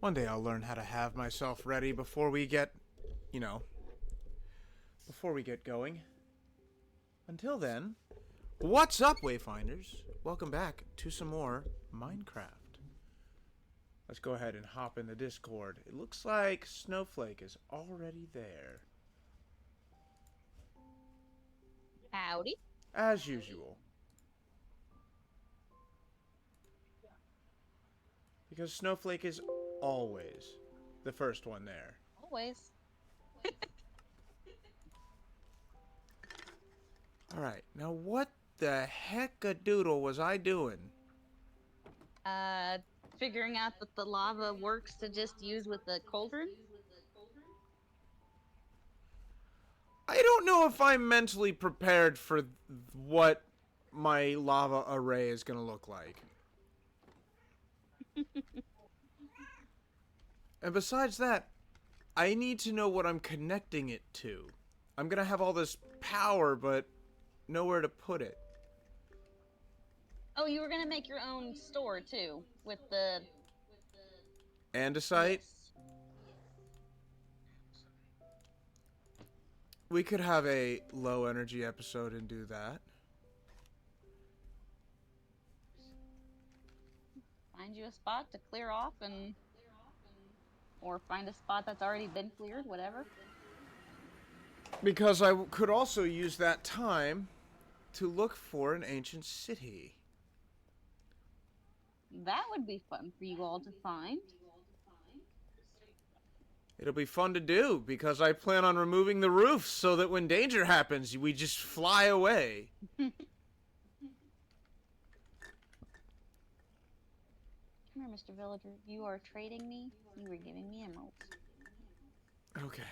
One day I'll learn how to have myself ready before we get, you know, before we get going. Until then, what's up, Wayfinders? Welcome back to some more Minecraft. Let's go ahead and hop in the Discord. It looks like Snowflake is already there. Howdy. As usual. Because Snowflake is always the first one there. Always. Alright, now what the heck-a-doodle was I doing? Uh, Figuring out that the lava works to just use with the cauldron. I don't know if I'm mentally prepared for what my lava array is going to look like. And besides that, I need to know what I'm connecting it to. I'm going to have all this power, but nowhere to put it. Oh, you were gonna make your own store too with the Andesite? yes. We could have a low energy episode and do that. Find you a spot to clear off or find a spot that's already been cleared, whatever. Because I could also use that time to look for an ancient city. That would be fun for you all to find. It'll be fun to do because I plan on removing the roofs so that when danger happens, we just fly away. Come here, Mr. Villager. You are trading me. You were giving me emeralds. Okay.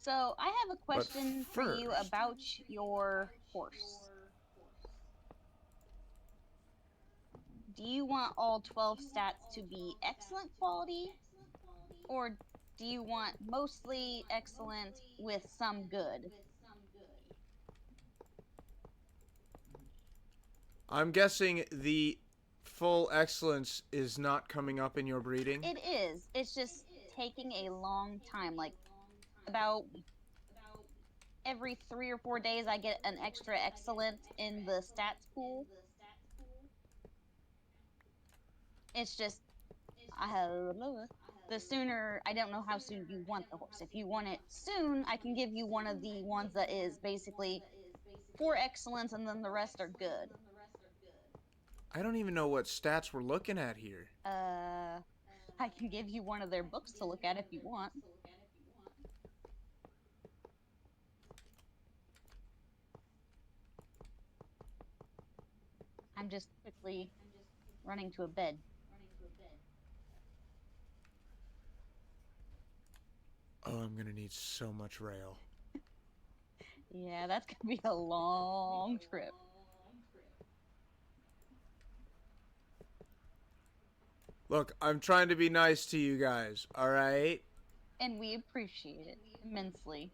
So I have a question for you first- about your horse. Do you want all 12 stats to be excellent quality? Or do you want mostly excellent with some good? I'm guessing the full excellence is not coming up in your breeding. It is. It's just taking a long time. Like, about every 3 or 4 days, I get an extra excellent in the stats pool. It's just, I have the sooner, I don't know how soon you want the horse. If you want it soon, I can give you one of the ones that is basically 4 excellence and then the rest are good. I don't even know what stats we're looking at here. I can give you one of their books to look at if you want. I'm just quickly running to a bed. Oh, I'm gonna need so much rail. Yeah, that's gonna be a long trip. Look, I'm trying to be nice to you guys, alright? And we appreciate it immensely.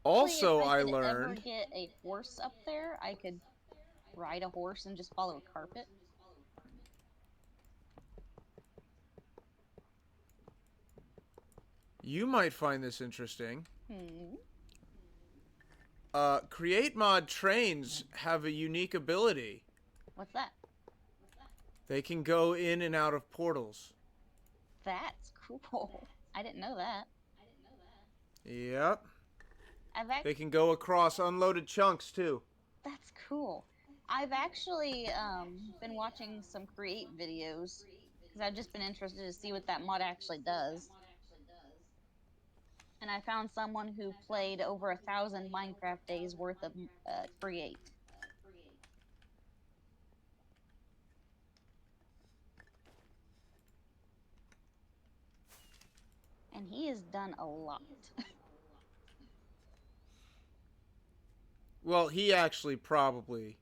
Also, If I could ever learned... get a horse up there, I could ride a horse and just follow a carpet. You might find this interesting. Hmm. Create mod trains have a unique ability. What's that? They can go in and out of portals. That's cool. I didn't know that. Yep. I've They actually, can go across unloaded chunks, too. that's cool. I've actually been watching some create videos because I've just been interested to see what that mod actually does. And I found someone who played over 1,000 Minecraft days worth of create. And he has done a lot. Well, he actually probably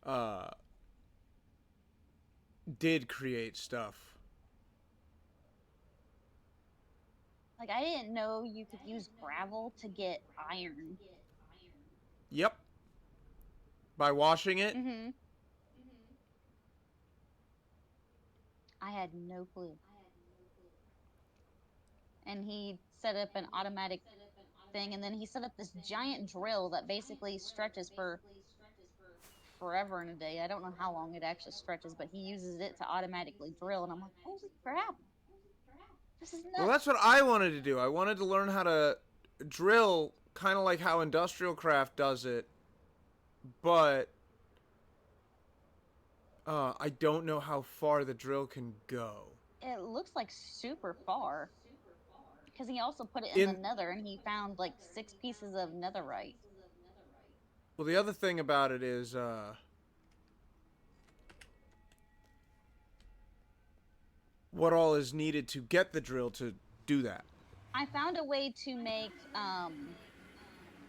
uh, did create stuff. Like, I didn't know you could use gravel to get iron. Yep. By washing it. Mm-hmm. I had no clue. And he set up an automatic thing, and then he set up this giant drill that basically stretches for forever and a day. I don't know how long it actually stretches, but he uses it to automatically drill, and I'm like, holy crap, this is Well, nuts. that's what I wanted to do. I wanted to learn how to drill, kind of like how Industrial Craft does it, but I don't know how far the drill can go. It looks like super far. Because he also put it in the nether, and he found like 6 pieces of netherite. Well, the other thing about it is, what all is needed to get the drill to do that? I found a way to make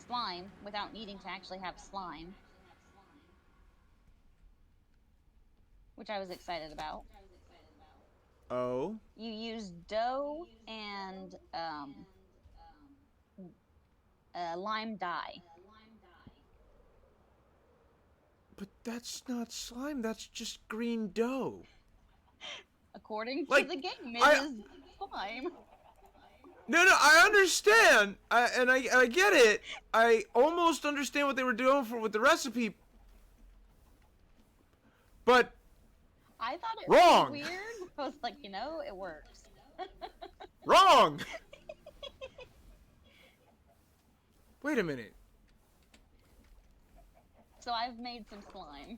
slime without needing to actually have slime, which I was excited about. Oh? You use dough and lime dye. But that's not slime, that's just green dough. According to Like, the game, it is slime. No, I understand, and I get it. I almost understand what they were doing with the recipe, but I thought it wrong. was weird. I was like, you know, it works. Wrong. Wait a minute. So I've made some slime.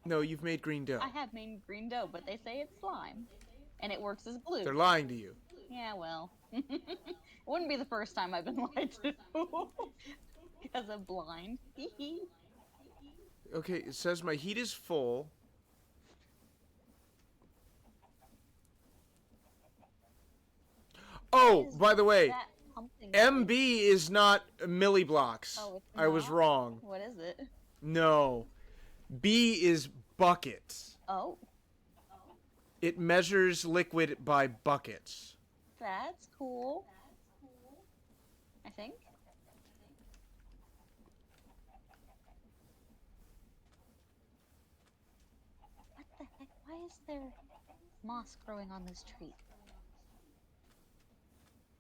No, you've made green dough. I have made green dough, but they say it's slime, and it works as glue. They're lying to you. Yeah, well, it wouldn't be the first time I've been lied to because I'm blind. Okay, it says my heat is full. Oh, by the way, MB is not milliblocks. Oh, it's I was not? wrong. What is it? No. B is buckets. Oh, It measures liquid by buckets. that's cool. I think. What the heck? Why is there moss growing on this tree?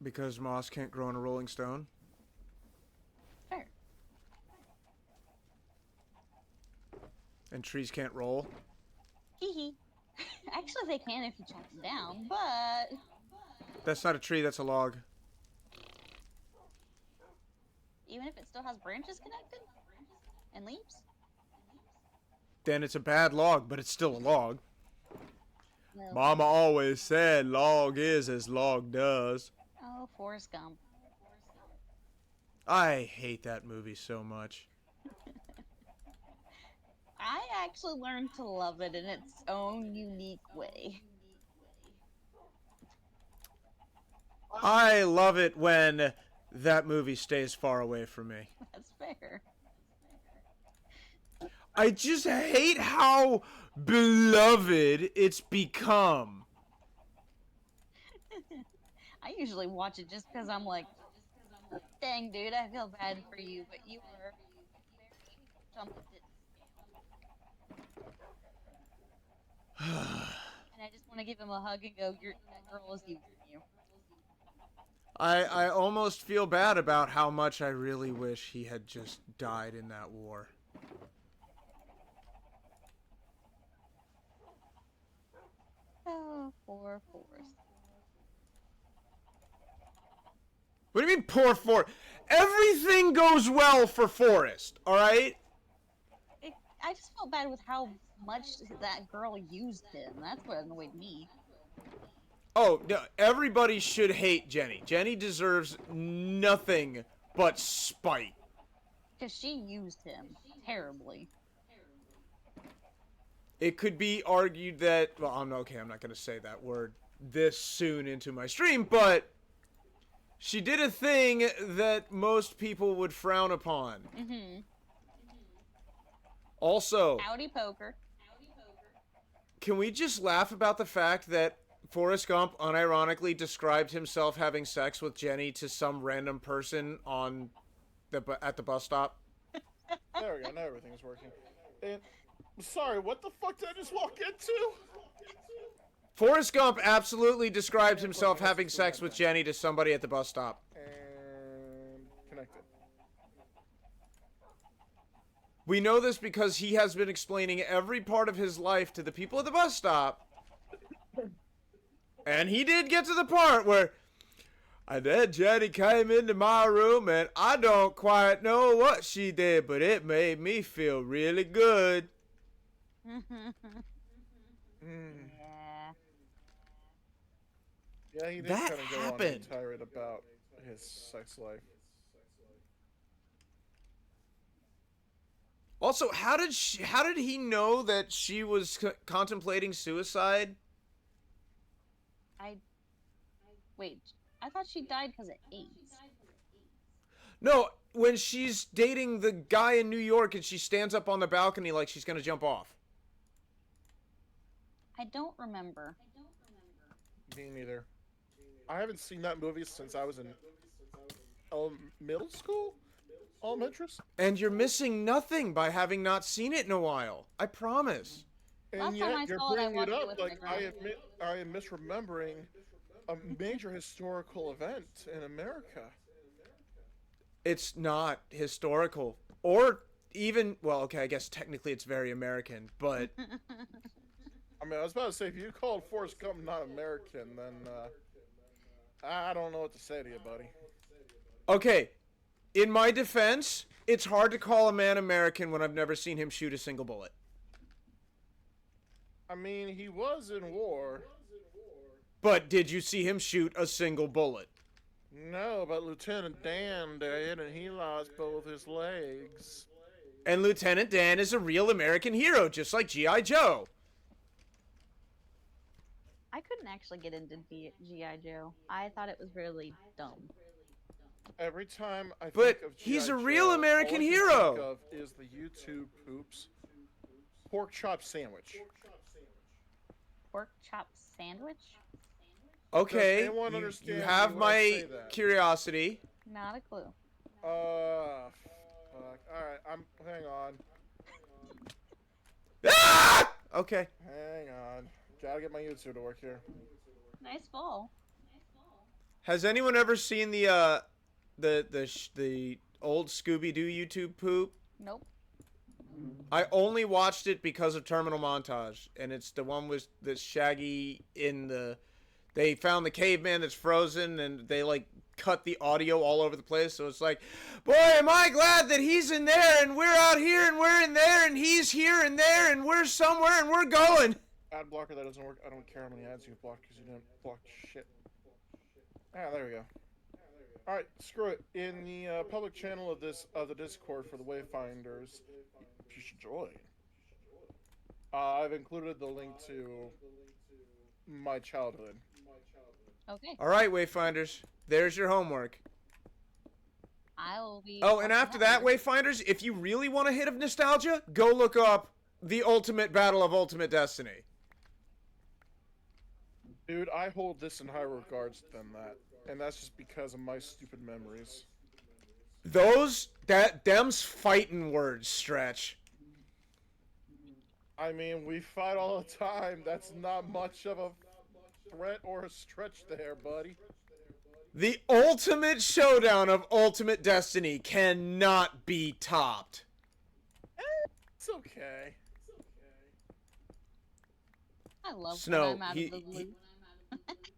Because moss can't grow on a rolling stone? Fair. And trees can't roll? Hee hee. Actually, they can if you chop them down, but That's not a tree, that's a log. even if it still has branches connected and leaves. Then it's a bad log, but it's still a log. No. Mama always said log is as log does. Oh, Forrest Gump. I hate that movie so much. I actually learned to love it in its own unique way. I love it when that movie stays far away from me. That's fair. I just hate how beloved it's become. I usually watch it just because I'm like, dang, dude, I feel bad for you, but you were jumped it. And I just want to give him a hug and go, that girl is using you. I almost feel bad about how much I really wish he had just died in that war. Oh, poor Forrest. What do you mean poor Forrest? Everything goes well for Forrest, alright? I just felt bad with how much that girl used him. That's what annoyed me. Oh, no, everybody should hate Jenny. Jenny deserves nothing but spite. Because she used him terribly. It could be argued that, well, I'm not going to say that word this soon into my stream, but she did a thing that most people would frown upon. Mm-hmm. Also, Howdy poker. can we just laugh about the fact that Forrest Gump unironically described himself having sex with Jenny to some random person on at the bus stop? There we go. Now everything's working. And sorry, what the fuck did I just walk into? Forrest Gump absolutely described himself having sex with Jenny to somebody at the bus stop. And connected. We know this because he has been explaining every part of his life to the people at the bus stop. And he did get to the part where, and then Jenny came into my room and I don't quite know what she did, but it made me feel really good. Yeah. Yeah, he did That kind of go happened. on a tirade about his sex life. Also, how did he know that she was contemplating suicide? Wait. I thought she died because of AIDS. No, when she's dating the guy in New York and she stands up on the balcony like she's gonna jump off. I don't remember. Me neither. I haven't seen that movie since I was in middle school? Elementary? And you're missing nothing by having not seen it in a while. I promise. And Last time I yet you're saw it, I bringing it watched it up with my like I grandma. admit I am misremembering a major historical event in America. It's not historical. Or even, well, okay, I guess technically it's very American, but I mean, I was about to say, if you called Forrest Gump not American, then I don't know what to say to you, buddy. okay, in my defense, it's hard to call a man American when I've never seen him shoot a single bullet. I mean, he was in war. But did you see him shoot a single bullet? No, but Lieutenant Dan did, and he lost both his legs. And Lieutenant Dan is a real American hero, just like G.I. Joe. I couldn't actually get into G.I. Joe. I thought it was really dumb. Every time I But think of he's G.I. a real Joe, American all I can hero. think of is the YouTube poops pork chop sandwich. Pork chop sandwich? Okay, anyone you understand have me when I my say that? curiosity. Not a clue. Fuck. Alright, hang on. Ah! Okay. Hang on. Gotta get my YouTube to work here. Nice fall. Has anyone ever seen the old Scooby-Doo YouTube poop? Nope. I only watched it because of Terminal Montage, and it's the one with the Shaggy in the. They found the caveman that's frozen, and they like cut the audio all over the place. So it's like, boy, am I glad that he's in there, and we're out here, and we're in there, and he's here and there, and we're somewhere, and we're going. Ad blocker that doesn't work. I don't care how many ads you've blocked because you didn't block shit. Ah, there we go. Alright, screw it. In the public channel of the Discord for the Wayfinders, you should join. I've included the link to my childhood. Okay. All right, Wayfinders, there's your homework. I will be. Oh, and after that, Wayfinders, if you really want a hit of nostalgia, go look up The Ultimate Battle of Ultimate Destiny. Dude, I hold this in higher regards than that. And that's just because of my stupid memories. Them's fighting words, Stretch. I mean, we fight all the time. That's not much of a threat or a stretch there, buddy. The ultimate showdown of Ultimate Destiny cannot be topped. It's okay. I love Snow, when I'm out of the loop.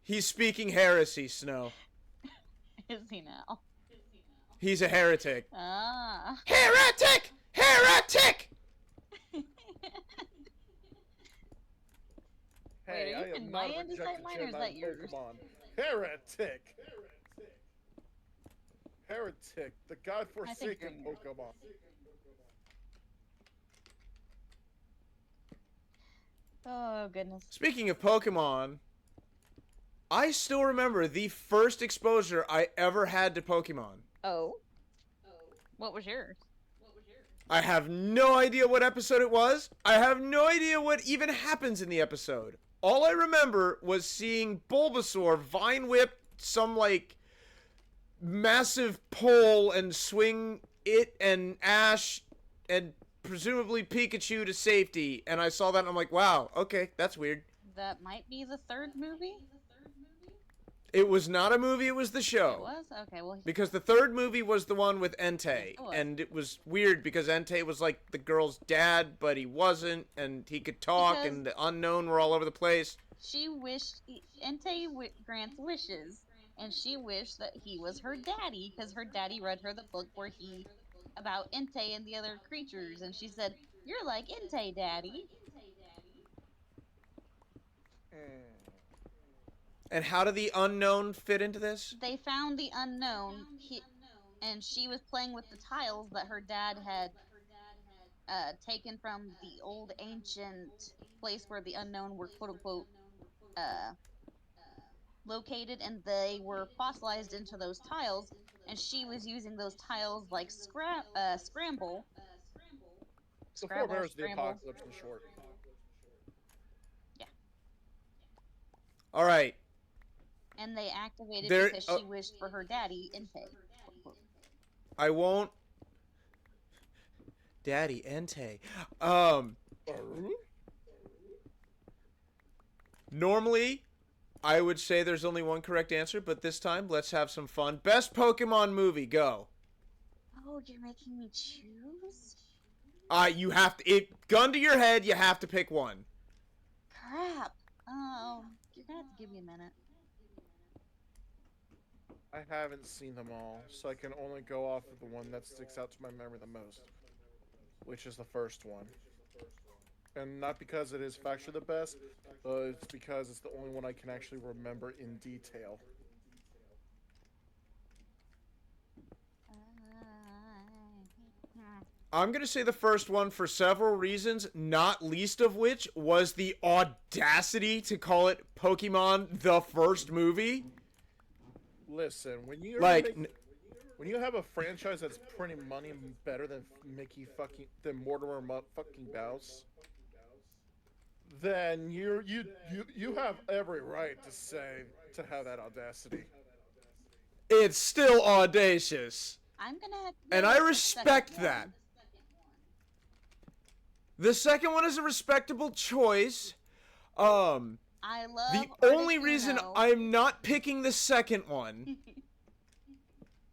He's speaking heresy, Snow. Is he now? He's a heretic. Ah. Heretic! Heretic! Hey, Wait, are you I in am my not end to objected cite mine, to or is my that yours? Pokemon. Heretic! Heretic, the godforsaken you're- Pokemon. Oh goodness. Speaking of Pokemon, I still remember the first exposure I ever had to Pokemon. Oh. What was yours? I have no idea what episode it was. I have no idea what even happens in the episode. All I remember was seeing Bulbasaur vine whip some, like, massive pole and swing it and Ash and presumably Pikachu to safety. And I saw that and I'm like, wow, okay, that's weird. That might be the third movie. It was not a movie, it was the show. It was? Okay, well... Because the third movie was the one with Entei. It was. And it was weird because Entei was like the girl's dad, but he wasn't, and he could talk, Because- and the unknown were all over the place. She wished... Entei grants wishes, and she wished that he was her daddy, because her daddy read her the book where he... about Entei and the other creatures, and she said, "You're like Entei, Daddy." And how did the unknown fit into this? They found the unknown, and she was playing with the tiles that her dad had taken from the old ancient place where the unknown were quote-unquote located, and they were fossilized into those tiles, and she was using those tiles like scramble. The four mirrors of the apocalypse, in short. All right. And they activated There- because she wished for her daddy, Entei. I won't... Daddy, Entei. Normally, I would say there's only one correct answer, but this time, let's have some fun. Best Pokemon movie, go. Oh, you're making me choose? You have to... gun to your head, you have to pick one. Crap. Oh, you're gonna have to give me a minute. I haven't seen them all, so I can only go off of the one that sticks out to my memory the most, which is the first one. And not because it is factually the best, but it's because it's the only one I can actually remember in detail. I'm going to say the first one for several reasons, not least of which was the audacity to call it Pokemon the first movie. Listen, when you Like, when you have a franchise that's printing money better than Mortimer fucking Mouse, then you have every right to have that audacity. it's still audacious. I'm gonna have to And go I with the respect second that. one. The second one is a respectable choice. I love The only reason Articuno. I'm not picking the second one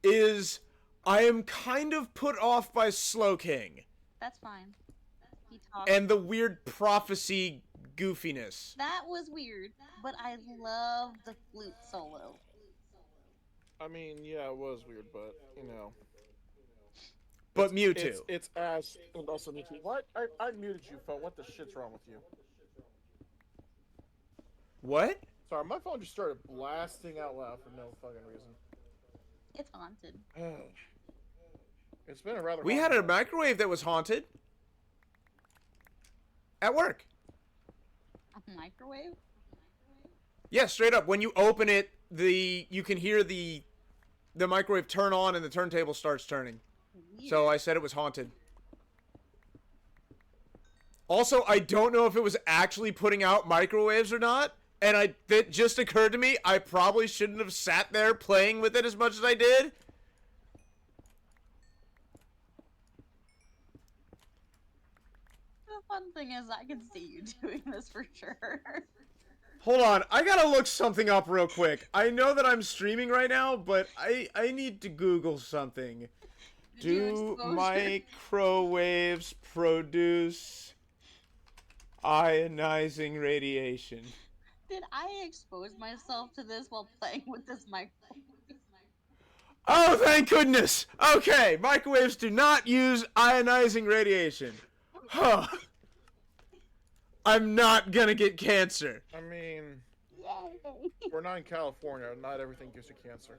is I am kind of put off by Slowking That's fine. He talks. and the weird prophecy goofiness. That was weird, but I love the flute solo. I mean, yeah, it was weird, but you know. But Mewtwo. It's Ash and also Mewtwo. What? I muted you, phone. What the shit's wrong with you? What? Sorry, my phone just started blasting out loud for no fucking reason. It's haunted. It's been a rather. We hot had a day. microwave that was haunted. At work. A microwave? Yeah, straight up. When you open it, you can hear the microwave turn on and the turntable starts turning. Weird. So I said it was haunted. Also, I don't know if it was actually putting out microwaves or not. And it just occurred to me, I probably shouldn't have sat there playing with it as much as I did. The fun thing is, I can see you doing this for sure. Hold on, I gotta look something up real quick. I know that I'm streaming right now, but I need to Google something. Did you Do expose your- microwaves produce ionizing radiation? Did I expose myself to this while playing with this microwave? Oh, thank goodness! Okay, microwaves do not use ionizing radiation. Huh. I'm not gonna get cancer. I mean, Yay! we're not in California. Not everything gives you cancer.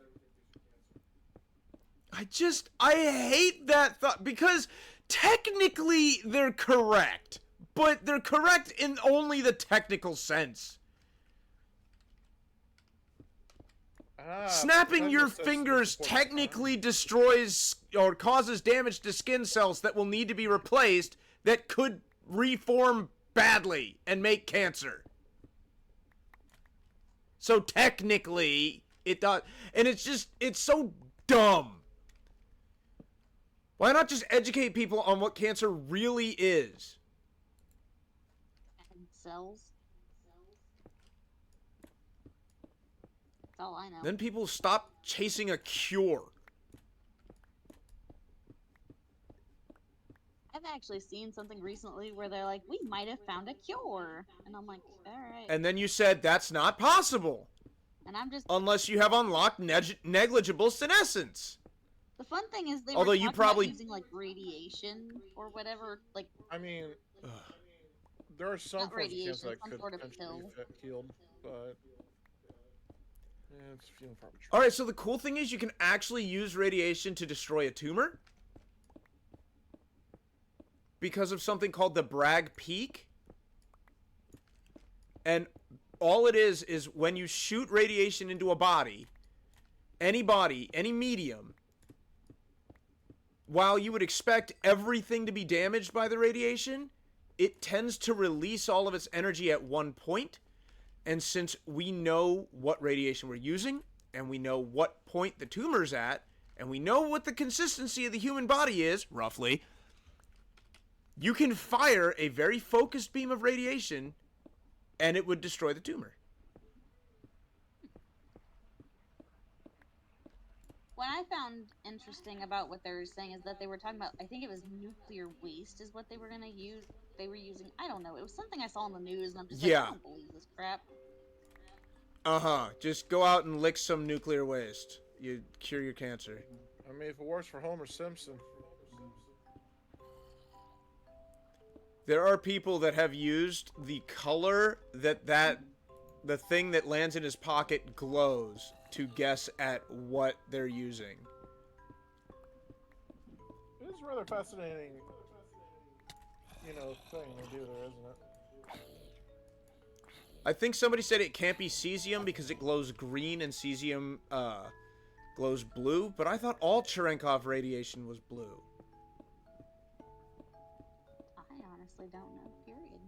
I hate that thought because technically they're correct, but they're correct in only the technical sense. Snapping your tetanus is fingers important. technically destroys or causes damage to skin cells that will need to be replaced that could reform badly and make cancer. So technically, it does. And it's so dumb. Why not just educate people on what cancer really is? And cells. That's all I know. Then people stop chasing a cure. I've actually seen something recently where they're like, we might have found a cure. And I'm like, alright. And then you said that's not possible. And I'm just... Unless you have unlocked negligible senescence. The fun thing is they Although were you talking probably- about using, like, radiation or whatever. Like, I mean, there are some Not forms of cancer radiation, that some could sort of potentially pill. be healed, but yeah, it's few and far between. Alright, so the cool thing is you can actually use radiation to destroy a tumor. Because of something called the Bragg peak. And all it is when you shoot radiation into a body, any medium, while you would expect everything to be damaged by the radiation, it tends to release all of its energy at one point. And since we know what radiation we're using, and we know what point the tumor's at, and we know what the consistency of the human body is, roughly, you can fire a very focused beam of radiation, and it would destroy the tumor. what I found interesting about what they were saying is that they were talking about, I think it was nuclear waste is what they were going to use. They were using, I don't know, it was something I saw on the news, and I'm just like, Yeah. I don't believe this crap. Just go out and lick some nuclear waste. You cure your cancer. I mean, if it works for Homer Simpson. There are people that have used the color that the thing that lands in his pocket glows to guess at what they're using. It is a rather fascinating, thing to do there, isn't it? I think somebody said it can't be cesium because it glows green and cesium glows blue, but I thought all Cherenkov radiation was blue. I honestly don't know, period.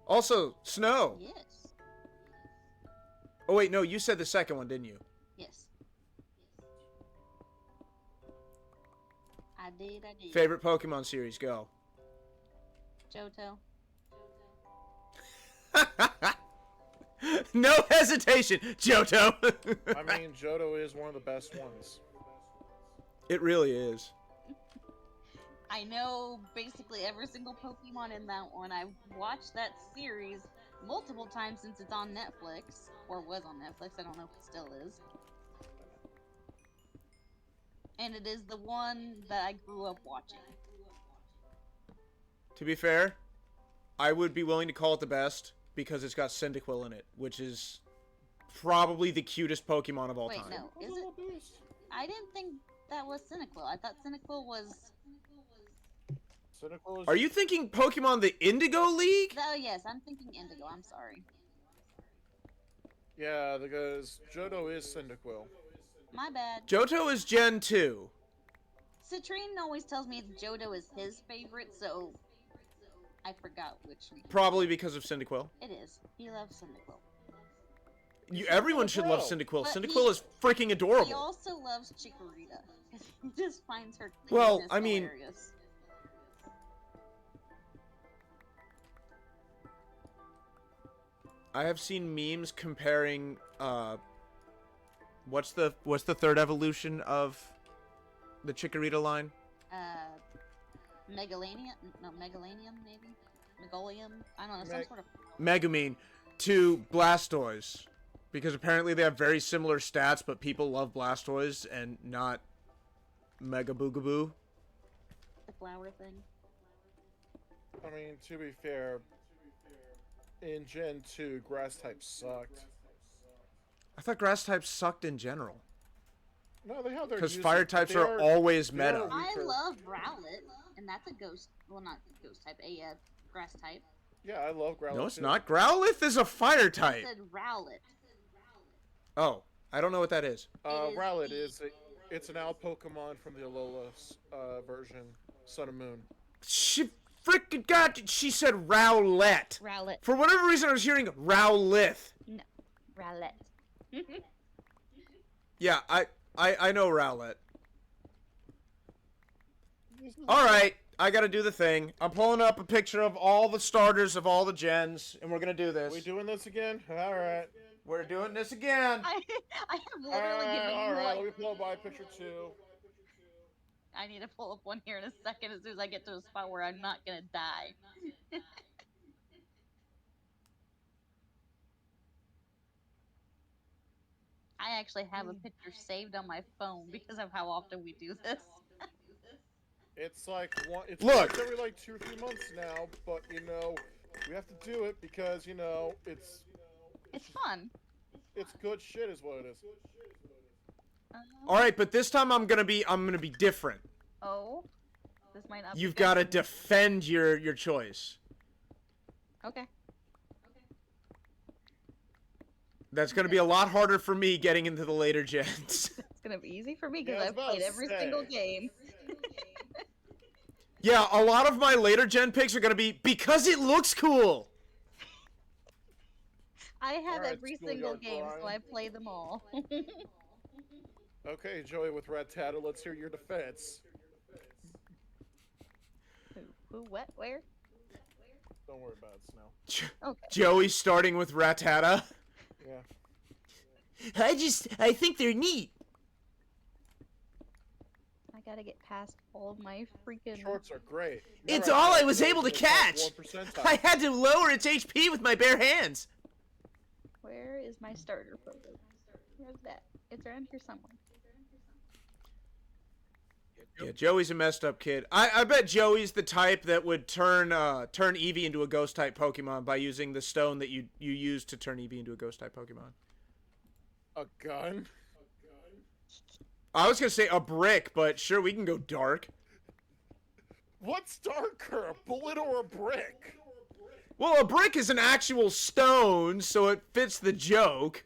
Also, snow. Yes. Oh wait, no, you said the second one, didn't you? Yes. I did. Favorite Pokemon series, go. Johto. No hesitation, Johto. I mean, Johto is one of the best ones. It really is. I know basically every single Pokemon in that one. I've watched that series multiple times since it's on Netflix. Or was on Netflix, I don't know if it still is. And it is the one that I grew up watching. To be fair, I would be willing to call it the best because it's got Cyndaquil in it, which is probably the cutest Pokemon of all Wait, time. no. Is it? I didn't think that was Cyndaquil. I thought Cyndaquil was... Cynical is Are you thinking Pokemon the Indigo League? Oh, yes, I'm thinking Indigo. I'm sorry. Yeah, because Johto is Cyndaquil. My bad. Johto is Gen 2. Citrine always tells me Johto is his favorite, so I forgot which one. Probably because of Cyndaquil. It is. He loves Cyndaquil. Everyone should love Bro. Cyndaquil. But Cyndaquil is freaking He adorable. also loves Chikorita. He just finds her Well, cleanness I mean- hilarious. I have seen memes comparing what's the third evolution of the Chikorita line? Megalania? No, Megalanium, maybe? Megolium? I don't know, some Meg- sort of... Megumin to Blastoise. Because apparently they have very similar stats, but people love Blastoise and not Mega Boogaboo. the flower thing. I mean, to be fair, in Gen 2, grass type sucked. I thought grass types sucked in general. No, they have their Because uses, fire but types they are always they are meta. weak. I Weaker. love Rowlet, and that's a ghost... Well, not ghost type, a grass type. Yeah, I love Growlithe. No, it's too. not. Growlithe is a fire I type. said Rowlet. Oh, I don't know what that is. It is Rowlet the- is it's an owl Pokemon from the Alola version, Sun and Moon. She freaking God! She said Rowlet. Rowlet. For whatever reason, I was hearing Rowlith. Rowlet. Yeah, I know Rowlet. All right, I gotta do the thing. I'm pulling up a picture of all the starters of all the gens, and we're gonna do this. We doing this again? All right. We're doing this again. I am literally giving you all right. like. Let me pull up my picture too. I need to pull up one here in a second as soon as I get to a spot where I'm not gonna die. I actually have a picture saved on my phone because of how often we do this. It's like one. It's Look. once every like 2 or 3 months now, but you know, we have to do it because you know it's fun. it's good shit, is what it is. All right, but this time I'm gonna be different. Oh, this might not. You've be got to good. defend your choice. Okay. That's gonna be a lot harder for me getting into the later gens. It's gonna be easy for me Yeah, because I was I've about played to every say. single game. Yeah, a lot of my later gen picks are gonna be because it looks cool. I have Alright, every single Schoolyard game, so I Brian. play them all. Okay, Joey with Rattata, let's hear your defense. Who? What? Where? Don't worry about it, Snow. Okay. Joey starting with Rattata. Yeah. I think they're neat. I gotta get past all of my freaking. Shorts are great. It's Never all I had was those able to in the top catch. 1%. I had to lower its HP with my bare hands. Where is my starter photo? Where's that? It's around here somewhere. Yeah, Joey's a messed up kid. I bet Joey's the type that would turn Eevee into a ghost type Pokemon by using the stone that you use to turn Eevee into a ghost type Pokemon. A gun? I was gonna say a brick, but sure, we can go dark. What's darker, a bullet or a brick? Well, a brick is an actual stone, so it fits the joke.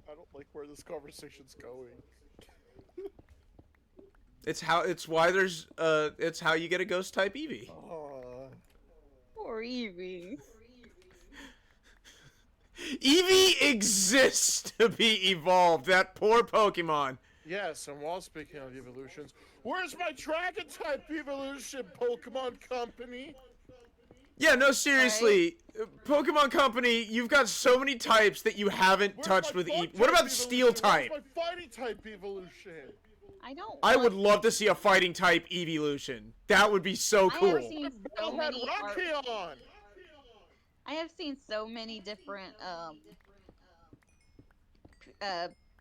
I don't like where this conversation's going. It's how you get a ghost type Eevee. Poor Eevee. Eevee exists to be evolved. That poor Pokemon. Yes, and while speaking of evolutions, where's my dragon type evolution, Pokemon Company? Yeah, no, seriously, Pokemon Company, you've got so many types that you haven't Where's touched my with bug Eevee. What type about Steel evolution? type? Where's my fighting type evolution? I don't. I want- would love to see a fighting type evolution. That would be so I cool. have seen so I had many. Rockion! I have seen so many different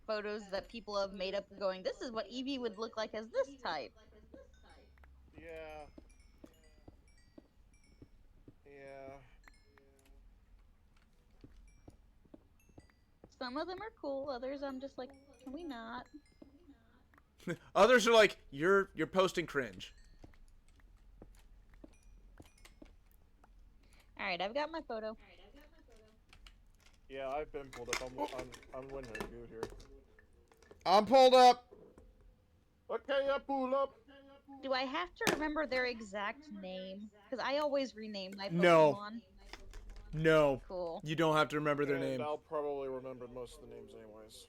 photos that people have made up going, this is what Eevee would look like as this type. Yeah. Yeah. Some of them are cool, others I'm just like, can we not? Others are like, you're posting cringe. Alright, I've got my photo. Yeah, I've been pulled up. I'm winning good here. I'm pulled up. Okay, I pull up. Do I have to remember their exact name? Because I always rename my Pokemon. No. No, Cool. you don't have to remember their And name. I'll probably remember most of the names anyways.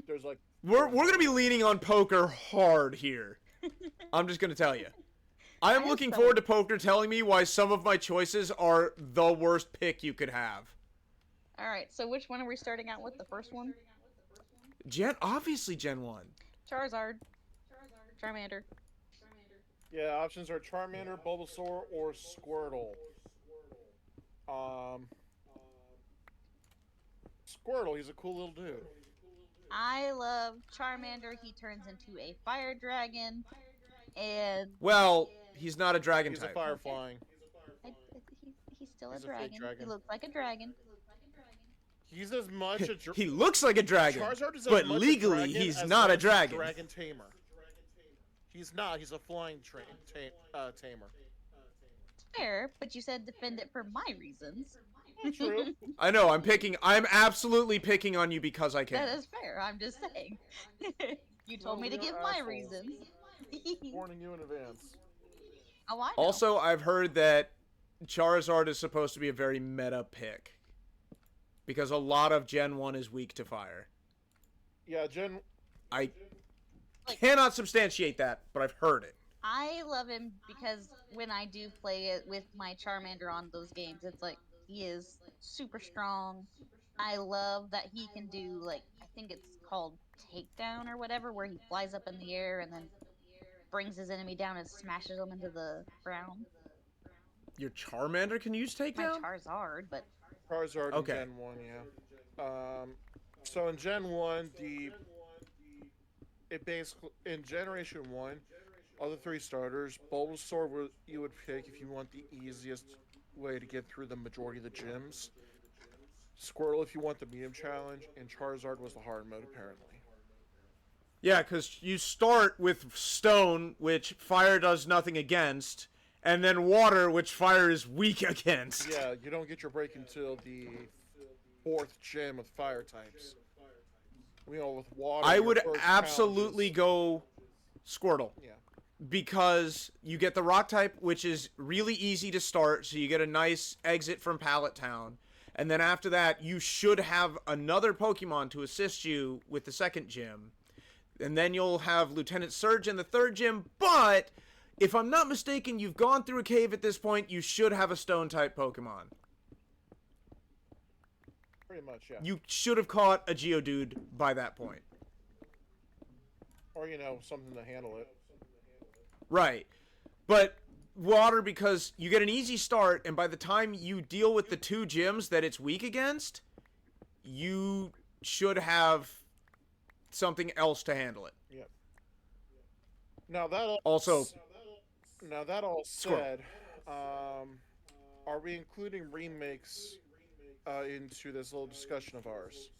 There's like... We're gonna be leaning on poker hard here. I'm just gonna tell you. I am I have looking some- forward to poker telling me why some of my choices are the worst pick you could have. Alright, so which one are we starting out with? The first one? Obviously Gen 1. Charizard. Charmander. Yeah, options are Charmander, Bulbasaur, or Squirtle. Squirtle, he's a cool little dude. I love Charmander. He turns into a fire dragon. And Well, he's not a dragon He's type. a fire flying. he's still He's a a fake dragon. dragon. He looks like a dragon. He's as much a He looks like a dragon, Charizard is as but much a legally dragon he's as not a much dragon. Dragon tamer. He's not. He's a flying tamer. Fair, but you said defend it for my reasons. True. I know, I'm absolutely picking on you because I That can. is fair. I'm just saying. You told Well, me to you're give my assholes. reasons. Warning you in advance. Oh, I know. Also, I've heard that Charizard is supposed to be a very meta pick. Because a lot of Gen 1 is weak to fire. Yeah, Gen. I Like- cannot substantiate that, but I've heard it. I love him because when I do play it with my Charmander on those games, it's like he is super strong. I love that he can do, like, I think it's called takedown or whatever, where he flies up in the air and then brings his enemy down and smashes them into the ground. Your Charmander can use My takedown? Charizard, but Charizard Okay. in Gen 1, yeah. So in Gen 1, it basically, in Generation 1, all the 3 starters, Bulbasaur you would pick if you want the easiest way to get through the majority of the gyms. Squirtle if you want the medium challenge, and Charizard was the hard mode, apparently. Yeah, because you start with Stone, which fire does nothing against, and then Water, which fire is weak against. Yeah, you don't get your break until the 4th gym with fire types. We know with water. I your would first absolutely challenges- go Squirtle. Yeah. Because you get the rock type, which is really easy to start, so you get a nice exit from Pallet Town. And then after that, you should have another Pokemon to assist you with the second gym. And then you'll have Lieutenant Surge in the third gym, but if I'm not mistaken, you've gone through a cave at this point, you should have a Stone-type Pokemon. Pretty much, yeah. You should have caught a Geodude by that point. Or, something to handle it. Right. But Water, because you get an easy start, and by the time you deal with the 2 gyms that it's weak against, you should have something else to handle it. Yep. Now that Also, said, are we including remakes into this little discussion of ours?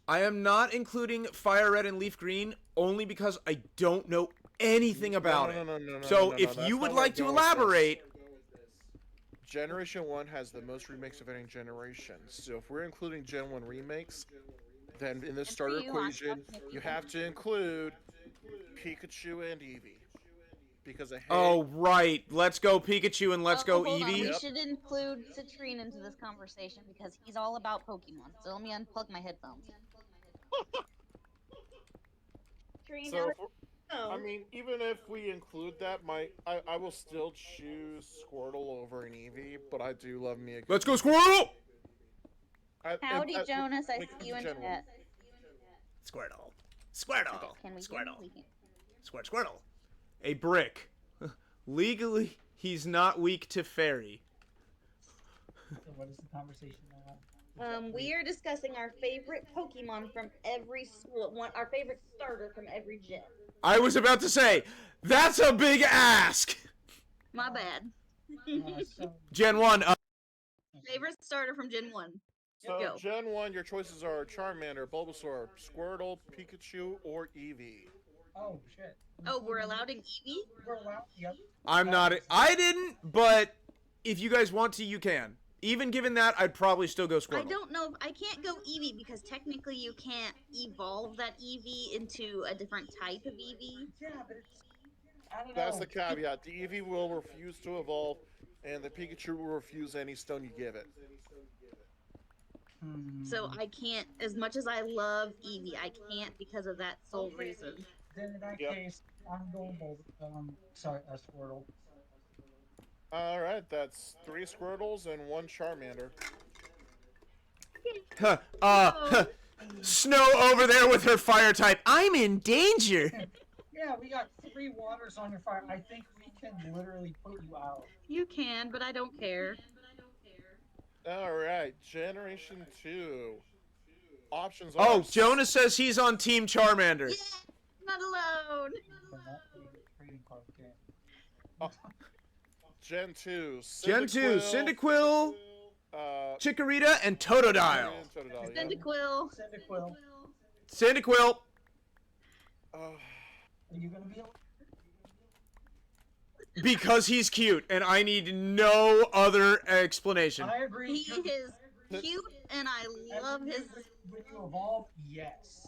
I am not including Fire Red and Leaf Green only because I don't know anything about it. No, So no, if that's you would not where like I'm to going with this. elaborate, Generation 1 has the most remakes of any generation. So if we're including Gen 1 remakes, then in this Good for starter you, I'm equation, definitely you have to include Pikachu and Eevee. Because of oh right, let's go Pikachu and let's go hold on. Eevee. We Yep. should include Citrine into this conversation because he's all about Pokemon. So let me unplug my headphones. Citrine, So, oh. I mean, even if we include that, I will still choose Squirtle over an Eevee, but I do love me a good Let's go Eevee. Squirtle! Howdy, Jonas. I when it see you in comes to Gen chat. Squirtle. Squirtle. Can we Squirtle. We can. Squirtle. A brick. Legally, he's not weak to fairy. So what is the conversation now? We are discussing our favorite Pokemon from every school. Our favorite starter from every gym. I was about to say, that's a big ask! My bad. So, Gen 1, Favorite starter from Gen 1. So, Go. Gen 1, your choices are Charmander, Bulbasaur, Squirtle, Pikachu, or Eevee. oh shit. Oh, we're allowed an Eevee? We're allowed. Yep. I'm not. I didn't, but if you guys want to, you can. Even given that, I'd probably still go Squirtle. I don't know. I can't go Eevee because technically you can't evolve that Eevee into a different type of Eevee. Yeah, but it's. I don't That's know. the caveat. The Eevee will refuse to evolve, and the Pikachu will refuse any stone you give it. So I can't, as much as I love Eevee, I can't because of that sole reason. Then in that Yep. case, I'm going Squirtle. Alright, that's 3 Squirtles and 1 Charmander. Snow over there with her fire type. I'm in danger. Yeah, we got 3 waters on your fire. I think we can literally put you out. You can, but I don't care. Alright, Generation 2. Options are... Oh, Jonas says he's on Team Charmander. Yeah, not alone. From that trading card game. Gen 2. Gen 2, Cyndaquil, Uh, Chikorita, and Totodile. and Totodile, yeah. Cyndaquil. Cyndaquil. Cyndaquil. Uh, Are you gonna be able? because he's cute, and I need no other explanation. I agree. He is cute, and I love his. When you evolve, yes.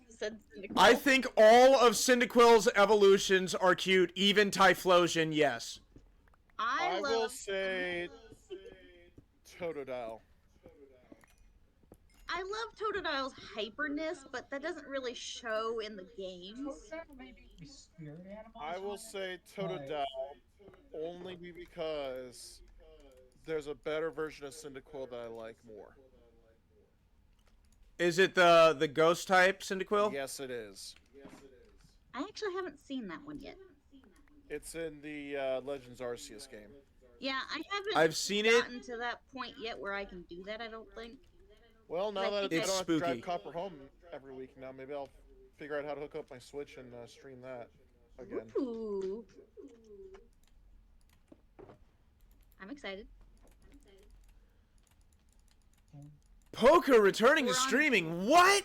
Said I think all of Cyndaquil's evolutions are cute, even Typhlosion, yes. I love. will say Totodile. I love Totodile's hyperness, but that doesn't really show in the games. Totodile may be spirit animal. I will say Totodile only because there's a better version of Cyndaquil that I like more. Is it the ghost type Cyndaquil? Yes, it is. I actually haven't seen that one yet. It's in the Legends Arceus game. Yeah, I haven't I've seen it. gotten to that point yet where I can do that, I don't think. Well, now Like, that I it's don't have to spooky. drive Copper home every week now, maybe I'll figure out how to hook up my Switch and stream that again. Ooh. I'm excited. Poker returning to We're on- streaming. What?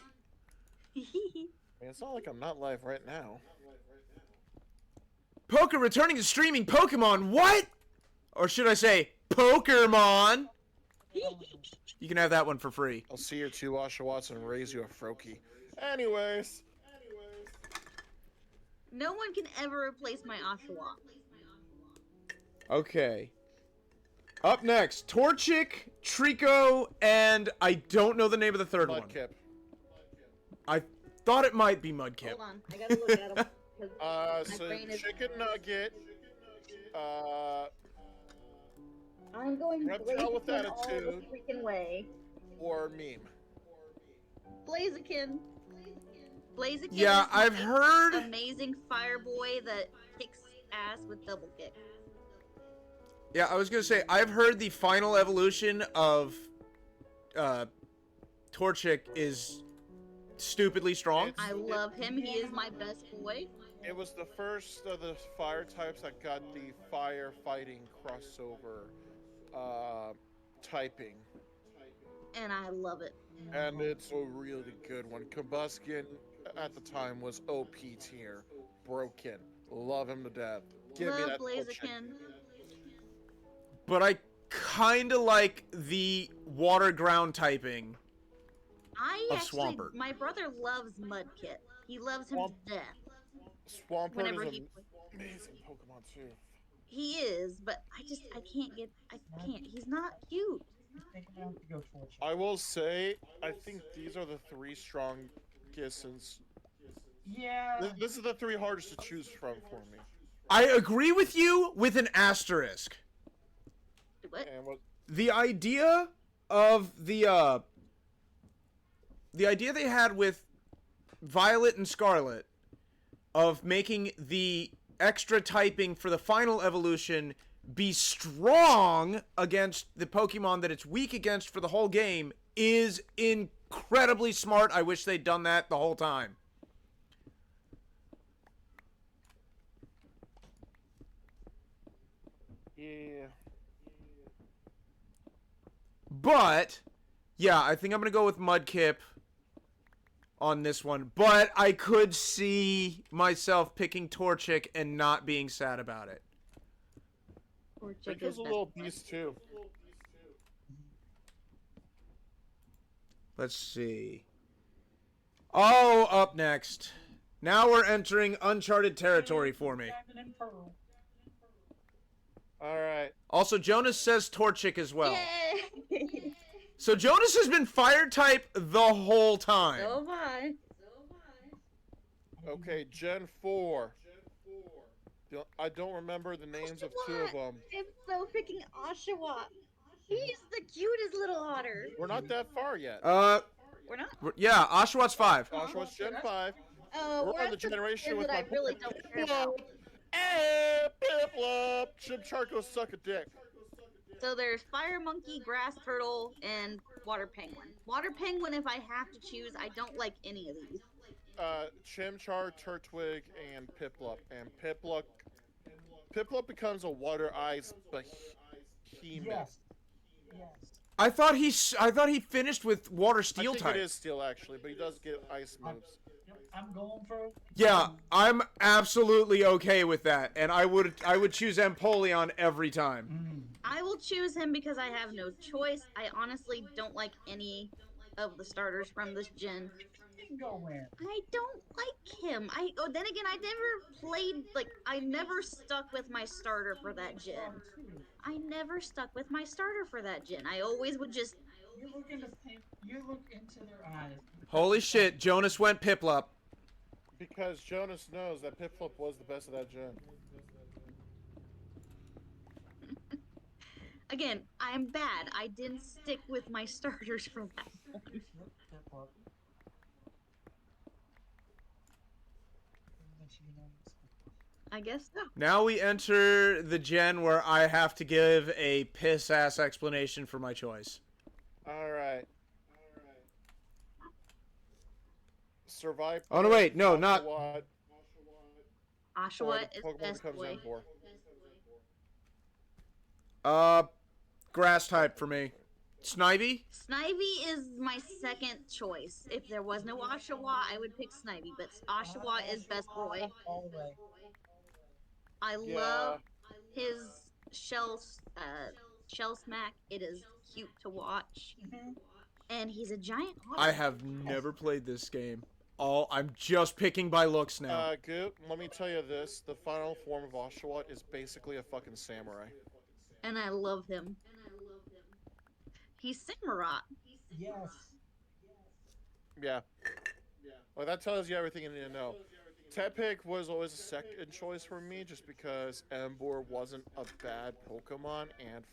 I mean, it's not like I'm not live right now. Poker returning to streaming Pokemon. What? Or should I say Pokermon? You can have that one for free. I'll see your 2 Oshawotts and raise you a Froakie. Anyways. No one can ever replace my Oshawott. Okay. Up next, Torchic, Trico, and I don't know the name of the third one. Mudkip. I thought it might be Mudkip. Hold on, I gotta look at him. 'cause my So brain is- Chicken Nugget, I'm going Reptile with Blaziken all the attitude. freaking way. or Meme. Blaziken. Blaziken. Yeah, is my I've heard. Amazing fire boy that kicks ass with double kick. Yeah, I was gonna say I've heard the final evolution of Torchic is stupidly strong. It's- I love him. He is my best boy. It was the first of the fire types that got the fire fighting crossover typing. And I love it. And it's a really good one. Combuskin at the time was OP tier. Broken. Love him to death. Give me love that Torchic. Blaziken. But I kinda like the water ground typing. I Of actually, Swampert. my brother loves Mudkip. He loves him Swamp- to death. Swampert Whenever is he, an amazing Pokemon too. he is, but I can't get, I can't. He's not cute. I think I'm gonna have to go Torchic. I will say, I think these are the 3 strongest since... Yeah. This is the 3 hardest to choose from for me. I agree with you with an asterisk. What? And what... The idea of the idea they had with Violet and Scarlet of making the extra typing for the final evolution be strong against the Pokemon that it's weak against for the whole game is incredibly smart. I wish they'd done that the whole time. Yeah. But, yeah, I think I'm going to go with Mudkip on this one. But I could see myself picking Torchic and not being sad about it. Torchic Rico's is a best little boy. beast too. Let's see. Oh, up next. Now we're entering uncharted territory for me. Diamond and Pearl. Alright. Also, Jonas says Torchic as well. Yay! So Jonas has been fire type the whole time. So have I. Okay, Gen 4. I don't remember the names of 2 of them. I'm so picking Oshawott. He's the cutest little otter. We're not that far yet. We're not. Yeah, Oshawott's 5. Oshawott's Gen 5. Oh, We're on the generation with that I my really don't care about. Hey, Piplup! Chimcharko suck a dick. So there's fire monkey, grass turtle, and water penguin. Water penguin, if I have to choose, I don't like any of these. Chimchar, Turtwig, and Piplup. And Piplup becomes a water ice behemoth. Yes. Yes. I thought he finished with water I steel think type. it is steel actually, but he does get ice moves. Yep, I'm going for. Yeah, I'm absolutely okay with that, and I would choose Empoleon every time. I will choose him because I have no choice. I honestly don't like any of the starters from this gen. Go in. I don't like him. Then again, I never played I never stuck with my starter for that gen. I never stuck with my starter for that gen. I always would just You look into you look into their eyes. Holy shit, Jonas went Piplup. Because Jonas knows that Piplup was the best of that gen. again, I'm bad. I didn't stick with my starters for that one. Yep, that part. I guess so. Now we enter the gen where I have to give a piss-ass explanation for my choice. Alright. Survive. Oh, no, wait, no, not- Oshawott, Oshawott or is the Pokemon best becomes boy. Empoleon. Grass type for me. Snivy? Snivy is my second choice. If there was no Oshawott, I would pick Snivy, but Oshawott is best boy. All the way. I Yeah. love his shell smack. It is cute to watch. And he's a giant otter. I have never played this game. I'm just picking by looks now. Goop, let me tell you this. The final form of Oshawott is basically a fucking samurai. And I love him. He's Samurott. Yes. Yeah. Well, that tells you everything you need to know. Tepig was always a second choice for me just because Emboar wasn't a bad Pokemon and,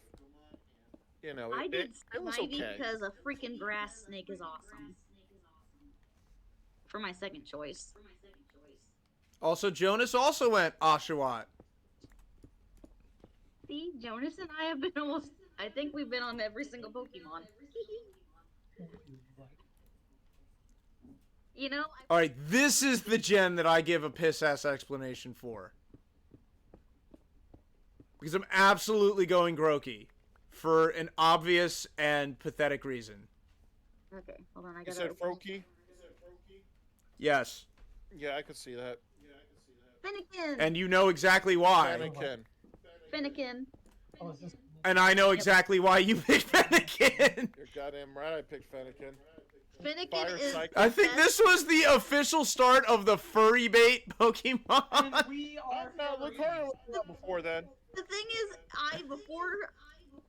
you know, I did it was Snivy okay. because a freaking grass snake is awesome. For my second choice. Also, Jonas also went Oshawott. See, Jonas and I have been almost. I think we've been on every single Pokemon. You know, Alright, this is the gen that I give a piss-ass explanation for. Because I'm absolutely going Grookey. For an obvious and pathetic reason. okay, hold on. I You gotta. said Froakie? Yes. Yeah, I could see that. Finnegan. And you know exactly why. Fennekin. Finnegan. Oh, is this? And I know exactly why you picked Fennekin. You're goddamn right I picked Fennekin. Finnegan Fire is. Psychic. I think this was the official start of the furry bait Pokemon. And we are. No, look harder before then. The thing is, before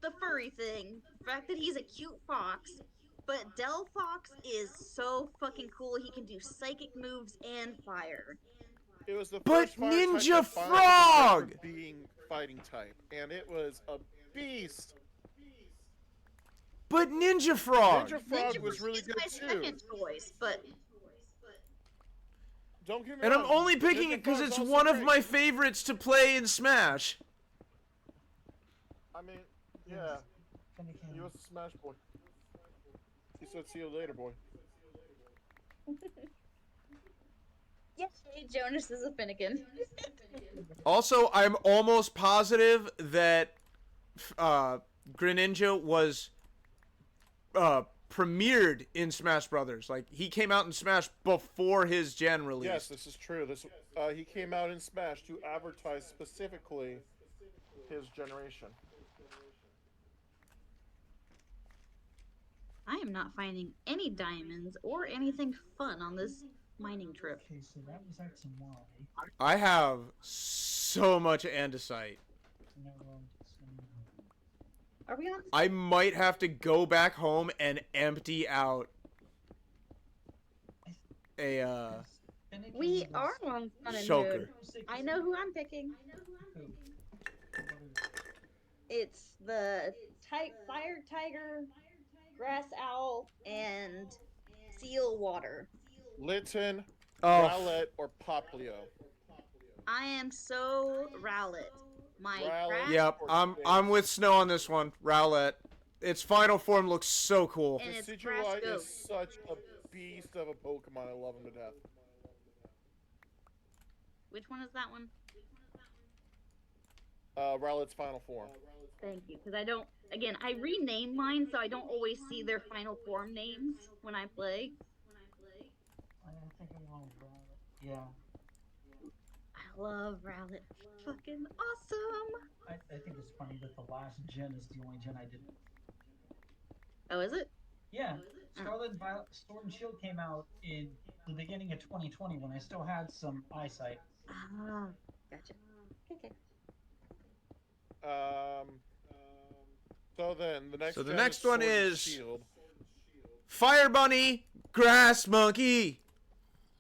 the furry thing, the fact that he's a cute fox, but Delphox is so fucking cool. He can do psychic moves and fire. It was the But first fire Ninja type that finally Frog! considered being fighting type, and it was a beast. But Ninja Frog! Ninja Frog Ninja was really is good my too. second choice, but Don't get me And I'm wrong, only picking Ninja it because Frog's it's also one of great. my favorites to play in Smash. I mean, yeah, he was a Smash boy. He said, "See you later, boy." yes, Jonas is a Finnegan. Also, I'm almost positive that Greninja was premiered in Smash Brothers. Like, he came out in Smash before his gen release. Yes, this is true. He came out in Smash to advertise specifically his generation. I am not finding any diamonds or anything fun on this mining trip. Okay, so that was XY. I have so much andesite. No, Are we on? I might have to go back home and empty out a We are on Sun and Shulker. Moon. I know who I'm picking. It's the Fire Tiger, Grass Owl, and Seal Water. Litten, Oh. Rowlet, or Poplio. I am so Rowlet. My Rowlet. grass Yep, I'm with Snow on this one. Rowlet. Its final form looks so cool. and it's Decidueye grass is goat. such a beast of a Pokemon. I love him to death. Which one is that one? Rowlet's final form. Thank you, because I don't. Again, I rename mine, so I don't always see their final form names when I play. I think I'm going with Rowlet. Yeah. I love Rowlet. Fucking awesome. I think it's funny that the last gen is the only gen I didn't. Oh, is it? Yeah. Scarlet and Violet Sword and Shield came out in the beginning of 2020 when I still had some eyesight. Ah, gotcha. Okay. So then the next. So the gen next Sword one and is- Shield. Fire Bunny, Grass Monkey,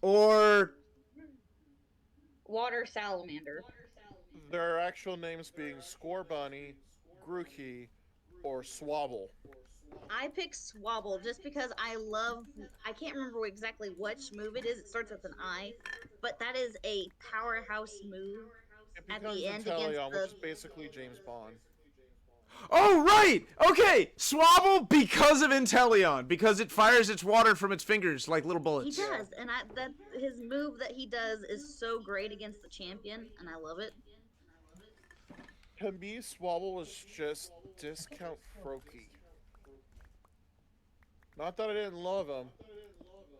or Water Salamander. Their actual names being Scorbunny, Grookey, or Swabble. I pick Swabble just because I love. I can't remember exactly which move it is. It starts with an I, but that is a powerhouse move. It At becomes the end Inteleon, against which the- is basically James Bond. oh right, okay, Swabble because of Inteleon, because it fires its water from its fingers like little He bullets. does, and that his move that he does is so great against the champion, and I love it. To me, Swabble was just discount Froakie. Not that I didn't love him,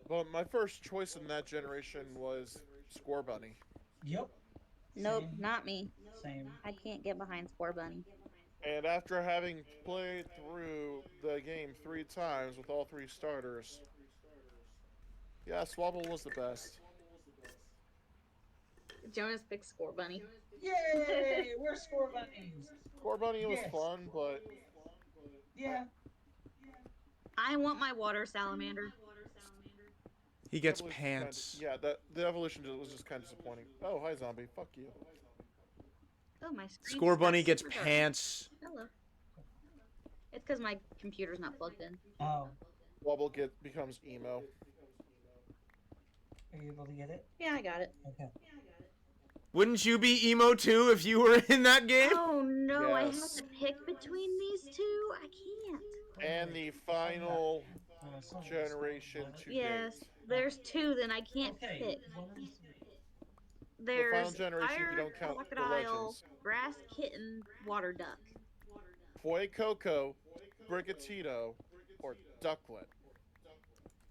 but my first choice in that generation was Scorbunny. Yep. Nope, Same. not me. Same. I can't get behind Scorbunny. And after having played through the game 3 times with all 3 starters, yeah, Swabble was the best. Jonas picks Scorbunny. Yay! We're score bunnies. Scorbunny was Yes. fun, but Yeah. I want my water salamander. He gets evolution pants. the evolution was just kind of disappointing. Oh, hi, zombie. Fuck you. Oh, my screen. Score just got Bunny gets super dark. pants. Hello. It's because my computer's not plugged in. Oh, Swabble becomes emo. are you able to get it? Yeah, I got it. Okay. Wouldn't you be emo too if you were in that game? Oh no, I have Yes. to pick between these two. I can't. And the final Some of it's generation not, to Yes, date. there's two, then I can't Okay. pick. What is There's generation, if you fire, don't count the crocodile, legends. grass kitten, water duck. Foy Coco, Brigatito, or Ducklet.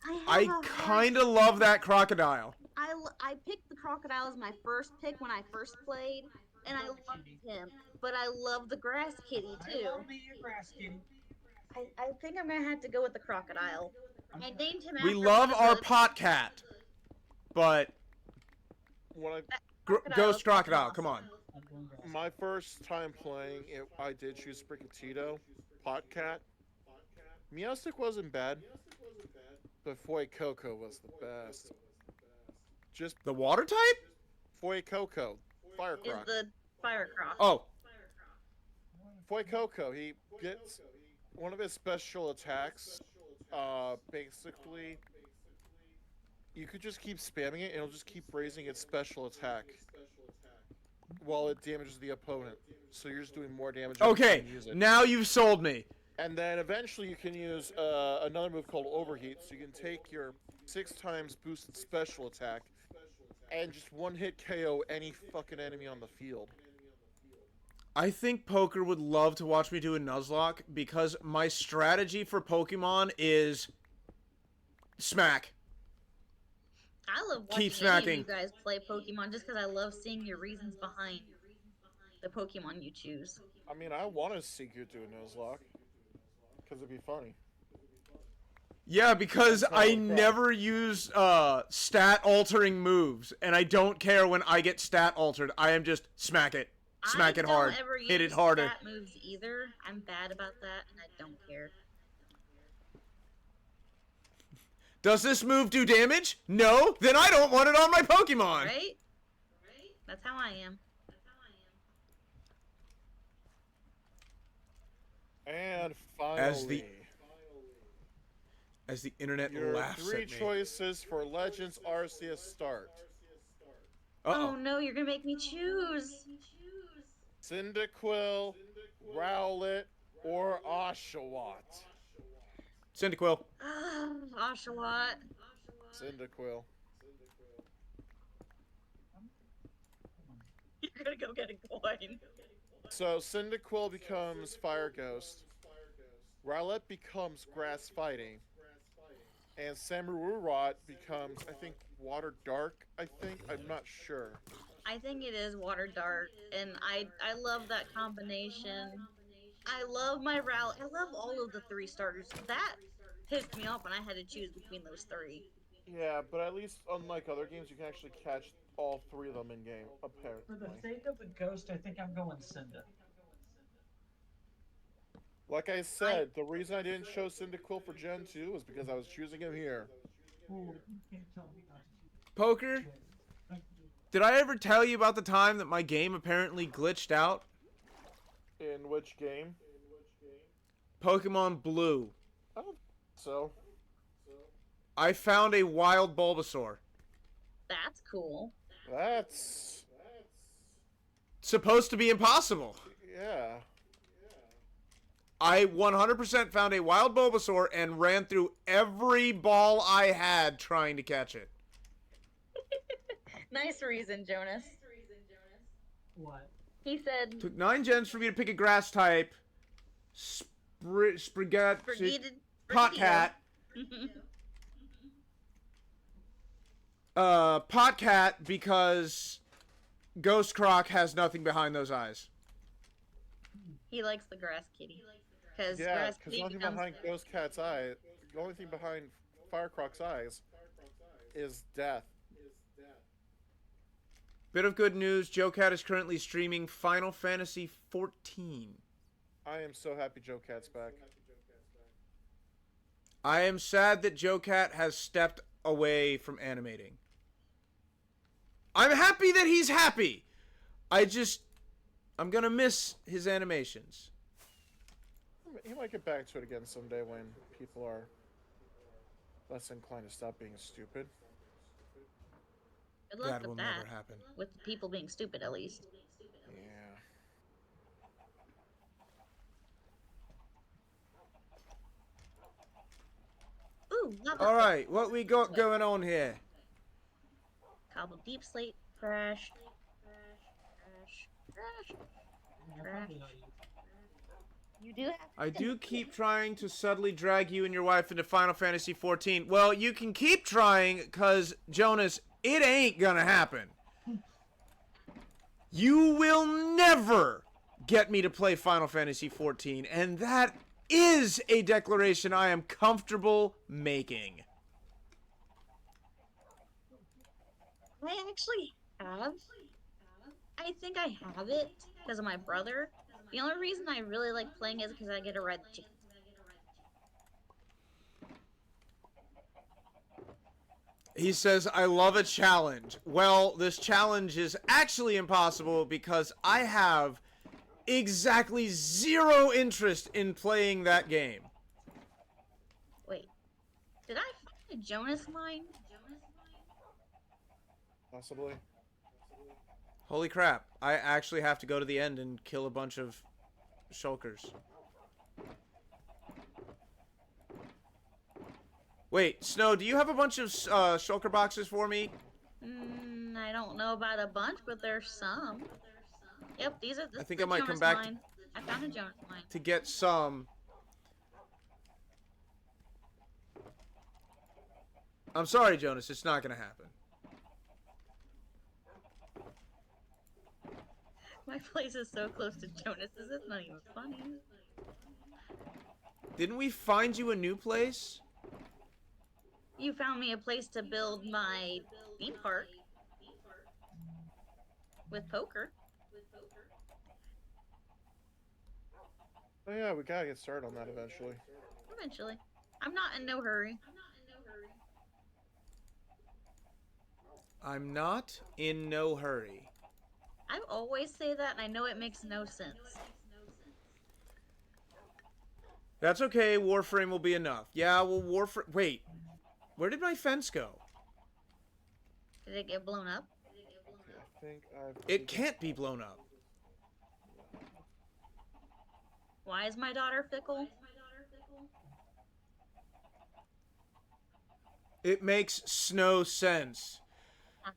I have I a hard- kind of love that crocodile. I picked the crocodile as my first pick when I first played, and I loved him. But I love the grass kitty I too. love me a grass kitty. I think I'm gonna have to go with the crocodile. I named him. We after love one of our the- pot cat, but When I Ghost Crocodile's Crocodile, awesome. come on. I'm going grass. my first time playing it, I did choose Brigatito, Potcat. Meowstic wasn't bad, but Foy Coco was the best. Just The water type? Foy Coco, Is Firecroc. the fire croc. Oh, Foy Coco, he gets one of his special attacks. Basically, you could just keep spamming it, and it'll just keep raising its special attack while it damages the opponent. So you're just doing more damage. every okay. time you use it. Now you've sold me. And then eventually you can use another move called Overheat, so you can take your 6 times boosted special attack and just one-hit KO any fucking enemy on the field. I think Poker would love to watch me do a Nuzlocke because my strategy for Pokemon is smack. I love watching Keep any of smacking. you guys play Pokemon just because I love seeing your reasons behind the Pokemon you choose. I mean, I want to see you do a Nuzlocke, because it'd be funny. Yeah, because That's I not a problem. never use stat altering moves, and I don't care when I get stat altered. I am just smack it, smack I it hard, don't ever hit use it harder. stat moves either. I'm bad about that, and I don't care. Does this move do damage? No? Then I don't want it on my Pokemon. Right? That's how I am. And As the- finally, As the internet your laughs 3 at me. choices for Legends Arceus start. Oh Uh-oh. no, you're gonna make me choose. Cyndaquil, Rowlet, or Oshawott. Cyndaquil. Oshawott. Cyndaquil. You're gonna go get a coin. So Cyndaquil becomes Fire Ghost. Rowlet becomes Grass Fighting. And Samururot becomes, I think, Water Dark, I think. I'm not sure. I think it is Water Dark, and I love that combination. I love my route. I love all of the 3 starters. That pissed me off when I had to choose between those 3. Yeah, but at least unlike other games, you can actually catch all 3 of them in game, apparently. For the sake of the ghost, I think I'm going Cinda. Like I said, the reason I didn't show Cyndaquil for Gen 2 was because I was choosing him here. Ooh, you can't tell me not to Poker, choose. did I ever tell you about the time that my game apparently glitched out? In which game? Pokemon Blue. I don't think so. I found a wild Bulbasaur. That's cool. That's... Supposed to be impossible. yeah. I 100% found a wild Bulbasaur and ran through every ball I had trying to catch it. Nice reason, Jonas. What? He said Took 9 gens for me to pick a grass type. Sprigat, Potcat. Potcat because Ghost Croc has nothing behind those eyes. He likes the grass kitty. Because Yeah, grass because the kitty only thing becomes behind Ghost Cat's eye, the only thing behind Firecroc's eyes is death. Bit of good news, Joe Cat is currently streaming Final Fantasy XIV. I am so happy Joe Cat's back. I am sad that Joe Cat has stepped away from animating. I'm happy that he's happy. I'm gonna miss his animations. He might get back to it again someday when people are less inclined to stop being stupid. good luck That with will that. never happen. With people being stupid, at least. Yeah. Ooh, lava. All right, what we got going on here? Cobble deep slate. Trash. Trash. You're probably not you. You do have. I do keep trying to subtly drag you and your wife into Final Fantasy XIV. Well, you can keep trying, because, Jonas, it ain't gonna happen. You will never get me to play Final Fantasy XIV, and that is a declaration I am comfortable making. I actually have. I think I have it because of my brother. The only reason I really like playing is because I get to ride the chicken. He says, I love a challenge. Well, this challenge is actually impossible because I have exactly 0 interest in playing that game. Wait, did I find a Jonas line? Possibly. Holy crap. I actually have to go to the end and kill a bunch of shulkers. Wait, Snow, do you have a bunch of shulker boxes for me? I don't know about a bunch, but there's some. Yep, these are. This I think is I a might Jonas come back line. I found a Jonas line. to get some. I'm sorry, Jonas, it's not gonna happen. My place is so close to Jonas's, it's not even funny. Didn't we find you a new place? You found me a place to build my theme park with poker. Oh yeah, we gotta get started on that eventually. Eventually. I'm not in no hurry. I'm not in no hurry. I always say that, and I know it makes no sense. That's okay, Warframe will be enough. Yeah, well, Warframe... Wait, where did my fence go? Did it get blown up? I think I've... It can't be blown up. Why is my daughter fickle? It makes no sense.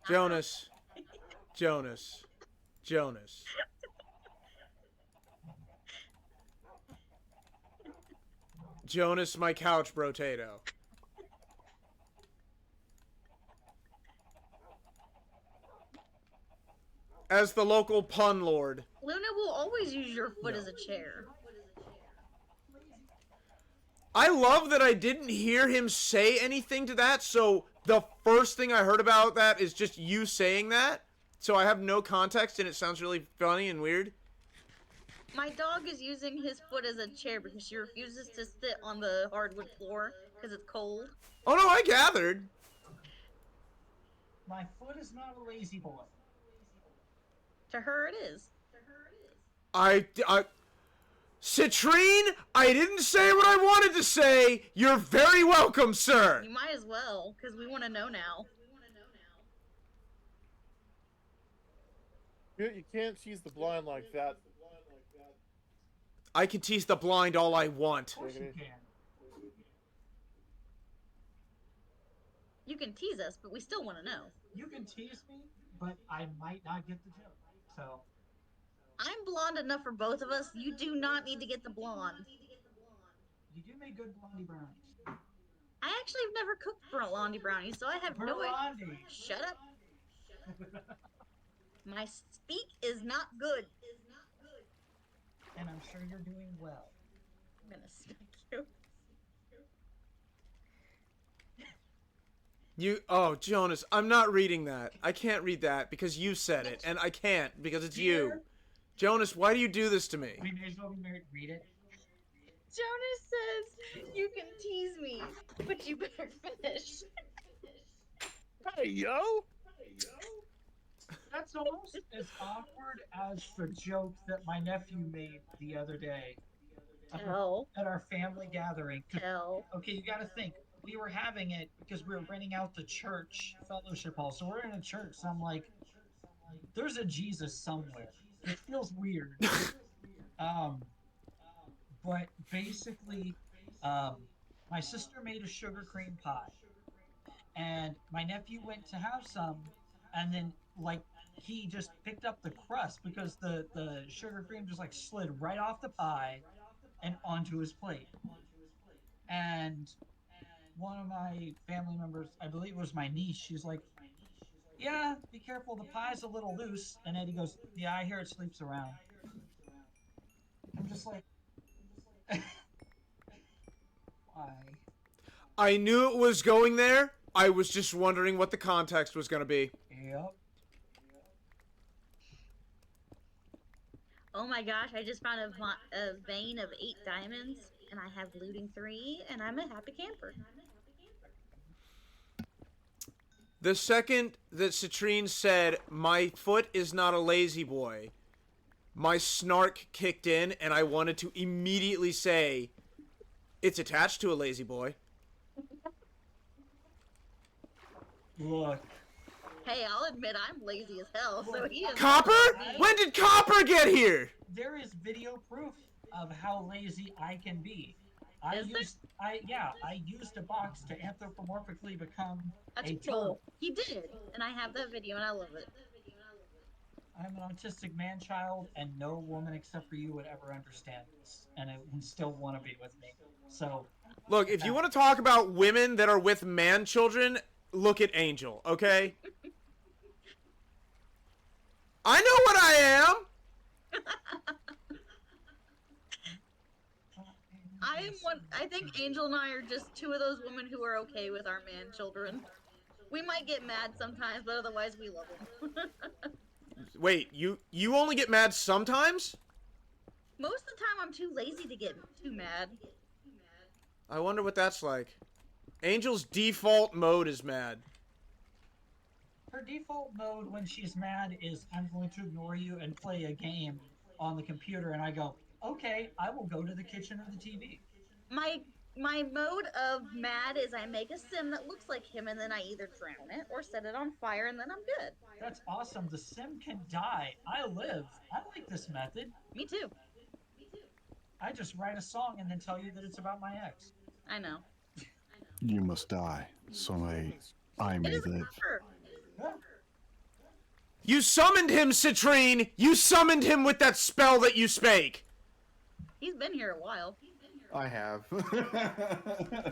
Jonas. Jonas. Jonas. Jonas, my couch brotato. As the local pun lord. Luna will always use your foot as a chair. I love that I didn't hear him say anything to that, so the first thing I heard about that is just you saying that. So I have no context and it sounds really funny and weird. My dog is using his foot as a chair because she refuses to sit on the hardwood floor because it's cold. Oh no, I gathered. My foot is not a lazy boy. To her, it is. Citrine, I didn't say what I wanted to say. You're very welcome, sir. You might as well, because we want to know now. You can't tease the blind like that. I can tease the blind all I want. Of course you can. You can tease us, but we still want to know. You can tease me, but I might not get the joke. So, I'm blonde enough for both of us. You do not need to get the blonde. you do make good blondie brownies. I actually have never cooked blondie brownies, so I have no idea. Blondie. Shut up. My speak is not good. And I'm sure you're doing well. I'm gonna smack you. Oh, Jonas, I'm not reading that. I can't read that because you said it, and I can't because it's you. Dear- Jonas, why do you do this to me? We may as well be married. Read it. Jonas says you can tease me, but you better finish. Hey, yo! That's almost as awkward as the joke that my nephew made the other day Hell. at our family gathering. 'Cause- Hell. Okay, you got to think. We were having it because we were renting out the church fellowship hall. So we're in a church. So I'm like, there's a Jesus somewhere. It feels weird. But basically, my sister made a sugar cream pie, and my nephew went to have some, and then like he just picked up the crust because the sugar cream just like slid right off the pie and onto his plate. And one of my family members, I believe it was my niece, she's like, yeah, be careful, the pie's a little loose. And Eddie goes, yeah, I hear it sleeps around. I'm just like, why? I knew it was going there. I was just wondering what the context was going to be. Yep. Oh my gosh, I just found a vein of 8 diamonds, and I have looting 3, and I'm a happy camper. The second that Citrine said, my foot is not a lazy boy, my snark kicked in, and I wanted to immediately say, it's attached to a lazy boy. Look. Hey, I'll admit I'm lazy as hell, so he is. Copper? When did Copper get here? There is video proof of how lazy I can be. I Is there? used a box to anthropomorphically become That's a cool. turtle. He did, and I have that video, and I love it. I'm an autistic man-child, and no woman except for you would ever understand this, and I would still want to be with me. So, Look, if you want to talk about women that are with man-children, look at Angel, okay? I know what I am! I think Angel and I are just 2 of those women who are okay with our man children. We might get mad sometimes, but otherwise we love them. Wait, you only get mad sometimes? Most of the time I'm too lazy to get too mad. I wonder what that's like. Angel's default mode is mad. her default mode when she's mad is, I'm going to ignore you and play a game on the computer, and I go, okay, I will go to the kitchen or the TV. My mode of mad is I make a sim that looks like him, and then I either drown it or set it on fire, and then I'm good. That's awesome. The sim can die. I live. I like this method. Me too. I just write a song and then tell you that it's about my ex. I know. You must die, so I It may is a live. cover. Yeah. You summoned him, Citrine! You summoned him with that spell that you spake! He's been here a while. I have.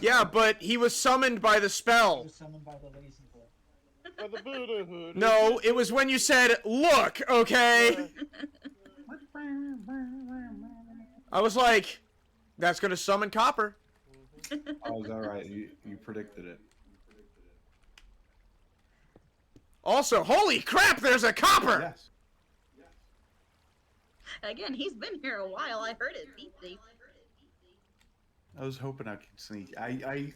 Yeah, but he was summoned by the He spell. was summoned by the lazy boy. By the Buddha hood. No, it was when you said, "Look, okay." I was like, "That's gonna summon Copper." Oh, is that right? You predicted it. Also, holy crap, there's a Copper! Yes. Again, he's been here a while. I heard it beep beep. I was hoping I could sneak.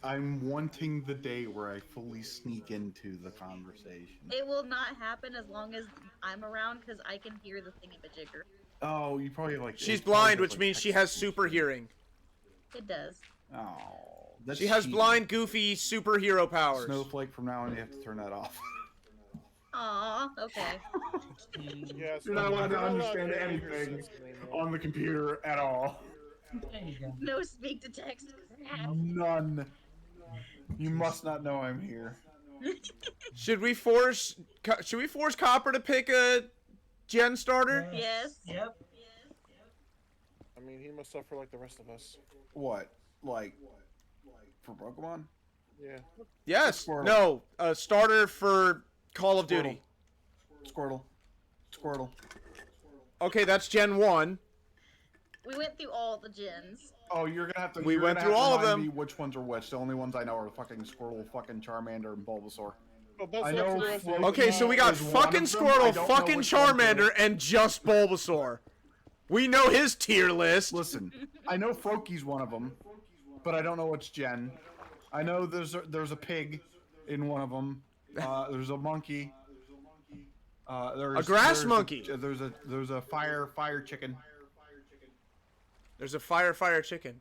I'm wanting the day where I fully sneak into the conversation. It will not happen as long as I'm around because I can hear the thingamajigger. Oh, you probably like. She's it probably blind, does, which like, means she has super hearing. It does. Oh, that's She has cheating. blind, goofy superhero powers. Snowflake. From now on, you have to turn that off. Aw, okay. Yes, You're not allowed to you're not understand hear your anything system anymore. on the computer at all. There you go. No speak to text. None. You must not know I'm here. Should we force Copper to pick a gen starter? Yes. Yep. I mean, he must suffer like the rest of us. What? Like for Pokemon? Yeah. Yes. Squirtle. No, a starter for Call of Duty. Squirtle. Squirtle. Okay, that's Gen 1. We went through all the gens. Oh, you're gonna have to. We you're went gonna through have to all of remind them. Me which ones are which? The only ones I know are fucking Squirtle, fucking Charmander, and Bulbasaur. Oh, that's I up know to the rest of Flo- you. Okay, so we got There's one fucking of them, I Squirtle, don't know fucking which ones they Charmander, are. and just Bulbasaur. We know his tier list. Listen, I know Froakie's one of them, but I don't know which gen. I know there's a pig in one of them. There's a monkey. There's, A grass there's monkey. There's a fire chicken. There's a fire chicken.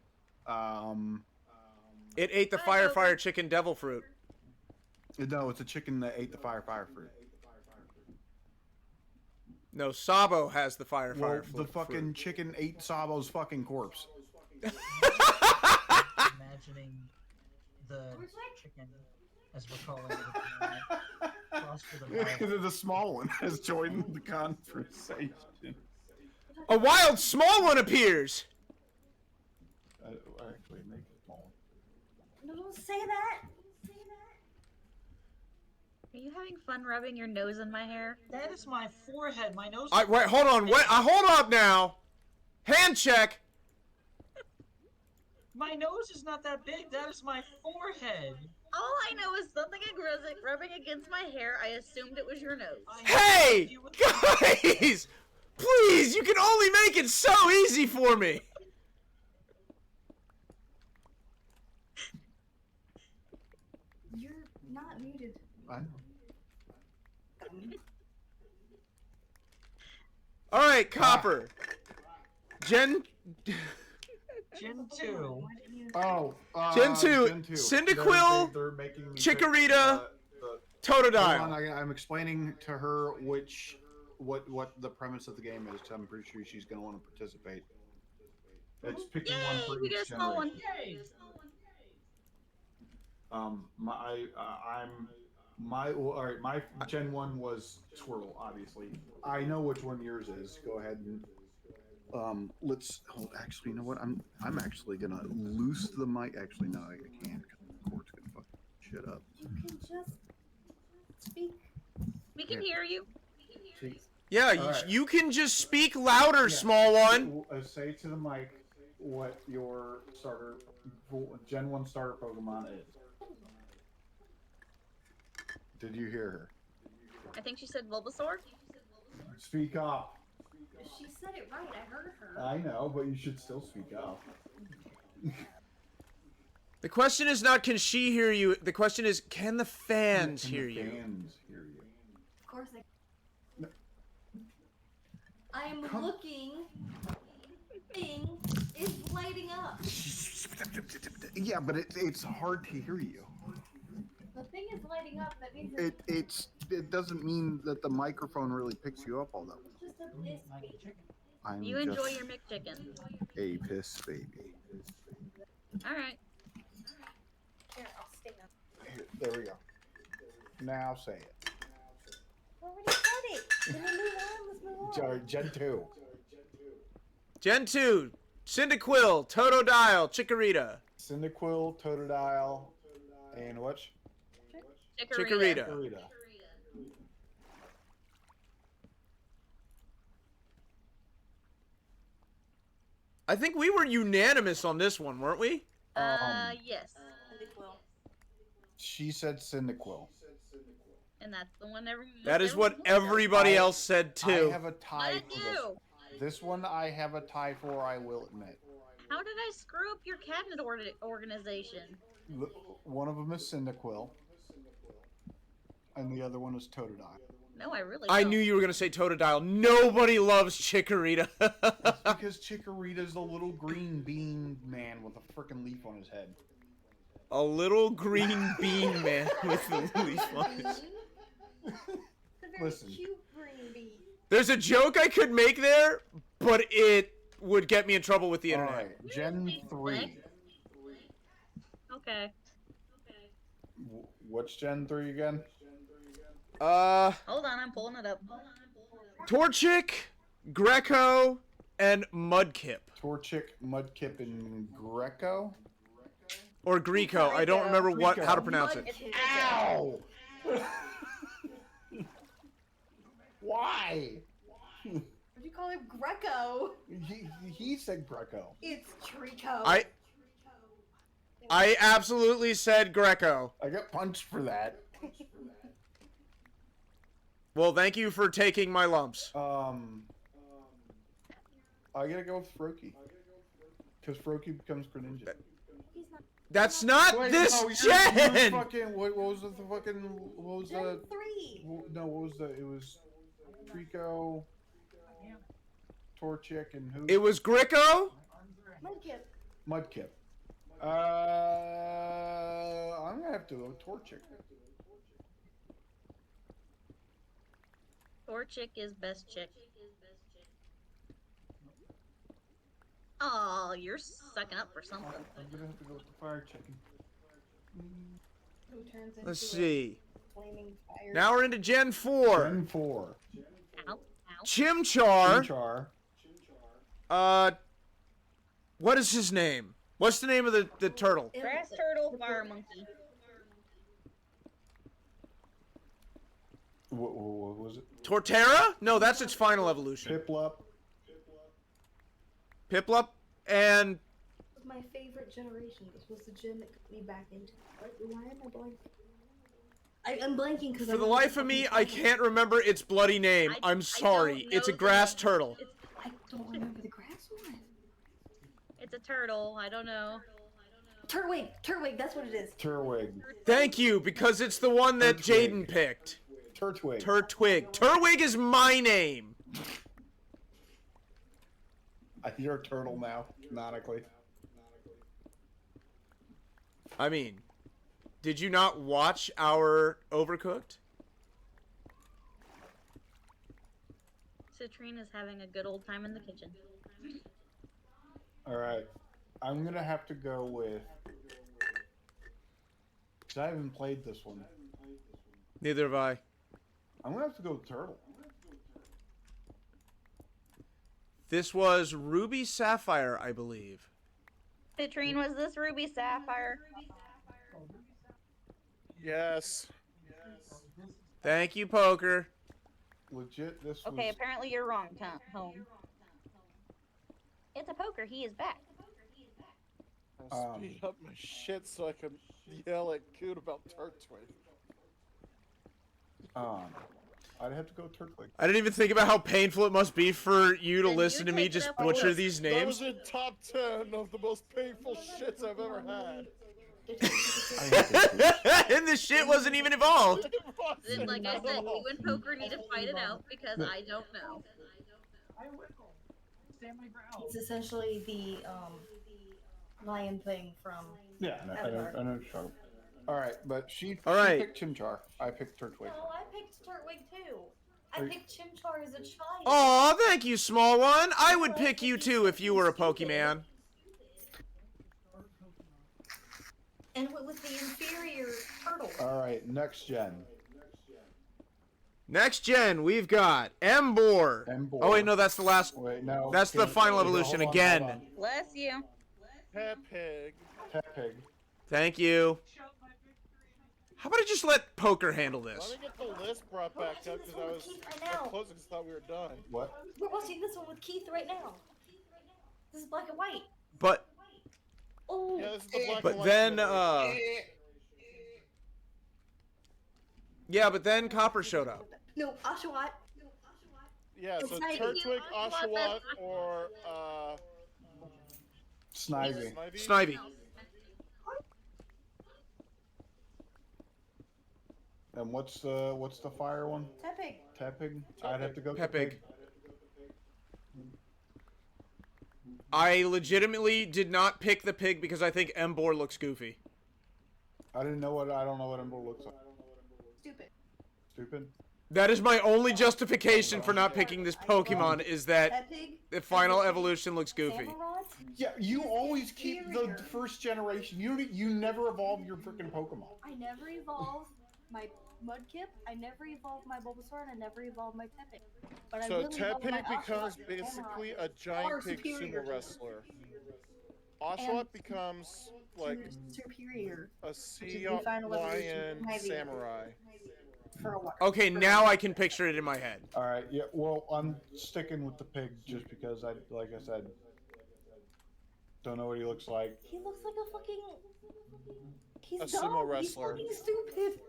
It ate the I know. fire chicken devil fruit. No, it's a chicken that ate the fire fruit. No, Sabo has the fire Well, fruit. the fucking chicken ate Sabo's fucking corpse. Imagining the chicken, as we're calling it, crossed with a violet. The small one has joined the conversation. A wild small one appears. Actually, make it small. Don't say that. Are you having fun rubbing your nose in my hair? That is my forehead. My nose. Wait, hold on. Wait, hold up now. Hand check. My nose is not that big. That is my forehead. All I know is something rubbing against my hair. I assumed it was your nose. Hey, guys! Please, you can only make it so easy for me. You're not muted. I know. All right, Copper. Gen Gen 2. Why didn't you? Oh, Gen 2, Gen 2. Cyndaquil, They're making me Chikorita, Hold on, Totodile. I'm explaining to her what the premise of the game is. I'm pretty sure she's gonna want to participate. It's picking one Yay, for we get a each small one. generation. My Gen 1 was Swirl, obviously. I know which one yours is. Go ahead and let's actually, you know what? I'm actually gonna loose the mic. Actually, no, I can't. 'Cause the cord's gonna fucking shit up. You can just speak. We can hear you. See, Yeah, All right. you can just speak louder, Yeah. small one. Say to the mic what your Gen 1 starter Pokemon is. Did you hear her? I think she said Bulbasaur. Speak up. She said it right. I heard her. I know, but you should still speak up. The question is not can she hear you. The question is can the fans Can hear the you. Fans hear you. Of course I am Come- looking. Thing is lighting up. Yeah, but it's hard to hear you. The thing is lighting up. That means It doesn't mean that the microphone really picks you up all that well. it's just a Ooh, this like a speak. chicken. I'm You enjoy just your McChicken. a piss baby. All right. Here, I'll stay up. Here, there we go. Now say it. I already said it. Then a new one. Let's move on. Sorry, Gen 2. Gen 2, Cyndaquil, Totodile, Chikorita. Cyndaquil, Totodile, and what? Chikorita. Chikorita. I think we were unanimous on this one, weren't we? Yes. She said Cyndaquil. And that's the one everyone. That is what everyone knows. everybody else said too. I have a tie Not for you. this one. I have a tie for. I will admit. How did I screw up your cabinet organization? One of them is Cyndaquil, and the other one is Totodile. No, I really. I don't. knew you were gonna say Totodile. Nobody loves Chikorita. That's because Chikorita's a little green bean man with a freaking leaf on his head. A little green bean man with a leaf on his. It's a very Listen. cute green bee. There's a joke I could make there, but it would get me in trouble with the All internet. right, Gen 3. Okay. What's Gen 3 again? Hold on, I'm pulling it up. Torchic, Greco, and Mudkip. Torchic, Mudkip, and Greco? Or Greco. I don't remember how to pronounce it. Ow! Why? Would you call him Greco? He said Greco. It's Trico. I absolutely said Greco. I got punched for that. Well, thank you for taking my lumps. I gotta go with Froakie. Because Froakie becomes Greninja. He's not. That's not Wait, this no, you're gen! fucking, what was the fucking, what was Gen the, 3. no, what was the, it was Trico, Torchic, and who? It was Greco? Mudkip. Mudkip. I'm gonna have to go with Torchic. Torchic is best chick. Oh, you're sucking up for something. I'm gonna have to go with the Fire Chicken. Who turns into Let's a see. flaming fire. Now we're into Gen 4. Gen 4. Ow, ow. Chimchar. Chimchar. What is his name? What's the name of the turtle? Grass turtle, fire monkey. What was it? Torterra? No, that's its final evolution. Piplup. Piplup and This was my favorite generation. This was the gen that got me back into it. Why am I blanking? I'm blanking because for the life of me, I can't remember its bloody name. I'm sorry. don't It's a know grass the- turtle. I don't remember the grass one. It's a turtle. I don't know. Turtwig. Turtwig. That's what it is. Turwig. Thank you, because it's the one that Turtwig. Jaden picked. Turtwig. Turtwig. Turtwig is my name. You're a turtle now, canonically. I mean, did you not watch our Overcooked? Citrine is having a good old time in the kitchen. Alright. I'm gonna have to go with... Because I haven't played this one. Neither have I. I'm gonna have to go with Turtle. This was Ruby Sapphire, I believe. Citrine, was this Ruby Sapphire? Yes. Thank you, Poker. Legit, this Okay, was... apparently you're wrong, Home. It's a poker. He is back. I'll speed up my shit so I can yell at Coot about Turtwig. I'd have to go Turtwig. I didn't even think about how painful it must be for you to Then listen you to me take just it up butcher with- these That was names. in top 10 of the most painful shits I've ever had. And the shit wasn't even involved. It wasn't Then, like I at said, all. you and Poker need to fight it out because I don't know. I will. Stand my ground. It's essentially the lion thing from. Yeah, I know. Alright, but she Alright. picked Chimchar. I picked Turtwig. No, I picked Turtwig too. I Are you- picked Chimchar as a child. Aw, thank you, small one. I would pick you too if you were a Pokemon. And with the inferior turtle. Alright, next gen. Next gen, we've got Embor. Embor. Oh wait, no, that's the last. Wait, no. That's the final evolution again. Bless you. Peg. Peg. Thank you. How about I just let Poker handle Let this? me get the list brought We're back watching up this because one I with was Keith right now. closing because I thought we were done. What? We're watching this one with Keith right now. This is black and white. But Oh. Yeah, this is the black but and white then generation. yeah, but then Copper showed up. No, Oshawott. Yeah, so It's Snivy. Turtwig, Oshawott, or Snivy. Snivy. And what's the fire one? Tepig. Tepig. I'd have to go Tepig. Tepig. I legitimately did not pick the pig because I think Embor looks goofy. I don't know what Ember looks like. Stupid. Stupid. That is my only justification for not picking this Pokemon is that Tepig. the final evolution looks goofy. Samurott. Yeah, you always keep the first generation. You never evolve your freaking Pokemon. I never evolved my Mudkip. I never evolved my Bulbasaur, and I never evolved my Tepig. But I So will evolve my Tepig becomes Oshawott and basically Samurott. a giant Far pig superior sumo to wrestler. Oshawott And- becomes like superior a is sea the final lion evolution. Maybe. samurai. for a while. Okay, now I can picture it in my head. All right. Yeah. Well, I'm sticking with the pig just because like I said, don't know what he looks like. He looks like a fucking. He's A dumb. sumo wrestler. He's fucking stupid.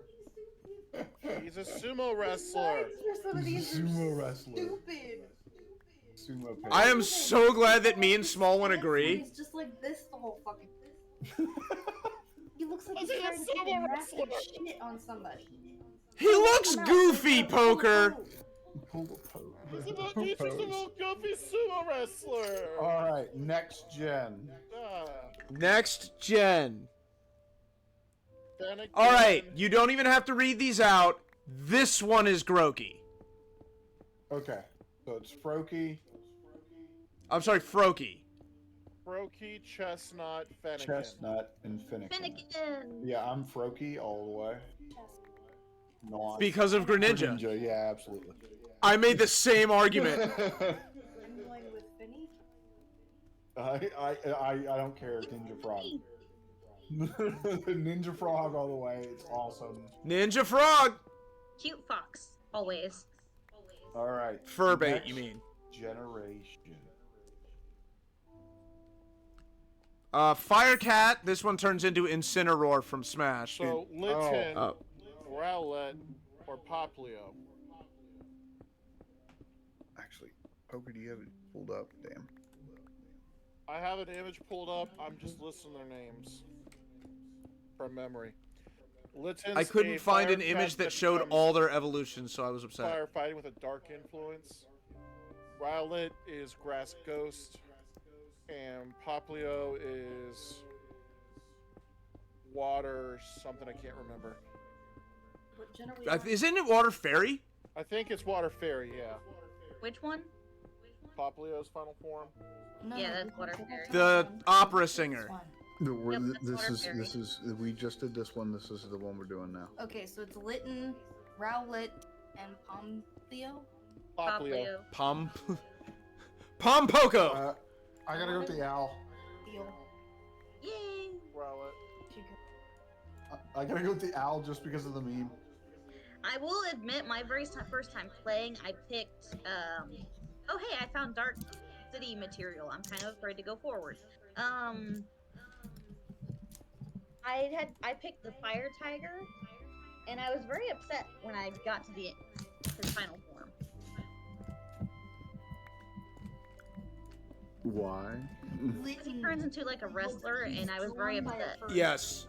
He's a sumo The wrestler. designs for some of these are Sumo wrestler. Stupid. Sumo pig. I am so glad that me and Small One agree. He's just like this the whole fucking. He looks like Is he's he a trying to take a sumo massive wrestler? shit on somebody. He looks goofy, Poker. He's just a little goofy sumo wrestler. All right. Next gen. Next gen. Then again, All right, you don't even have to read these out. This one is Groki. Okay. So it's Froakie, I'm sorry, Froakie. Brokey, Chestnut, Fennekin. Chestnut, and Finnegan. Finnegan. Yeah, I'm Froakie all the way. No, Because of Greninja. Ninja. Yeah, absolutely. I made the same argument. I'm going with Finny. I don't care. Ninja Frog. Ninja Frog all the way. It's awesome. Ninja Frog. Cute fox. Always. All right. Furbait, Next you mean. Generation. Fire Cat. This one turns into Incineroar from Smash. So Litten, Oh. Rowlet, or Poplio. Actually, Poker, do you have it pulled up? Damn. I have an image pulled up. I'm just listing their names from memory. Litten's I couldn't a find fire an image cat that showed becomes all their evolutions, so I was upset. firefighting with a dark influence. Rowlet is Grass Ghost, and Poplio is Water something I can't remember. What gen are we on? Isn't it Water Fairy? I think it's Water Fairy, yeah. Which one? Poplio's final form. No, Yeah, no, that's we can Water go Fairy. back to The one. opera This singer. one. Yep, that's Water Fairy. this is we just did this one. This is the one we're doing now. Okay, so it's Litten, Rowlet, and Pomtheo. Poplio. Pom. Pompoko. I gotta go with the owl. Theo. Yay! Rowlet. I gotta go with the owl just because of the meme. I will admit, my very first time playing, I picked, oh hey, I found Dark City material. I'm kind of afraid to go forward. I picked the Fire Tiger, and I was very upset when I got to his final form. Why? He turns into like a wrestler, and I was very upset. Yes.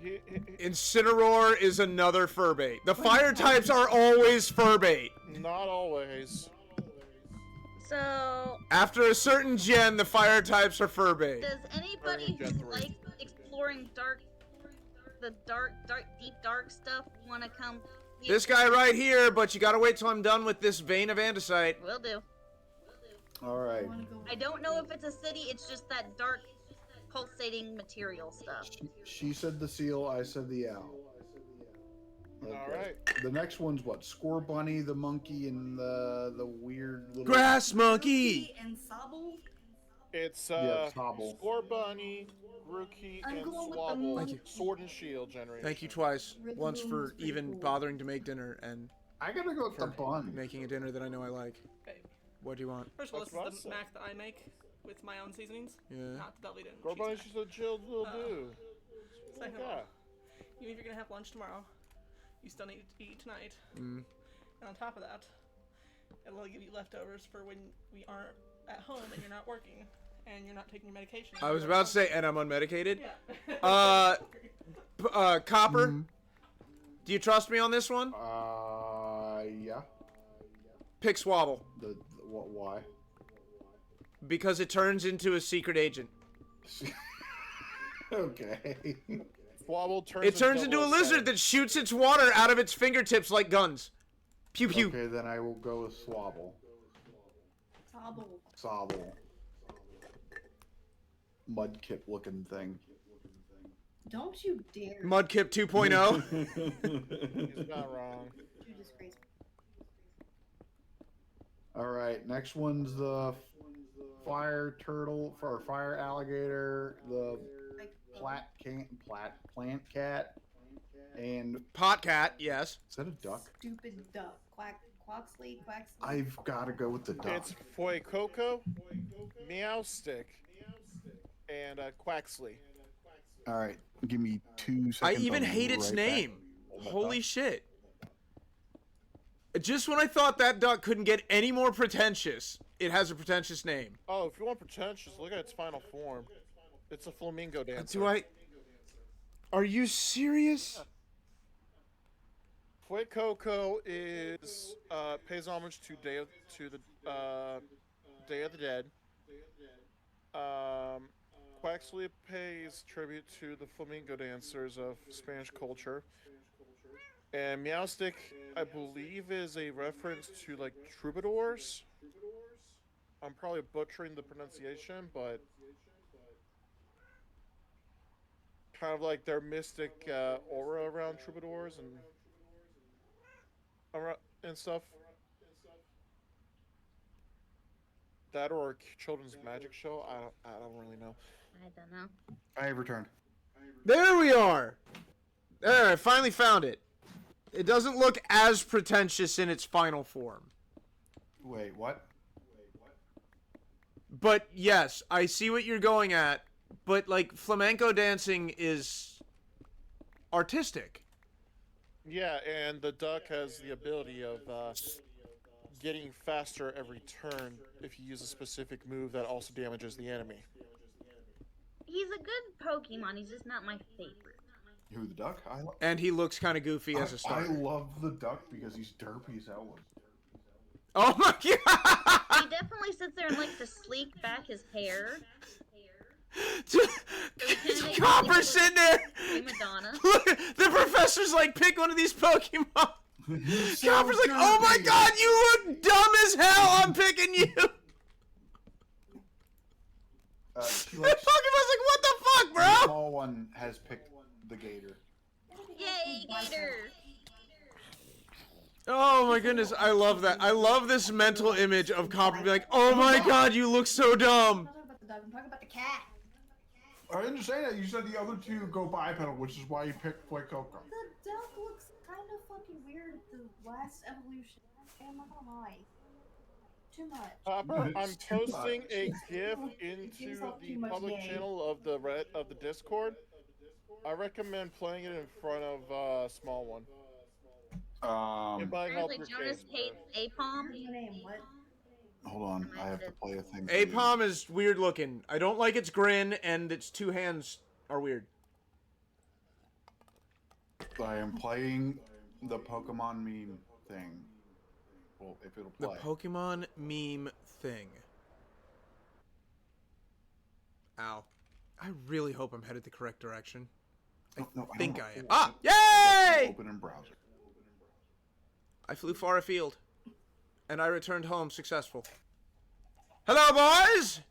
He- Incineroar is another Furbait. The fire types are always Furbait. not always. So, After a certain gen, the fire types are Furbait. does anybody Gen who 3. likes exploring the deep dark stuff want to come? This guy right here, but you gotta wait till I'm done with this vein of andesite. Will do. All right. I don't know if it's a city. It's just that dark, pulsating material stuff. She said the seal. I said the owl. Okay. All right. The next one's what? Score Bunny, the monkey, and the weird little Grass monkey. And Sobble. It's Yeah, Sobble. Score Bunny, Grookey, I'm and going with the Swabble. Thank you. Sword and Shield generation. Thank you twice. Red Once Balloon for was pretty even cool. bothering to make dinner and I gotta go with the for bun. making a dinner that I know I like. Okay. What do you want? First of all, That's this what I is the said. mac that I make with my own seasonings. Yeah. Not the Dudley didn't. Score Bunny's just a chill little Uh, dude. Second of Yeah. all, even if you're gonna have lunch tomorrow, you still need to eat tonight. Mm. And on top of that, it'll give you leftovers for when we aren't at home and you're not working and you're not taking your medication. I was about to say, and I'm unmedicated. Yeah. Copper, Mhm. do you trust me on this one? Yeah. Pick Swabble, What? Why? because it turns into a secret agent. Okay. Swabble turns. It turns into a lizard that shoots its water out of its fingertips like guns. Pew pew. Okay, then I will go with Swabble. Sobble. Sobble. Mudkip looking thing. Don't you dare. Mudkip 2.0. He's not wrong. You disgraceful. Alright, next one's the fire turtle, or fire alligator, the plant cat, and Pot cat, yes. is that a duck? Stupid duck. Quaxley. I've gotta go with the duck. It's Fuecoco, Meowstick, and Quaxley. Alright, give me 2 I seconds. even I'll be hate its right name. back. Holy shit. Just when I thought that duck couldn't get any more pretentious, it has a pretentious name. Oh, if you want pretentious, look at its final form. It's a flamingo dancer. Do I... Are you serious? Fuecoco is pays homage to the Day of the Dead. Quaxley pays tribute to the flamingo dancers of Spanish culture. And Meowstick, I believe, is a reference to like troubadours. I'm probably butchering the pronunciation, but kind of like their mystic aura around troubadours and stuff. That or a children's magic show? I don't really know. I don't know. I have returned. There we are! There, I finally found it. It doesn't look as pretentious in its final form. Wait, what? But yes, I see what you're going at. But, like, flamenco dancing is artistic. Yeah, and the duck has the ability of getting faster every turn if you use a specific move that also damages the enemy. He's a good Pokemon. He's just not my favorite. Who, the duck? And he looks kind of goofy as a I starter. love the duck because he's derpy as hell. Oh my god! He definitely sits there and likes to sleek back his hair. Copper's sitting there! Prima Donna. Look, the professor's like, pick one of these Pokemon. Copper's like, oh my god, you look dumb as hell, I'm picking you! She The likes, Pokemon's like, what the fuck, the bro? small one has picked the gator. Yay, Gator! Oh my goodness, I love that. I love this mental image of Copper being like, oh my god, you look so dumb. I'm not talking about the dog. I'm talking about the cat. I didn't say that. You said the other two go bipedal, which is why you picked Fuecoco. The duck looks kind of fucking weird at the last evolution. I'm not gonna lie. Too much. Copper, I'm It's too posting much. a GIF gives into off the too much public gay. channel of the Discord. I recommend playing it in front of small one. It might help Apparently your Jonas case. hates Apom. What's your name? What? Hold on, I have to play a thing. for Apom is weird looking. I don't like its grin, and its two hands are weird. you. I am playing the Pokemon meme thing. Well, if it'll The play. Pokemon meme thing. Ow. I really hope I'm headed the correct direction. No, Think don't. I am. Ah! Yay! Open in browser. I flew far afield, and I returned home successful. Hello, boys!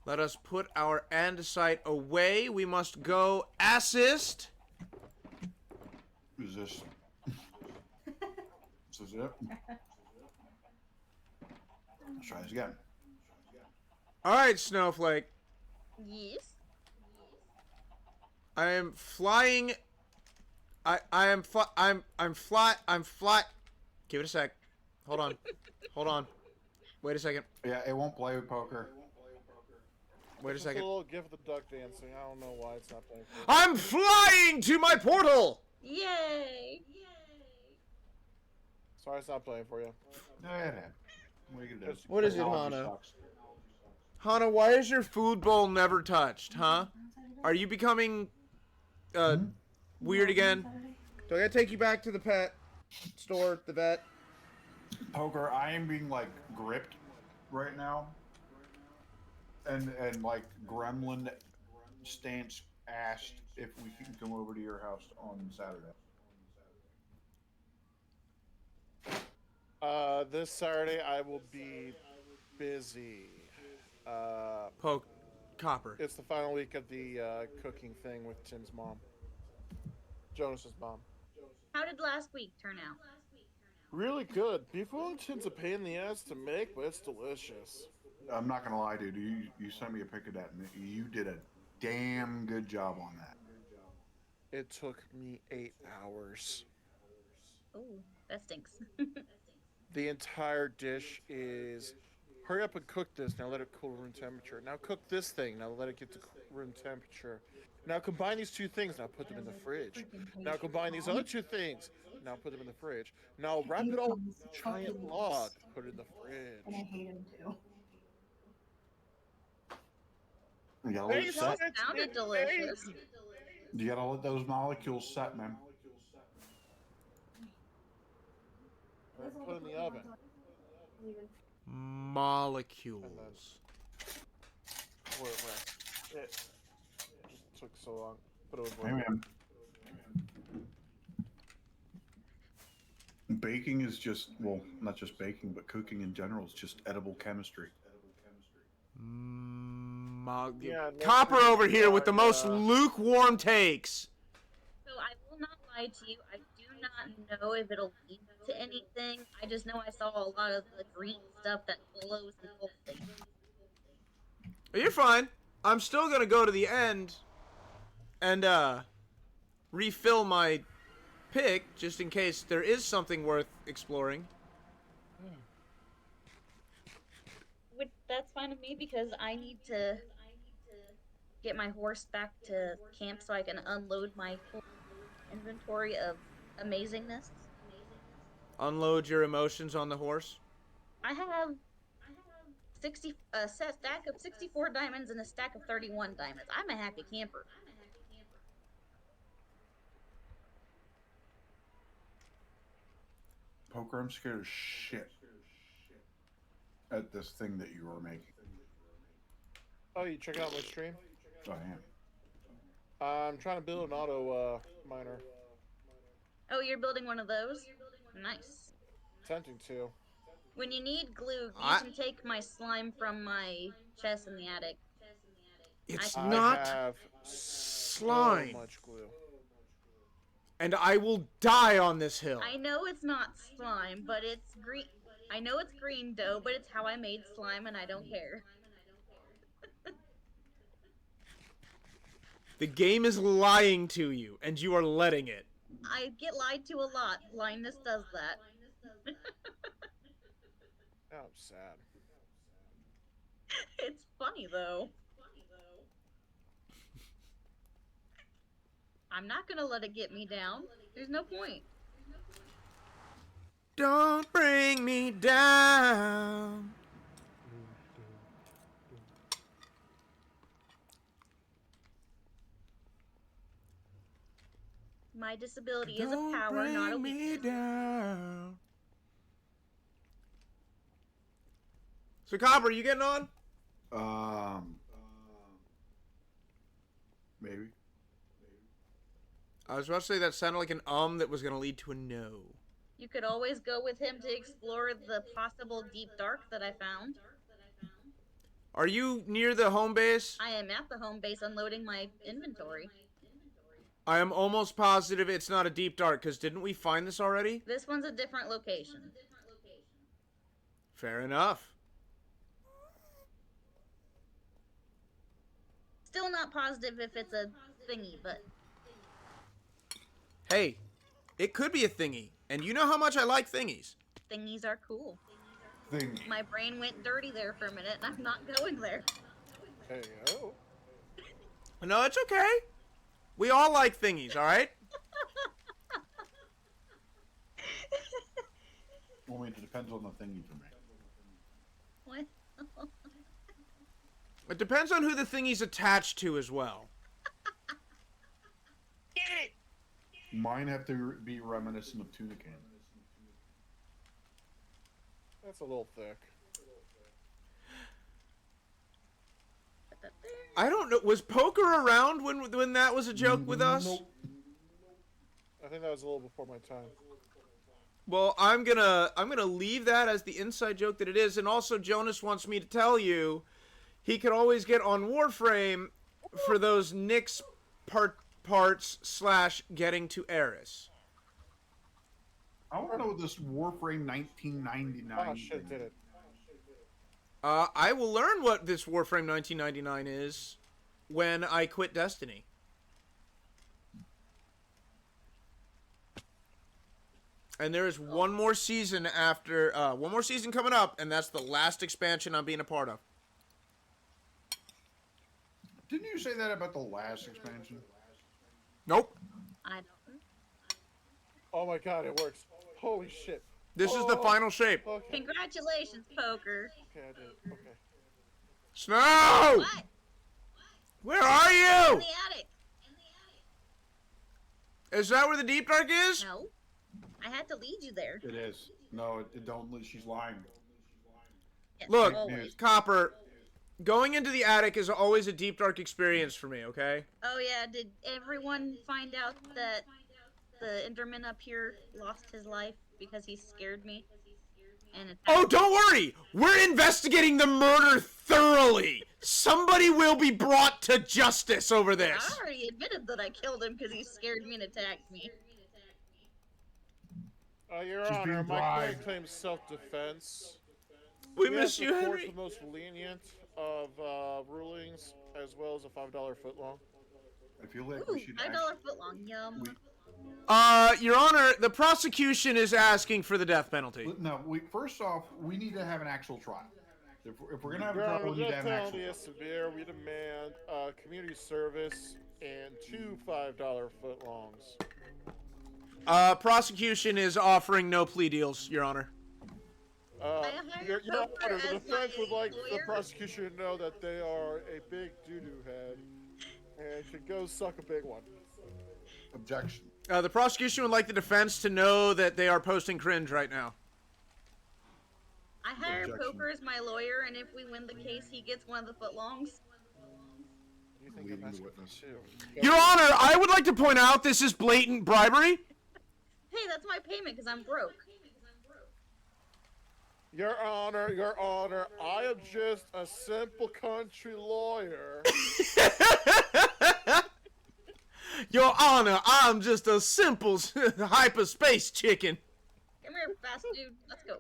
Let us put our andesite away. We must go assist. Is this? This is it? Let's try this again. All right, Snowflake. Yes. I am flying. I'm fly. Give it a sec. Hold on. Hold on. Wait a second. Yeah, it won't play with poker. Wait a It's a second. little gift of the duck dancing. I don't know why it's not playing. I'm flying to my portal. Yay! Sorry, it's not playing for you. Yeah, what are you gonna do? What is it, Technology Hana? sucks. Hana, why is your food bowl never touched, huh? Are you becoming weird again? Do I gotta take you back to the pet store, the vet? Poker, I am being like gripped right now, and like Gremlin Stance asked if we can come over to your house on Saturday. This Saturday I will be busy. Poke, Copper. It's the final week of the cooking thing with Tim's mom, Jonas's mom. How did last week turn out? Really good. Beef Wellington's a pain in the ass to make, but it's delicious. I'm not gonna lie, dude. You sent me a pic of that, and you did a damn good job on that. It took me 8 hours. Oh, that stinks. The entire dish is hurry up and cook this, now let it cool room temperature. Now cook this thing, now let it get to room temperature. Now combine these two things, now put them in the fridge. Now combine these other two things, now put them in the fridge. Now wrap it all in a giant log, put it in the And I fridge. hate him too. You gotta let it Hey, set. That sounded delicious. You gotta let those molecules set, man. Put it in the oven. Molecules. Where? It just took so long, but it was Hey, worth it. man. Baking is just, well, not just baking, but cooking in general is just edible chemistry. Yeah, next Copper week over we here with the got, most lukewarm takes. So I will not lie to you. I do not know if it'll lead to anything. I just know I saw a lot of the green stuff that glows and pulsates. You're fine. I'm still gonna go to the end and refill my pick just in case there is something worth exploring. Which that's fine with me because I need to get my horse back to camp so I can unload my full inventory of amazingness. Unload your emotions on the horse. I have 60 a set stack of 64 diamonds and a stack of 31 diamonds. I'm a happy camper. Poker, I'm scared as shit at this thing that you were making. Oh, you check out my stream? I am. I'm trying to build an auto miner. Oh, you're building one of those? Nice. Attempting to. When you need glue, you I- can take my slime from my chest in the attic. It's I not have slime. so much glue. And I will die on this hill. I know it's not slime, but it's green. I know it's green dough, but it's how I made slime and I don't care. The game is lying to you, and you are letting it. I get lied to a lot. Blindness does that. Oh, I'm sad. It's funny though. I'm not gonna let it get me down. There's no point. Don't bring me down. My disability is a Don't power, not a bring me weakness. down. So, Copper, you getting on? Maybe. I was about to say that sounded like an that was going to lead to a no. You could always go with him to explore the possible deep dark that I found. Are you near the home base? I am at the home base unloading my inventory. I am almost positive it's not a deep dark, because didn't we find this already? This one's a different location. Fair enough. Still not positive if it's a thingy, but Hey, it could be a thingy, and you know how much I like thingies. thingies are cool. Thing. My brain went dirty there for a minute, and I'm not going there. Hey, oh. No, it's okay. We all like thingies, all right? Well, I mean, it depends on the thingy for me. What? It depends on who the thingy's attached to as well. Mine have to be reminiscent of tuna can. That's a little thick. I don't know. Was Poker around when that was a joke with us? Nope. I think that was a little before my time. Well, I'm gonna leave that as the inside joke that it is, and also Jonas wants me to tell you, he can always get on Warframe for those Nyx parts / getting to Eris. I want to know this Warframe 1999. Oh shit, did it. I will learn what this Warframe 1999 is when I quit Destiny. And there is one more season coming up, and that's the last expansion I'm being a part of. Didn't you say that about the last expansion? Nope. I don't. Oh my god, it works. Holy shit. This is the final shape. Okay. Congratulations, Poker. Okay, I did it. Okay. Snow! What? Where are In you? the attic. Is that where the deep dark is? No. I had to lead you there. It is. No, it don't. She's lying. Yes, Look, always. Copper, going into the attic is always a deep dark experience for me, okay? Oh yeah, did everyone find out that the Enderman up here lost his life because he scared me? And attacked Oh, me? don't worry! We're investigating the murder thoroughly! Somebody will be brought to justice over this! I already admitted that I killed him because he scared me and attacked me. Your She's Honor, being my client bribed. claims self-defense. We We miss have you, the court Henry. the most lenient of rulings, as well as a $5 footlong. I feel like Ooh, we should. $5 footlong, yum. Your Honor, the prosecution is asking for the death penalty. No, first off, we need to have an actual trial. If we're gonna have a Your trial, Honor, we need the to have an actual penalty trial. is severe. We demand community service and 2 $5 footlongs. Prosecution is offering no plea deals, Your Honor. hire Your Poker Honor, the as defense would my like the lawyer? prosecution to know that they are a big doo-doo head and should go suck a big one. Objection. The prosecution would like the defense to know that they are posting cringe right now. I hire Objection. Poker as my lawyer, and if we win the case, he gets one of the footlongs. You think Leading I'm the asking witness. too? Your Honor, I would like to point out this is blatant bribery. Hey, that's my payment because I'm broke. Your Honor, I am just a simple country lawyer. Your Honor, I'm just a simple hyperspace chicken. Come here, fast dude. Let's go.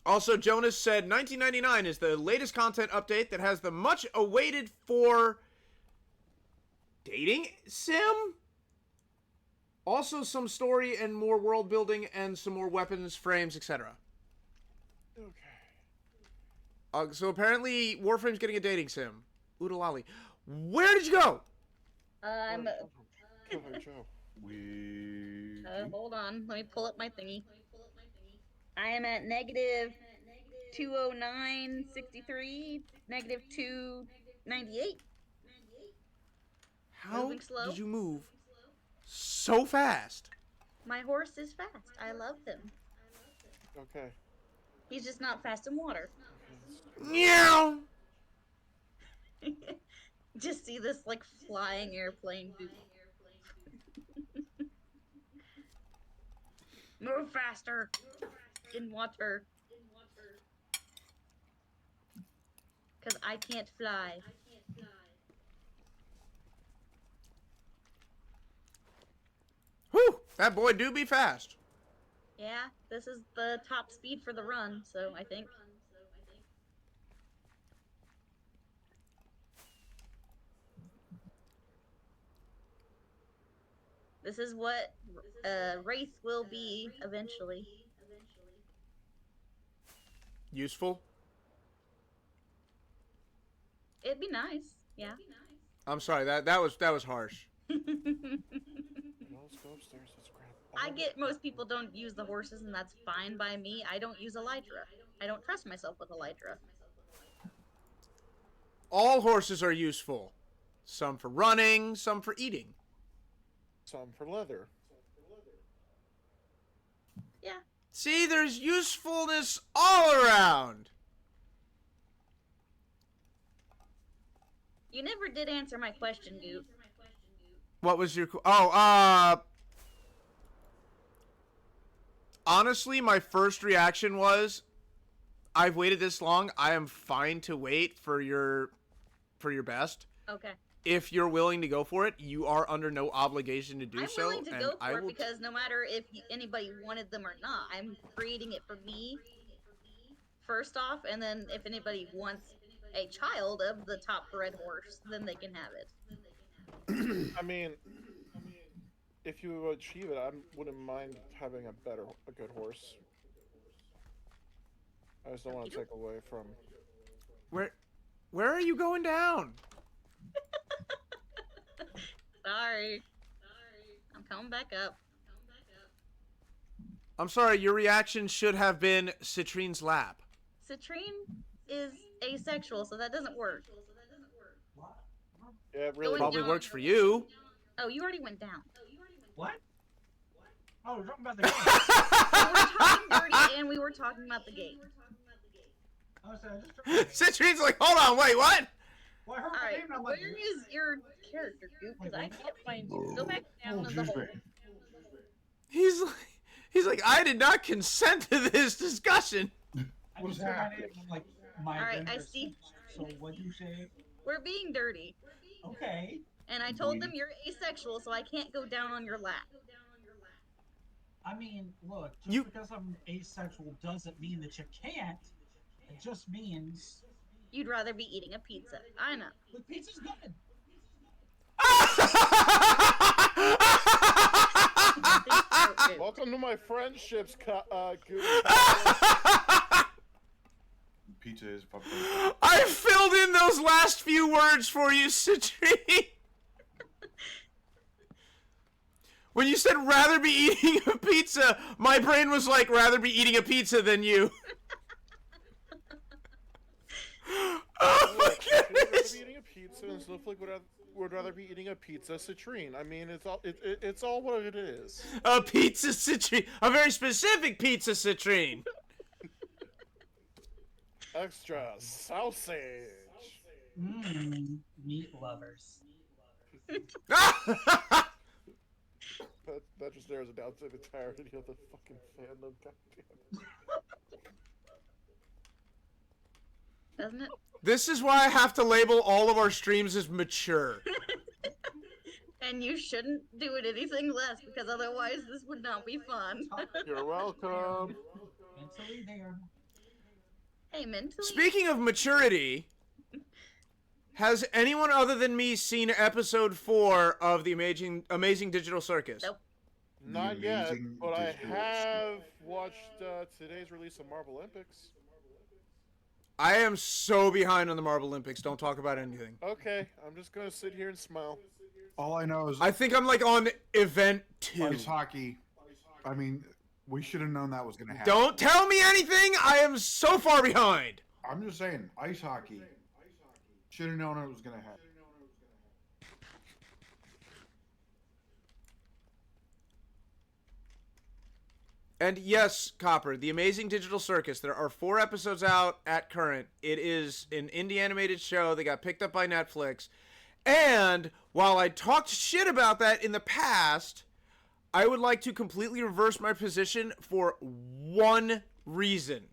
Also, Jonas said 1999 is the latest content update that has the much awaited for dating sim. Also, some story and more world building and some more weapons, frames, etc. Okay. So apparently, Warframe's getting a dating sim. Oodalali. Where did you go? I'm. Killer Joe. We. Hold on. Let me pull up my thingy. I am at negative 209.63, negative 298. How Moving slow? did you move so fast? My horse is fast. I love him. Okay. He's just not fast in water. Meow. Just see this like flying airplane dude. Move faster in water. because I can't fly. Whew! That boy do be fast. Yeah, this is the top speed for the run, so I think. This is what Wraith will be eventually. Useful. It'd be nice, yeah. I'm sorry. That was harsh. Let's go upstairs. Let's grab. I get most people don't use the horses, and that's fine by me. I don't use Elytra. I don't trust myself with Elytra. All horses are useful. Some for running, some for eating. Some for leather. Yeah. See, there's usefulness all around. You never did answer my question, Goop. What was your... Honestly, my first reaction was, I've waited this long. I am fine to wait for your best. Okay. If you're willing to go for it, you are under no obligation to do I'm so. willing to and go I for it will because no matter if anybody wanted them or not, I'm creating it for me first off, and then if anybody wants a child of the top red horse, then they can have it. I mean, if you achieve it, I wouldn't mind having a good horse. I just don't want to take away from. Where are you going down? Sorry. I'm coming back up. I'm sorry, your reaction should have been Citrine's lap. Citrine is asexual, so that doesn't work. Yeah, it really. Going Probably down. works for you. Oh, you already went down. What? Oh, we're talking about the game. We were talking dirty, and we were talking about the gate. Oh, so I just Citrine's like, hold on, wait, what? well, I heard All the right, name, and I'm where like, is your character, Goop? Because I can't find you. Go back down to the hole. He's like, I did not consent to this discussion. I just heard my name, I'm like, my All right, gender I is see. So what do you say? We're being dirty. Okay. And I told them you're asexual, so I can't go down on your lap. I mean, look, just You- because I'm asexual doesn't mean that you can't. It just means You'd rather be eating a pizza. I know. the pizza's good. Welcome to my friendships, Goop. Pizza is pumpkin. I filled in those last few words for you, Citrine. When you said rather be eating a pizza, my brain was like, rather be eating a pizza than you. Oh my She'd rather goodness. be eating a pizza, and Snowflake would rather be eating a pizza citrine. I mean, it's all what it is. A pizza Citrine. A very specific pizza Citrine. Extra sausage. Meat lovers. That just narrows it down to the entirety of the fucking fandom. Goddamn. Doesn't it? This is why I have to label all of our streams as mature. And you shouldn't do it anything less, because otherwise this would not be fun. You're welcome. Mentally there. Hey, mentally. Speaking of maturity, has anyone other than me seen episode 4 of the Amazing Digital Circus? Nope. Not yet, Amazing but I digital have watched today's release of Marvel Olympics. I am so behind on the Marble Olympics. Don't talk about anything. Okay, I'm just gonna sit here and smile. All I know is I think I'm like on event 2. ice hockey. I mean, we should have known that was going to happen. Don't tell me anything. I am so far behind. I'm just saying, ice hockey. Should have known it was going to happen. And yes, Copper, the Amazing Digital Circus. There are 4 episodes out at current. It is an indie animated show. They got picked up by Netflix. And while I talked shit about that in the past, I would like to completely reverse my position for one reason.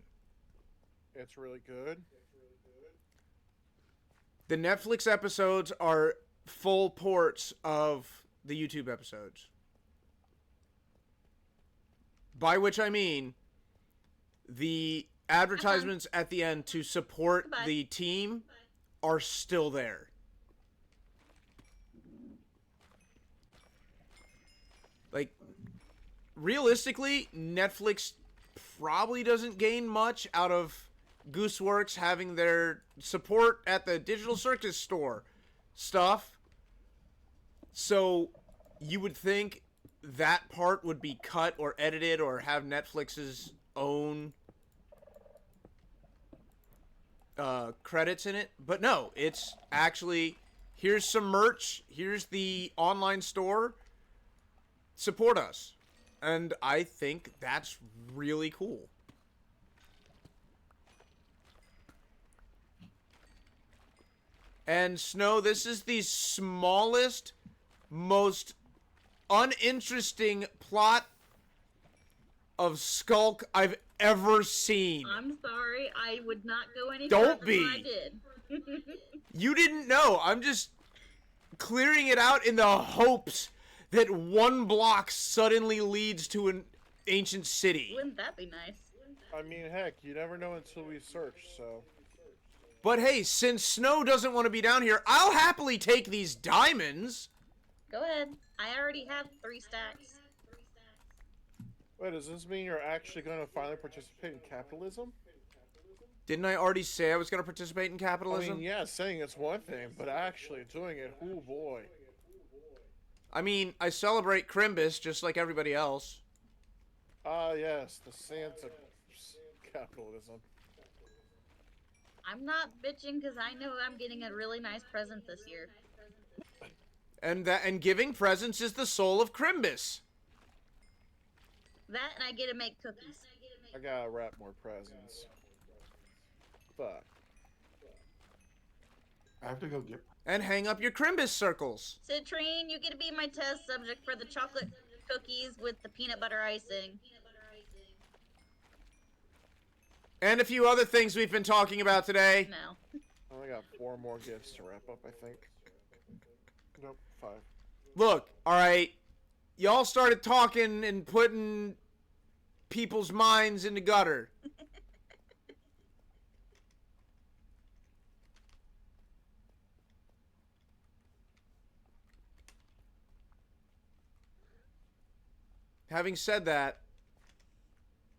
It's really good. The Netflix episodes are full ports of the YouTube episodes. By which I mean the advertisements at the end to support Goodbye. the team are still there. Like, realistically, Netflix probably doesn't gain much out of Gooseworks having their support at the Digital Circus store stuff. So you would think that part would be cut or edited or have Netflix's own credits in it. But no, it's actually, here's some merch, here's the online store, support us. And I think that's really cool. And Snow, this is the smallest, most uninteresting plot of Skulk I've ever seen. I'm sorry, I would not go any Don't further be. than I did. You didn't know. I'm just clearing it out in the hopes that one block suddenly leads to an ancient city. Wouldn't that be nice? I mean, heck, you never know until we search, so. But hey, since Snow doesn't want to be down here, I'll happily take these diamonds. Go ahead. I already have 3 stacks. Wait, does this mean you're actually going to finally participate in capitalism? Didn't I already say I was going to participate in I capitalism? mean, yeah, saying it's one thing, but actually doing it, oh boy. I mean, I celebrate Crimbus just like everybody else. Ah, yes, the Santa capitalism. I'm not bitching because I know I'm getting a really nice present this year. And giving presents is the soul of Crimbus. That and I get to make cookies. I gotta wrap more presents. Fuck. I have to go get. And hang up your Crimbus circles. Citrine, you get to be my test subject for the chocolate cookies with the peanut butter icing. And a few other things we've been talking about today. No. I only got 4 more gifts to wrap up, I think. Nope, 5. Look, alright, y'all started talking and putting people's minds in the gutter. Having said that,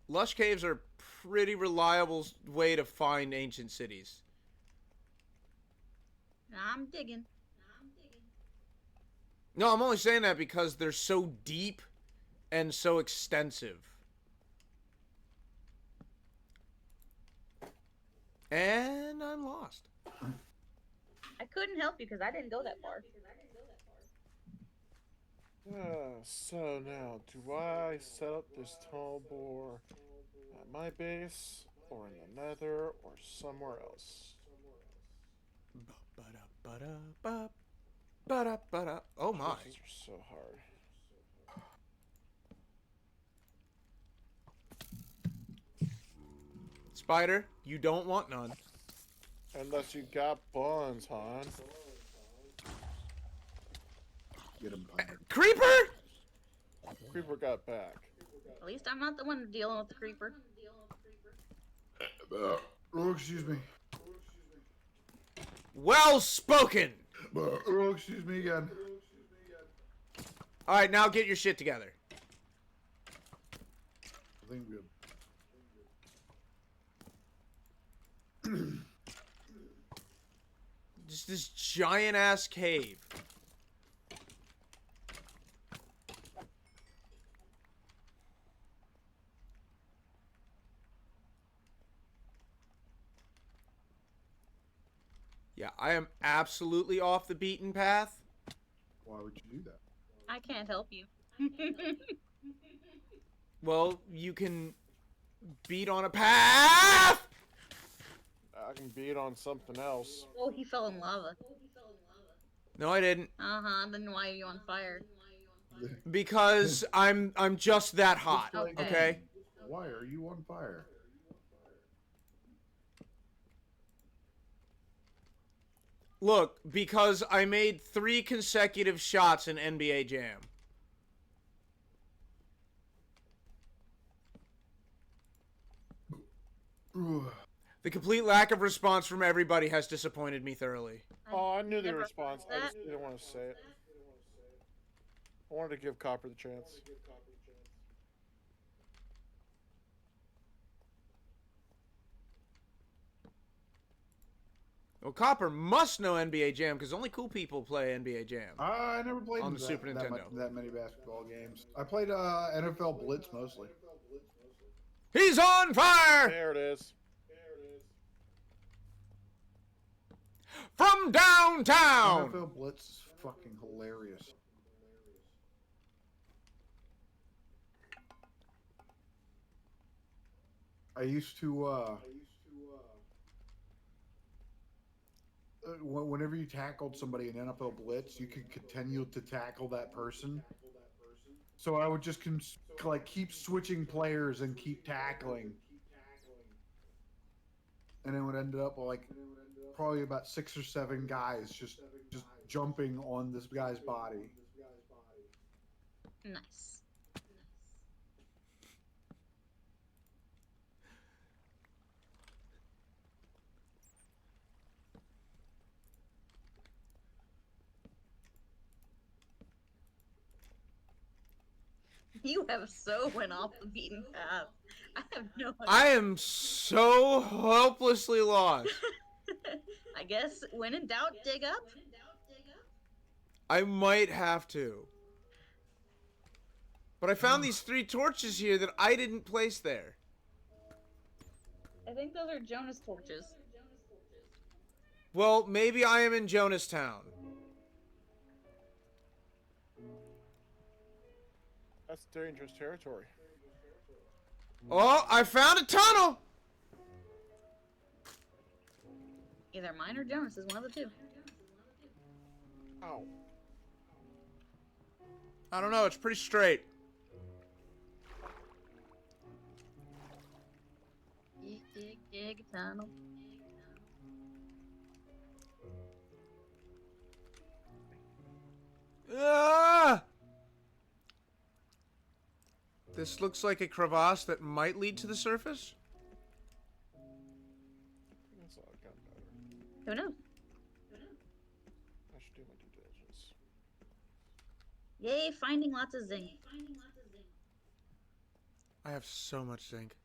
Lush Caves are a pretty reliable way to find ancient cities. I'm digging. No, I'm only saying that because they're so deep and so extensive. And I'm lost. I couldn't help you because I didn't go that far. So now, do I set up this tall boar at my base, or in the nether, or somewhere else? Oh my. These are so hard. Spider, you don't want none. Unless you got buns, hon. Get him. Creeper? Creeper got back. At least I'm not the one dealing with the creeper. Oh, excuse me. Well spoken. Oh, excuse me again. Alright, now get your shit together. I think we. Just this giant ass cave. Yeah, I am absolutely off the beaten path. Why would you do that? I can't help you. Well, you can beat on a path. I can beat on something else. Oh, he fell in lava. No, I didn't. Uh-huh, then why are you on fire? Because I'm just that hot. Okay. Okay. Why are you on fire? Look, because I made 3 consecutive shots in NBA Jam. The complete lack of response from everybody has disappointed me thoroughly. Oh, I knew the never response. heard I that. just didn't want to say it. I wanted to give Copper the chance. Well, Copper must know NBA Jam because only cool people play NBA Jam. I never played On the Super Nintendo. that many basketball games. I played NFL Blitz mostly. He's on fire! There it is. From downtown! NFL Blitz is fucking hilarious. I used to whenever you tackled somebody in NFL Blitz, you could continue to tackle that person. So I would just like keep switching players and keep tackling, and it would end up like probably about 6 or 7 guys just jumping on this guy's body. Nice. You have so went off the beaten path. I have no idea. I am so hopelessly lost. I guess when in doubt, dig up. I might have to. But I found these 3 torches here that I didn't place there. I think those are Jonas torches. Well, maybe I am in Jonastown. That's dangerous territory. Oh, I found a tunnel! Either mine or Jonas is one of the two. Ow. I don't know, it's pretty straight. Dig tunnel. Ah! This looks like a crevasse that might lead to the surface. That's all I've got better. Who knows? I should do my due diligence. Yay, finding lots of zinc. I have so much zinc.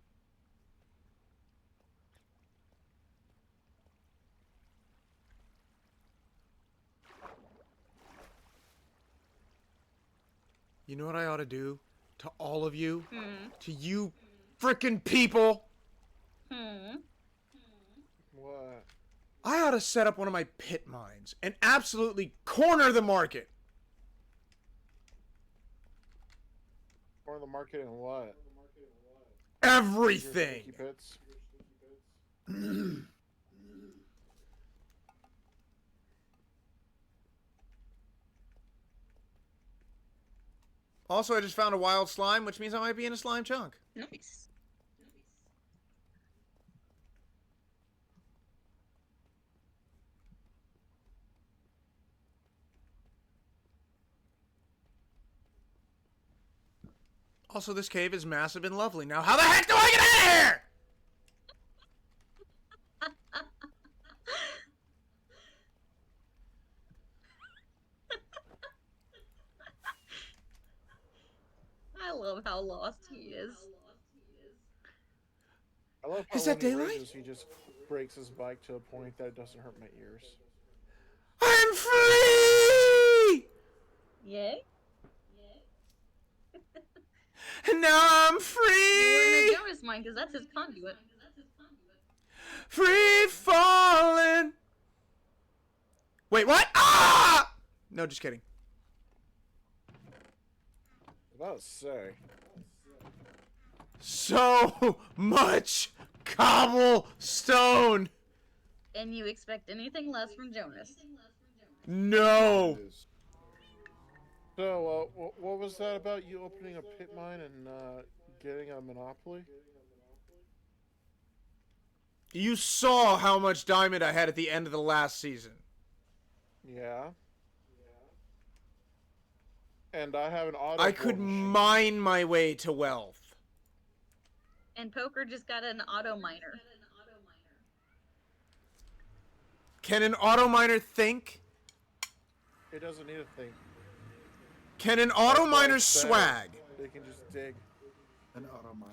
You know what I ought to do to all of you? To you frickin' people? What? I ought to set up one of my pit mines and absolutely corner the market. Or the market and what? Everything. Your pits? Also, I just found a wild slime, which means I might be in a slime chunk. Nice. Also, this cave is massive and lovely. Now, how the heck do I get out of here? I love how lost he is. I love how Is that when he daylight? rages, he just breaks his bike to a point that it doesn't hurt my ears. I'm free! Yay? And now I'm You were in free! a Jonas mine because that's his conduit. Free falling! Wait, what? Ah! No, just kidding. I was about to say. So much cobblestone! And you expect anything less from Jonas. No! It is. So, what was that about you opening a pit mine and getting a monopoly? You saw how much diamond I had at the end of the last season. Yeah. And I have an auto. I could machine. mine my way to wealth. And Poker just got an auto miner. Can an auto miner think? It doesn't need a thing. Can an auto That's why miner it's sad. swag? They can just dig. An auto mine.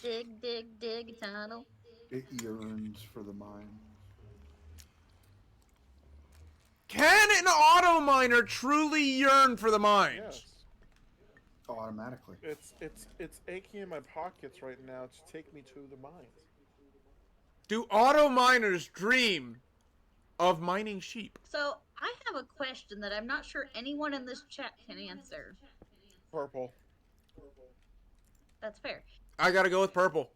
Dig, dig, dig a tunnel. It yearns for the mine. Can an auto miner truly yearn for the mines? Yes. Automatically. It's aching in my pockets right now to take me to the mines. Do auto miners dream of mining sheep? So I have a question that I'm not sure anyone in this chat can answer. Purple. That's fair. I gotta go with purple.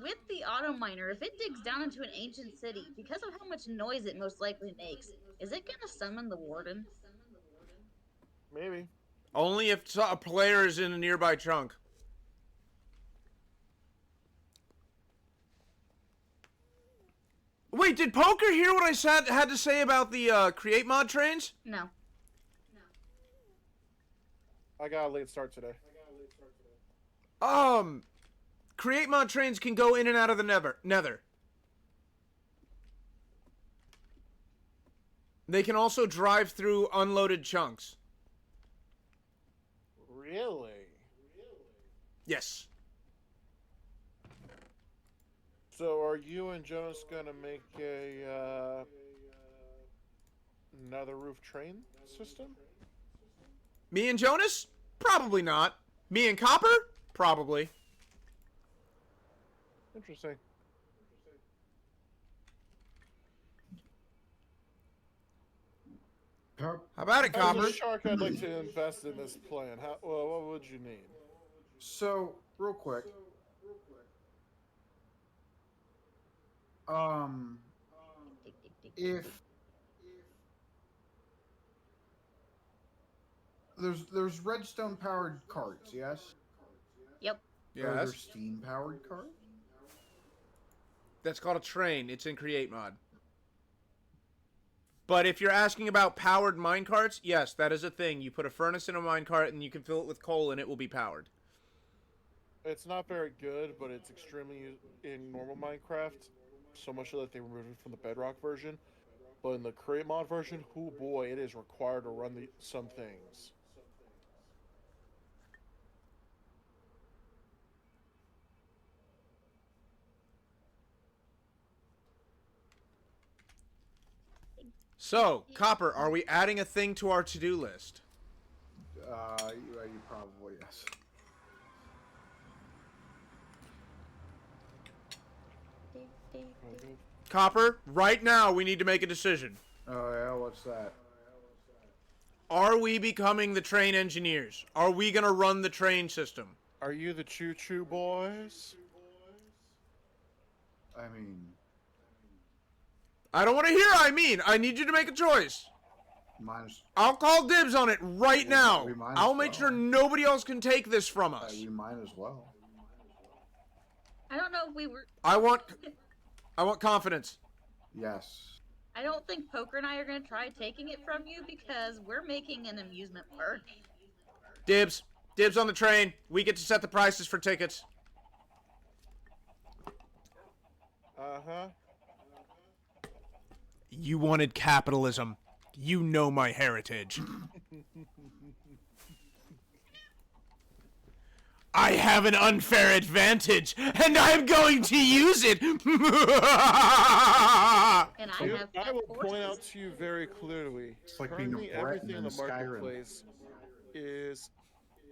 With the auto miner, if it digs down into an ancient city, because of how much noise it most likely makes, is it gonna summon the warden? Maybe. Only if a player is in a nearby chunk. Wait, did Poker hear what I had to say about the create mod trains? No. I got a late start today. Create mod trains can go in and out of the nether. They can also drive through unloaded chunks. Really? Yes. So are you and Jonas gonna make a another roof train system? Me and Jonas? Probably not. Me and Copper? Probably. Interesting. How about it, As Copper? a shark, I'd like to invest in this plan. Well, what would you need? So, real quick. If there's redstone powered carts, yes? Yep. Are there Yes. steam powered carts? That's called a train. It's in create mod. But if you're asking about powered minecarts, yes, that is a thing. You put a furnace in a minecart and you can fill it with coal and it will be powered. It's not very good, but it's extremely used in normal Minecraft. So much so that they removed it from the Bedrock version. But in the Create Mod version, oh boy, it is required to run some things. So, Copper, are we adding a thing to our to-do list? You probably, yes. Copper, right now we need to make a decision. Oh yeah, what's that? Are we becoming the train engineers? Are we gonna run the train system? Are you the Choo Choo Boys? I mean, I don't want to hear I mean. I need you to make a choice. minus. I'll call dibs on it right now. we might as I'll make well. sure nobody else can take this from us. We might as well. I don't know if we were. I want confidence. Yes. I don't think Poker and I are gonna try taking it from you because we're making an amusement park. Dibs. Dibs on the train. We get to set the prices for tickets. Uh-huh. You wanted capitalism. You know my heritage. I have an unfair advantage, and I'm going to use it. And I have I will forces. point out to you very clearly. It's like being a currently Breton everything in in the Skyrim. marketplace is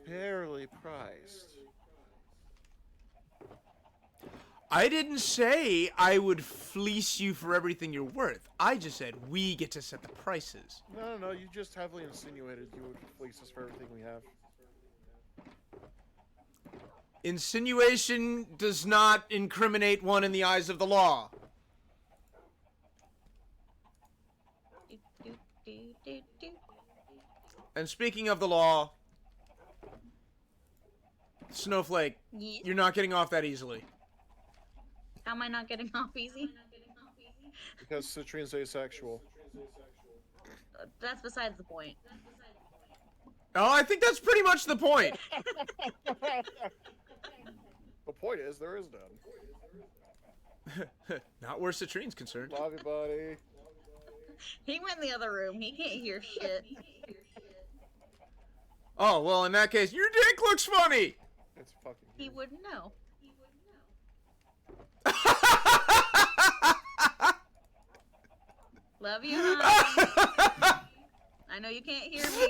fairly priced. I didn't say I would fleece you for everything you're worth. I just said we get to set the prices. No, you just heavily insinuated you would fleece us for everything we have. Insinuation does not incriminate one in the eyes of the law. Do, do, do, do, do. And speaking of the law, Snowflake, Yes. you're not getting off that easily. How am I not getting off easy? Because Citrine's asexual. That's besides the point. Oh, I think that's pretty much the point. The point is, there is none. Not where Citrine's concerned. Love you, buddy. He went in the other room. He can't hear shit. Oh, well, in that case, your dick looks funny! It's fucking. He wouldn't know. Love you, hon. I know you can't hear me.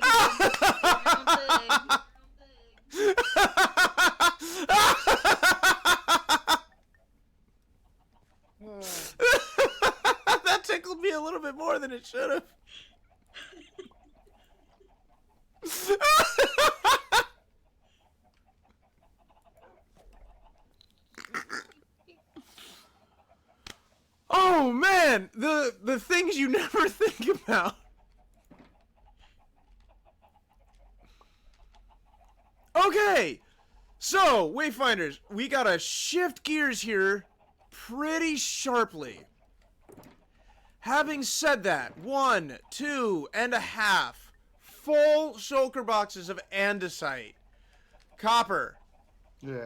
That tickled me a little bit more than it should have. Oh man, the things you never think about. Okay, so Wayfinders, we gotta shift gears here pretty sharply. Having said that, 1, 2.5 full shulker boxes of andesite. Copper. Yes.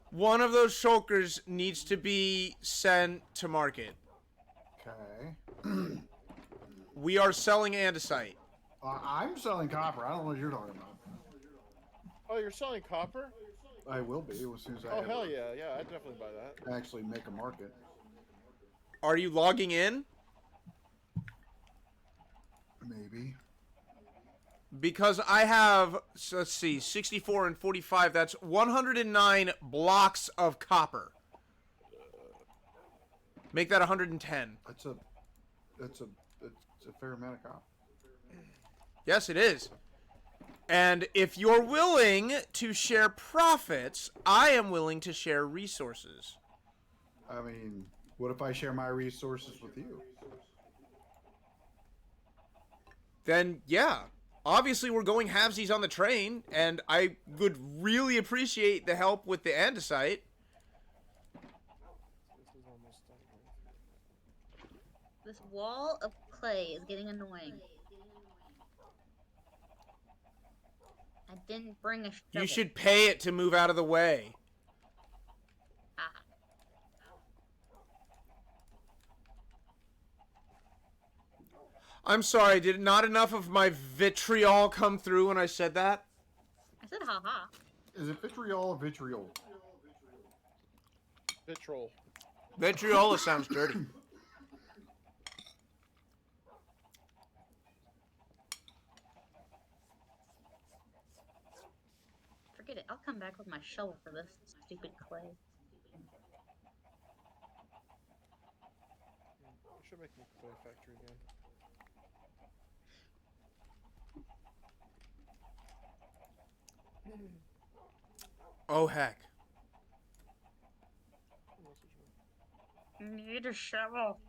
One of those shulkers needs to be sent to market. Okay. We are selling andesite. I'm selling copper. I don't know what you're talking about. Oh, you're selling copper? I will be as soon as I Oh, have hell a- yeah. Yeah, I'd definitely buy that. actually make a market. Are you logging in? Maybe. Because I have, let's see, 64 and 45. That's 109 blocks of copper. Make that 110. That's a fair amount of copper. Yes, it is. And if you're willing to share profits, I am willing to share resources. I mean, what if I share my resources with you? Then, yeah. Obviously, we're going halvesies on the train, and I would really appreciate the help with the andesite. This is almost done. This wall of clay is getting annoying. I didn't bring a shovel. You should pay it to move out of the way. Ah. I'm sorry, did not enough of my vitriol come through when I said that? I said haha. Is it vitriol or vitriol? Vitrol. Vitriola sounds dirty. Forget it. I'll come back with my shovel for this stupid clay. I should make a clay factory again. Oh, heck. Need a shovel.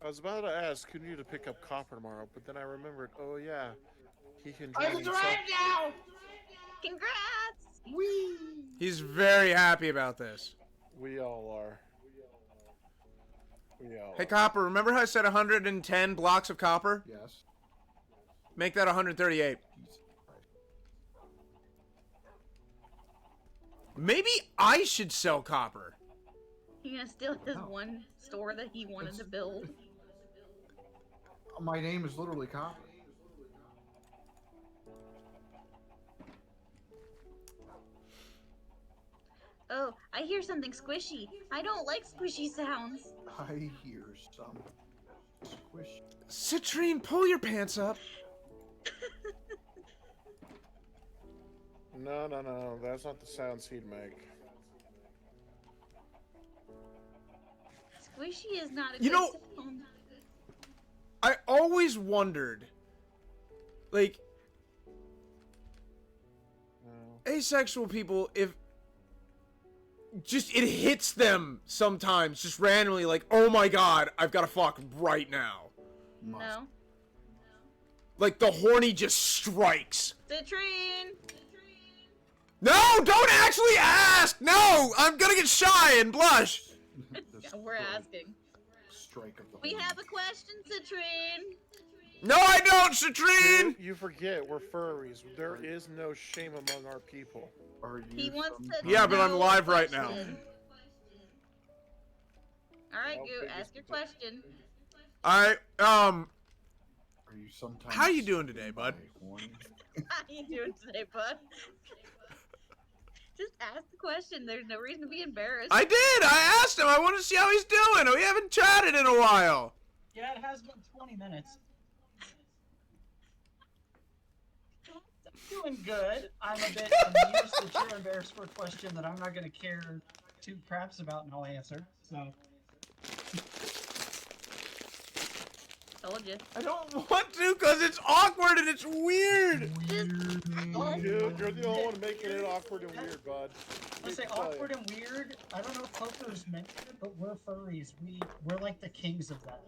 I was about to ask who needed to pick up copper tomorrow, but then I remembered, oh yeah, he can I join can himself. drive now! Congrats! Whee! He's very happy about this. We all are. We all Hey, are. Copper, remember how I said 110 blocks of copper? Yes. Make that 138. Maybe I should sell copper. He gonna steal his No. one store that he wanted to build. My name is literally copper. Oh, I hear something squishy. I don't like squishy sounds. I hear some squish. Citrine, pull your pants up. No, no, no, that's not the sounds he'd make. Squishy is not a You good know- sound. I always wondered, like, No. asexual people, if just it hits them sometimes, just randomly, like, oh my god, I've got to fuck right now. No. Like, the horny just strikes. Citrine! No, don't actually ask! No, I'm gonna get shy and blush. The Yeah, we're asking. Strike of the We horn. have a question, Citrine. No, I don't, Citrine! You forget, we're furries. There is no shame among our people. Are you He wants to. Yeah, but I'm know live the right now. question. All right, How Goo, big is ask your the- question. I, Are you sometimes How you doing today, bud? horny? How you doing today, bud? Just ask the question. There's no reason to be embarrassed. I did! I asked him! I want to see how he's doing! We haven't chatted in a while! Yeah, it has been 20 minutes. I'm doing good. I'm a bit amused that you're embarrassed for a question that I'm not going to care two craps about, and I'll answer. So, Told you. I don't want to because it's awkward and it's weird! Dude, you're the only one making it awkward and weird, bud. let's say awkward and weird. I don't know if Poker's mentioned it, but we're furries. We're like the kings of that.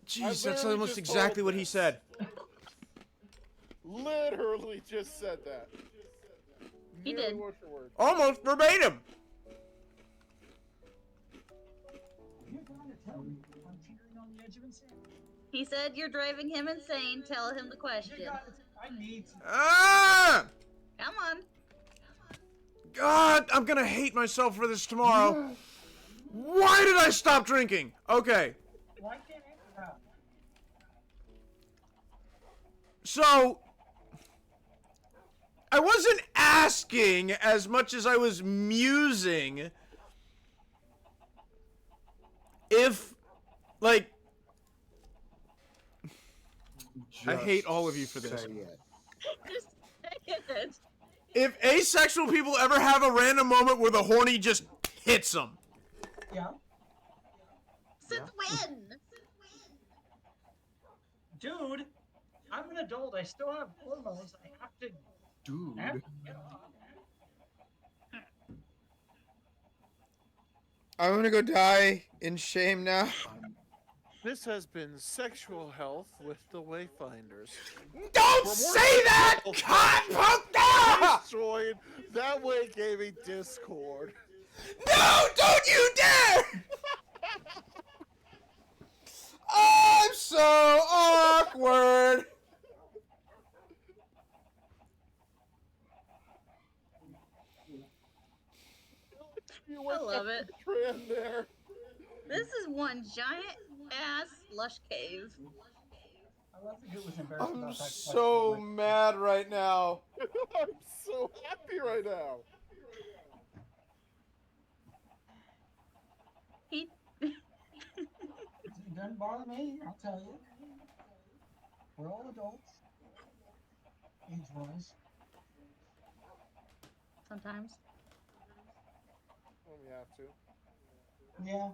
Jeez, that's literally almost just exactly told what he this. said. Literally just said that. He Nearly did. word for word. Almost verbatim! You're trying to tell me I'm teetering on the edge of insanity. He said you're driving him insane. Tell him the question. You got it. I need to. Come on. God, I'm gonna hate myself for this tomorrow. Why did I stop drinking? Okay, Why can't I answer that? so I wasn't asking as much as I was musing if, like, I hate all of you for this. Say it. Just say it. If asexual people ever have a random moment where the horny just hits them. Yeah, Since when? dude. I'm an adult. I still have hormones. I have to. Dude. I have to get on. I'm gonna go die in shame now. This has been Sexual Health with the Wayfinders. Don't For more say that! sexual Cock Destroyed that way gaming Discord. No! Don't you dare! I'm so awkward! You I love it. Trend there. This is one giant ass lush cave. I love that it was embarrassed I'm about that so question. mad right now. I'm so happy right now. He It doesn't bother me. I'll tell you. We're all adults. Age-wise. sometimes. When we have to. Yeah.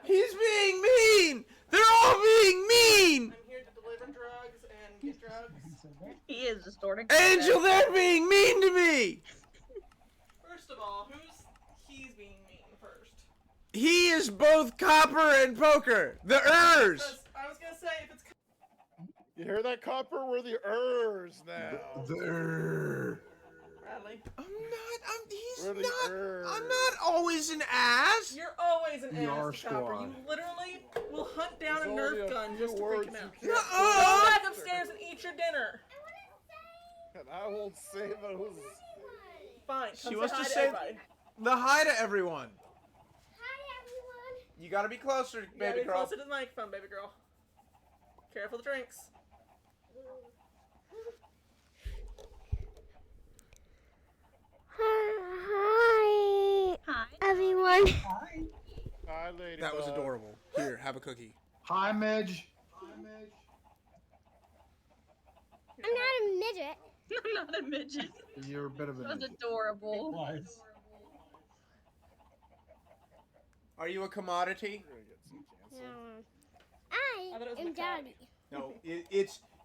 He's being mean! They're all being mean! I'm here to deliver drugs and get drugs. He is distorting. Angel, they're being mean to me! First of all, he's being mean first? He is both Copper and Poker. The Ers. Because I was gonna say if it's You hear that, Copper? We're the Ers now. There. Bradley, We're the Ers. I'm not always an ass. you're always an We are ass, Copper. squad. You literally will hunt down There's a only Nerf gun few just to words freak him out. you can't Nuh-uh. Go say. back upstairs and eat your dinner. And I won't say those. Fine. She Come wants say to hi say- everybody. The hi to everyone. Hi, everyone. You gotta be closer, You gotta baby be girl. closer to the microphone, baby girl. Careful the drinks. Hi, Hi. everyone. Hi. Hi, lady. That was adorable. Here, have a cookie. Hi, Midge. I'm not a midget. I'm not a midget. You're a bit of a That was midget. It adorable. was. Are you a commodity? I thought it was am Maccabi. Daddy. No,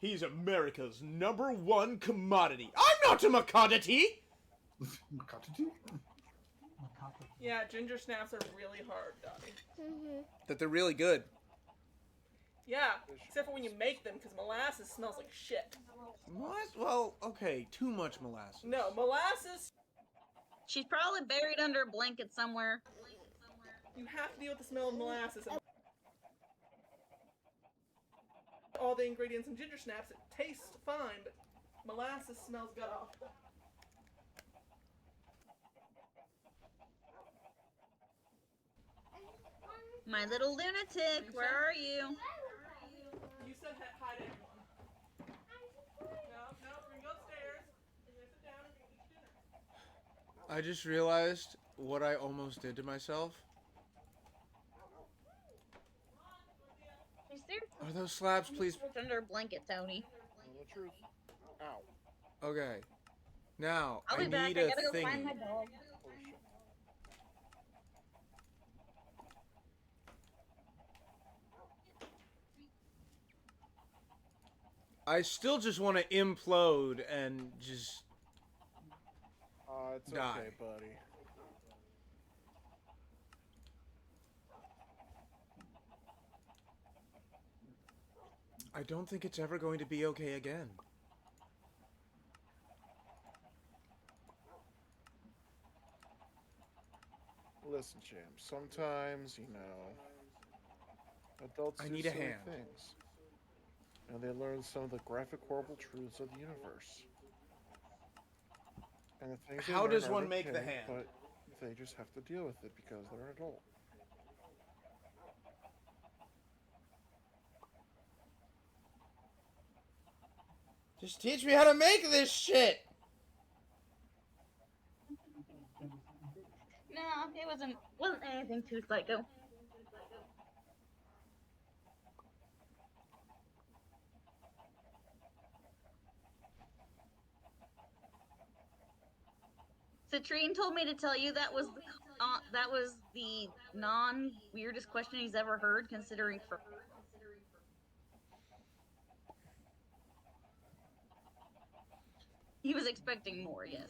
he's America's #1 commodity. I'm not a commodity. Makatiti? Yeah, ginger snaps are really hard, Dottie. That they're really good. Yeah, except for when you make them, because molasses smells like shit. What? Well, okay, too much molasses. No, molasses She's probably buried under a blanket somewhere. You have to deal with the smell of molasses. And all the ingredients in ginger snaps, it tastes fine, but molasses smells god awful. My little lunatic, where are you? You said hi to everyone. No, we're gonna go upstairs. We're gonna sit down and we're gonna eat dinner. I just realized what I almost did to myself. Is there Are those slabs, please? under a blanket, Tony? Tell the truth. Ow. Okay. Now, I'll I be back. need I a gotta go thingy. find my dog. Holy shit. I still just want to implode and just... It's Die. okay, buddy. I don't think it's ever going to be okay again. Listen, champ. Sometimes, you know, adults I do need a silly hand. things, and they learn some of the graphic, horrible truths of the universe. And the things they How learn does aren't one make the okay, hand? But they just have to deal with it because they're an adult. Just teach me how to make this shit! No, it wasn't anything too psycho. Citrine told me to tell you that was the non weirdest question he's ever heard, considering for. He was expecting more, yes.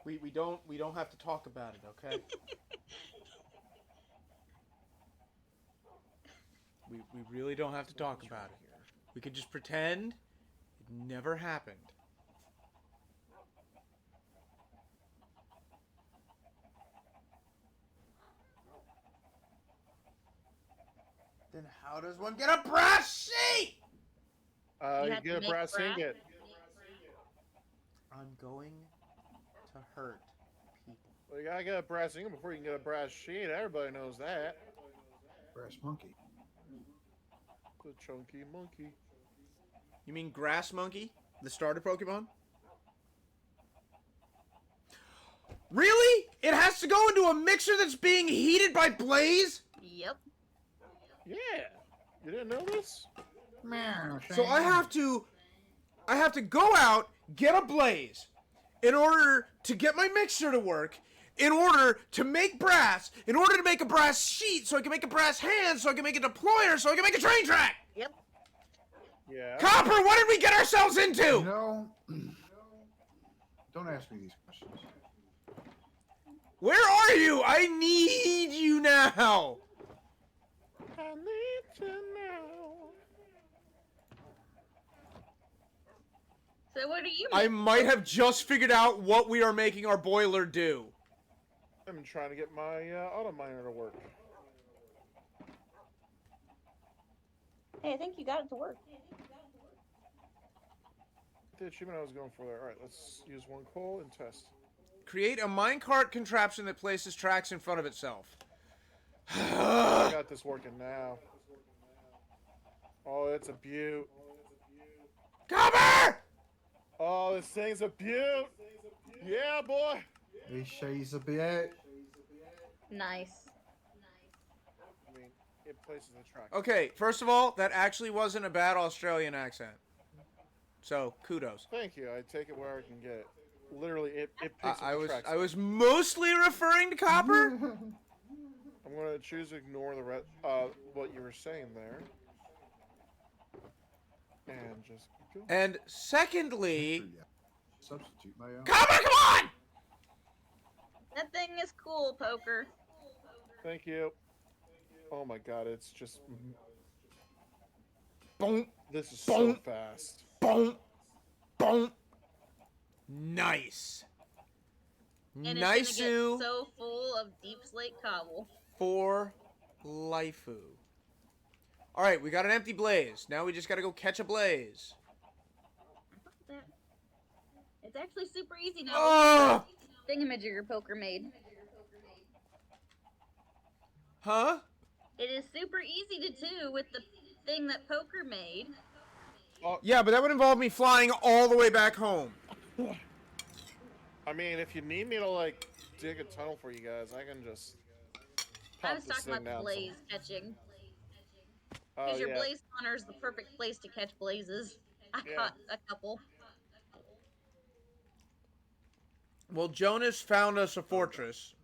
We don't have to talk about it, okay? we really don't have to talk about it. We could just pretend it never happened. Then how does one get a brass sheet? You have to get a make brass brass? ingot. I'm going to hurt people. Well, you gotta get a brass ingot before you can get a brass sheet. Everybody knows that. Brass monkey. The chunky monkey. You mean Grass Monkey, the starter Pokemon? Really? It has to go into a mixer that's being heated by Blaze? Yep. Yeah. You didn't know this? So I have to go out, get a Blaze, in order to get my mixer to work, in order to make brass, in order to make a brass sheet, so I can make a brass hand, so I can make a deployer, so I can make a train track! Yep. Yeah. Copper, what did we get ourselves into? You know, don't ask me these questions. Where are you? I need you now! I need you now. So what do you I mean? might have just figured out what we are making our boiler do. I've been trying to get my auto miner to work. Hey, I think you got it to work. The achievement I was going for there. Alright, let's use one coal and test. Create a minecart contraption that places tracks in front of itself. I got this working now. Oh, it's a beaut. Copper! Oh, this thing's a beaut. Yeah, boy. He shays a bit. Nice. I mean, it places the track. Okay, first of all, that actually wasn't a bad Australian accent. So, kudos. Thank you. I take it where I can get it. Literally, it picks up I the was tracks. I was mostly referring to Copper. I'm gonna choose to ignore the what you were saying there, and just keep going. And secondly, Substitute my own. Copper, come on! That thing is cool, Poker. Thank you. Oh my god, it's just Boom, this is Boom. so fast. boom, boom. Nice. And Nice it's gonna get so full of deep slate cobble. for Lifu. Alright, we got an empty blaze. Now we just gotta go catch a blaze. It's actually super easy now. Oh! Thingamajigger poker made. Huh? It is super easy to do with the thing that Poker made. Yeah, but that would involve me flying all the way back home. I mean, if you need me to like dig a tunnel for you guys, I can just. I pop was this talking thing about the down blaze catching. Oh, Because your yeah. blaze spawner is the perfect place to catch blazes. I Yeah. caught a couple. Well, Jonas found us a fortress.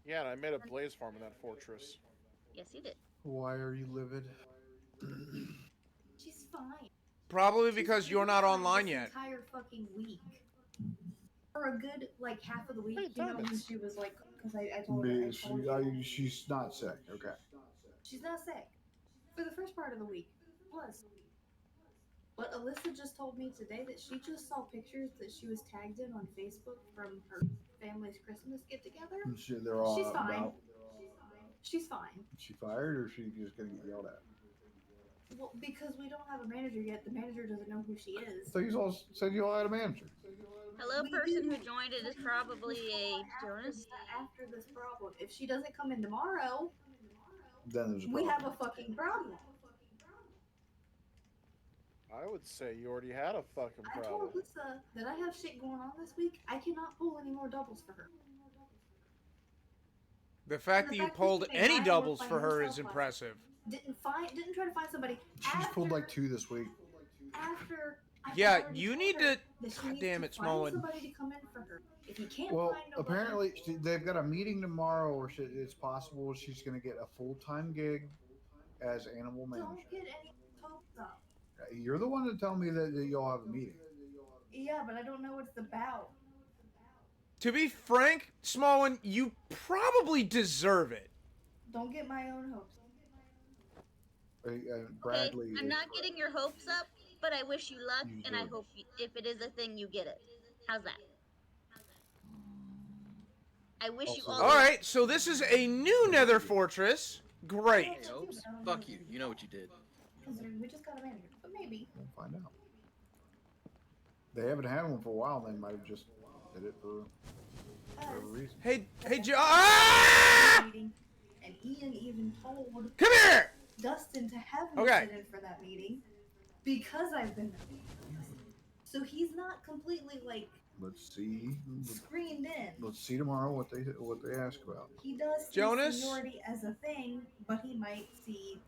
Yeah, and I made a blaze farm in that fortress. Yes, he did. Why are you livid? She's fine. Probably She's because been you're not fine online this yet. Entire fucking week. For a good like half of the week, Hey, you know, when diamonds. she was like, because I told her. I told you. She's not sick. Okay. She's not sick. For the first part of the week, was. But Alyssa just told me today that she just saw pictures that she was tagged in on Facebook from her family's Christmas get together. They're all She's fine. about. She's fine. Is she fired or is she just gonna get yelled at? Well, because we don't have a manager yet, the manager doesn't know who she is. I thought you all said you all had a manager. Hello, We person do. who joined it is probably a Jonas. After this problem, if she doesn't come in tomorrow, Then there's a we problem. have a fucking problem. I would say you already had a fucking I problem. told Alyssa that I have shit going on this week. I cannot pull any more doubles for her. The fact The that you fact that pulled she made any 9 doubles work for by her herself is last impressive. Didn't try to find somebody. She's pulled like after- 2 this week. After. I had Yeah, already you told need her to. that she God needs damn to it, find Smallwood. somebody to come in for her. If you can't Well, find nobody, apparently they've got a meeting tomorrow, or it's possible she's going to get a full-time gig as animal manager. don't get any hopes up. You're the one to tell me that y'all have a meeting. Yeah, but I don't know what it's about. To be frank, Smallwood, you probably deserve it. Don't get my own hopes. Bradley. Okay, I'm not getting your hopes up, but I wish you luck, You and I do. hope if it is a thing, you get it. How's that? I wish you Also- all. Alright, so this is a new nether fortress. Great. I Hey, don't Opes, know. fuck you. You know what you did. Considering we just got a manager, but maybe. We'll find out. They haven't had one for a while. They might have just did it for whatever reason. Hey, ah! Meeting, and Ian even told Come here! Dustin to have me Okay. sit in for that meeting because I've been there. So he's not completely like Let's see. screened in. Let's see tomorrow what they ask about. He does see Jonas? seniority as a thing, but he might see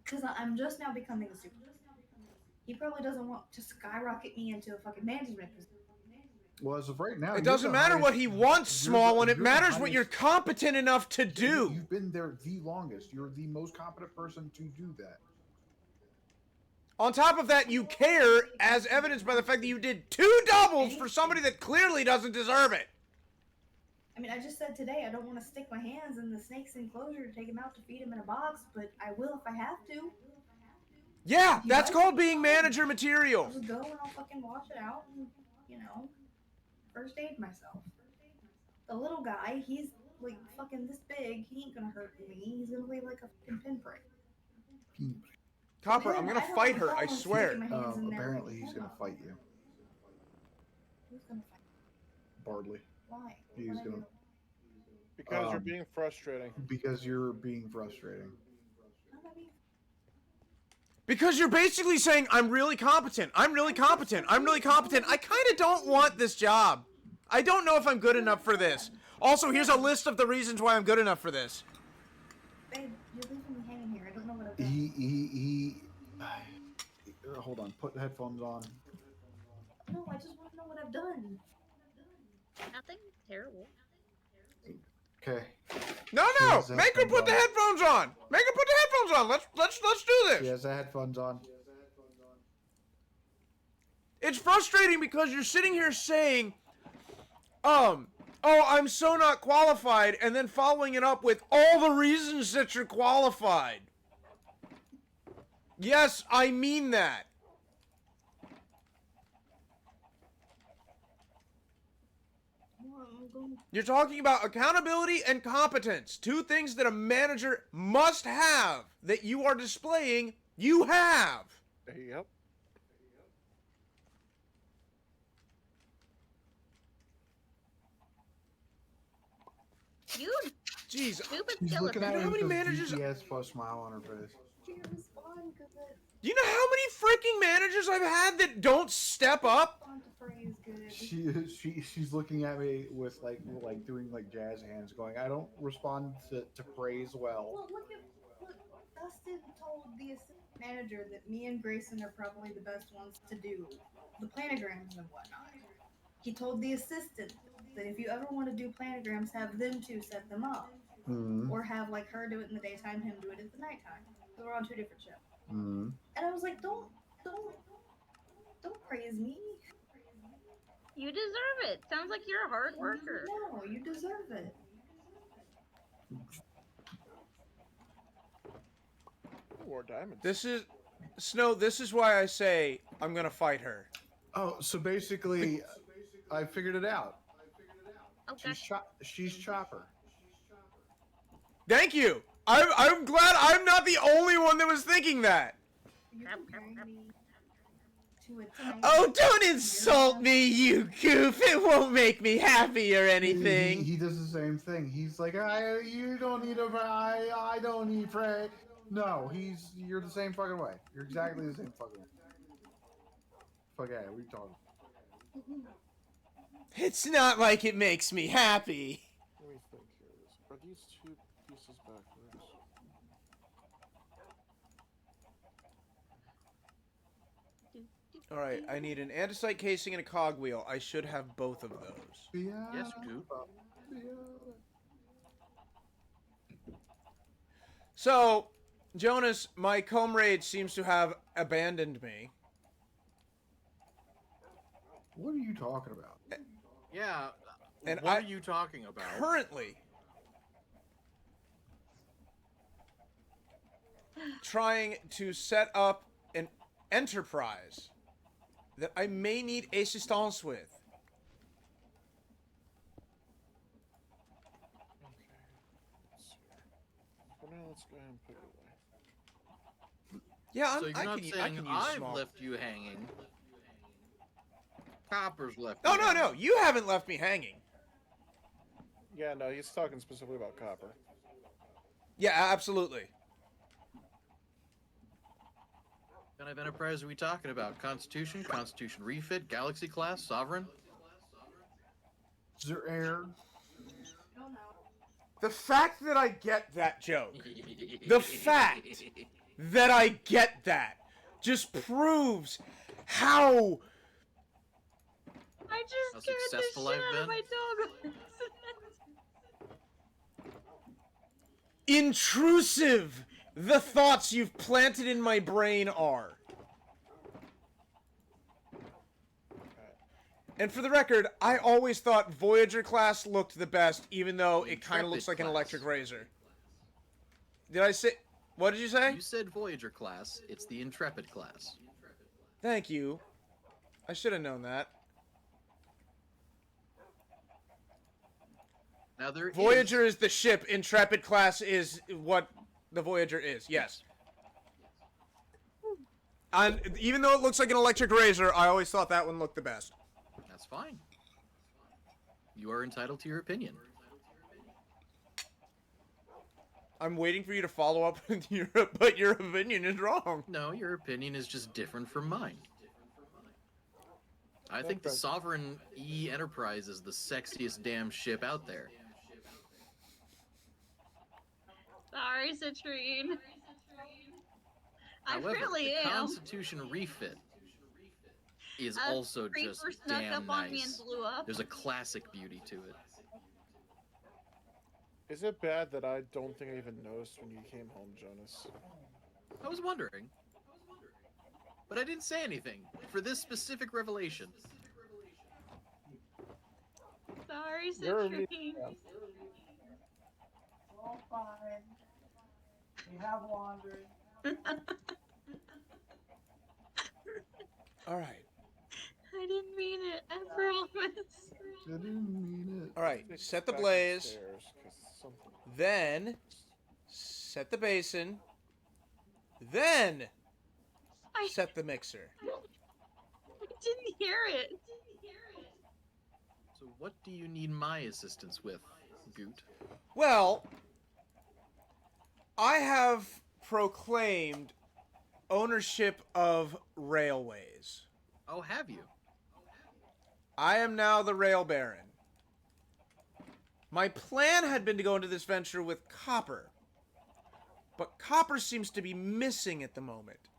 because I'm just now becoming a super. He probably doesn't want to skyrocket me into a fucking management position. Well, as of right now, It doesn't matter what he wants, small one. It matters what you're competent enough to do. You've been there the longest. You're the most competent person to do that. On top of that, you care, as evidenced by the fact that you did 2 doubles for somebody that clearly doesn't deserve it. I mean, I just said today I don't want to stick my hands in the snake's enclosure to take him out to feed him in a box, but I will if I have to. Yeah, that's called being manager I'll material. just go and I'll fucking wash it out and, you know, first aid myself. The little guy, he's like fucking this big. He ain't gonna hurt me. He's gonna be like a fucking pinprick. Copper, I'm gonna fight her, I swear. Apparently, he's gonna fight you, Who's gonna fight? Bardley. Why? He's What'd I gonna do? Because you're being frustrating. because you're being frustrating. How'd I be- Because you're basically saying, I'm really competent, I'm really competent, I'm really competent. I kind of don't want this job. I don't know if I'm good enough for this. Also, here's a list of the reasons why I'm good enough for this. Babe, you're leaving me hanging here. I don't know what I've done. He hold on. Put the headphones on. No, I just want to know what I've done. Nothing terrible. Okay. No, She no, has the make her put the headphones headphones on. Make her put the headphones on. Let's do She this. has the headphones on. It's frustrating because you're sitting here saying, oh, I'm so not qualified, and then following it up with all the reasons that you're qualified. Yes, I mean that. You're talking about accountability and competence. Two things that a manager must have that you are displaying. You have. Yep. You Jeez. stupid She's looking skeleton. at You know me how many with a managers- GPS plus smile on her face. She didn't respond because it Do you know how many freaking managers I've had that don't step up? respond to praise good. She's looking at me with like doing like jazz hands, going, "I don't respond to praise well." Well, look. Dustin told the assistant manager that me and Grayson are probably the best ones to do the planograms and whatnot. He told the assistant that if you ever want to do planograms, have them two set them up, Mm-hmm. or have like her do it in the daytime, him do it at the nighttime. So we're on two different shifts. Mm-hmm. And I was like, don't praise me. You deserve it. Sounds like you're a hard worker. No, you deserve it. More diamonds. This is Snow. This is why I say I'm gonna fight her. Oh, so basically, I figured it out. Okay. She's Chopper. Thank you. I'm glad I'm not the only one that was thinking that. You comparing me to a tiny Oh, don't insult me, you goof. It won't make me happy or anything. He does the same thing. He's like, you don't need I don't need pray. No, you're the same fucking way. You're exactly the same fucking way. Fuck yeah, what are you talking? It's not like it makes me happy. Let me think here. Are these two pieces backwards? All right, I need an andesite casing and a cogwheel. I should have both of those. Yeah. Yes, you do. So, Jonas, my comrade seems to have abandoned me. What are you talking about? Yeah. And what I- are you talking about? Currently, trying to set up an enterprise that I may need assistance with. Okay. For now, let's go ahead and put it away. Yeah, So you're I not can, saying I can use I've small. left you hanging. Copper's left. No, you no, hanging. no. You haven't left me hanging. Yeah, no, he's talking specifically about copper. Yeah, absolutely. What kind of enterprise are we talking about? Constitution, Constitution refit, Galaxy class, Sovereign? Is there air? The fact that I get that joke, the fact that I get that, just proves how I just How scared the successful shit I've out of been? my dog. intrusive the thoughts you've planted in my brain are. And for the record, I always thought Voyager class looked the best, even though it kind of looks like an Intrepid electric class. razor. Did I say... What did you say? You said Voyager class. It's the Intrepid class. Thank you. I should have known that. Now there Voyager is the ship. Intrepid class is what the Voyager is. Yes. And even though it looks like an electric razor, I always thought that one looked the best. That's fine. You are entitled to your opinion. I'm waiting for you to follow up with but your opinion is wrong. No, your opinion is just different from mine. I think the Okay. Sovereign E Enterprise is the sexiest damn ship out there. Sorry, Citrine. I However, really the am. Constitution refit is A also creeper just snuck damn up on me and nice. blew up. There's a classic beauty to it. Is it bad that I don't think I even noticed when you came home, Jonas? I was wondering. But I didn't say anything for this specific revelation. Sorry, You're a Citrine. All fine. We have laundry. All right. I didn't mean it. I promise. I didn't mean it. All right, It's set the back blaze. upstairs, 'cause something- Then set the basin. Then I set the mixer. didn't hear it. So what do you need my assistance with, Goot? Well, I have proclaimed ownership of railways. Oh, have you? I am now the Rail Baron. My plan had been to go into this venture with Copper, but Copper seems to be missing at the moment.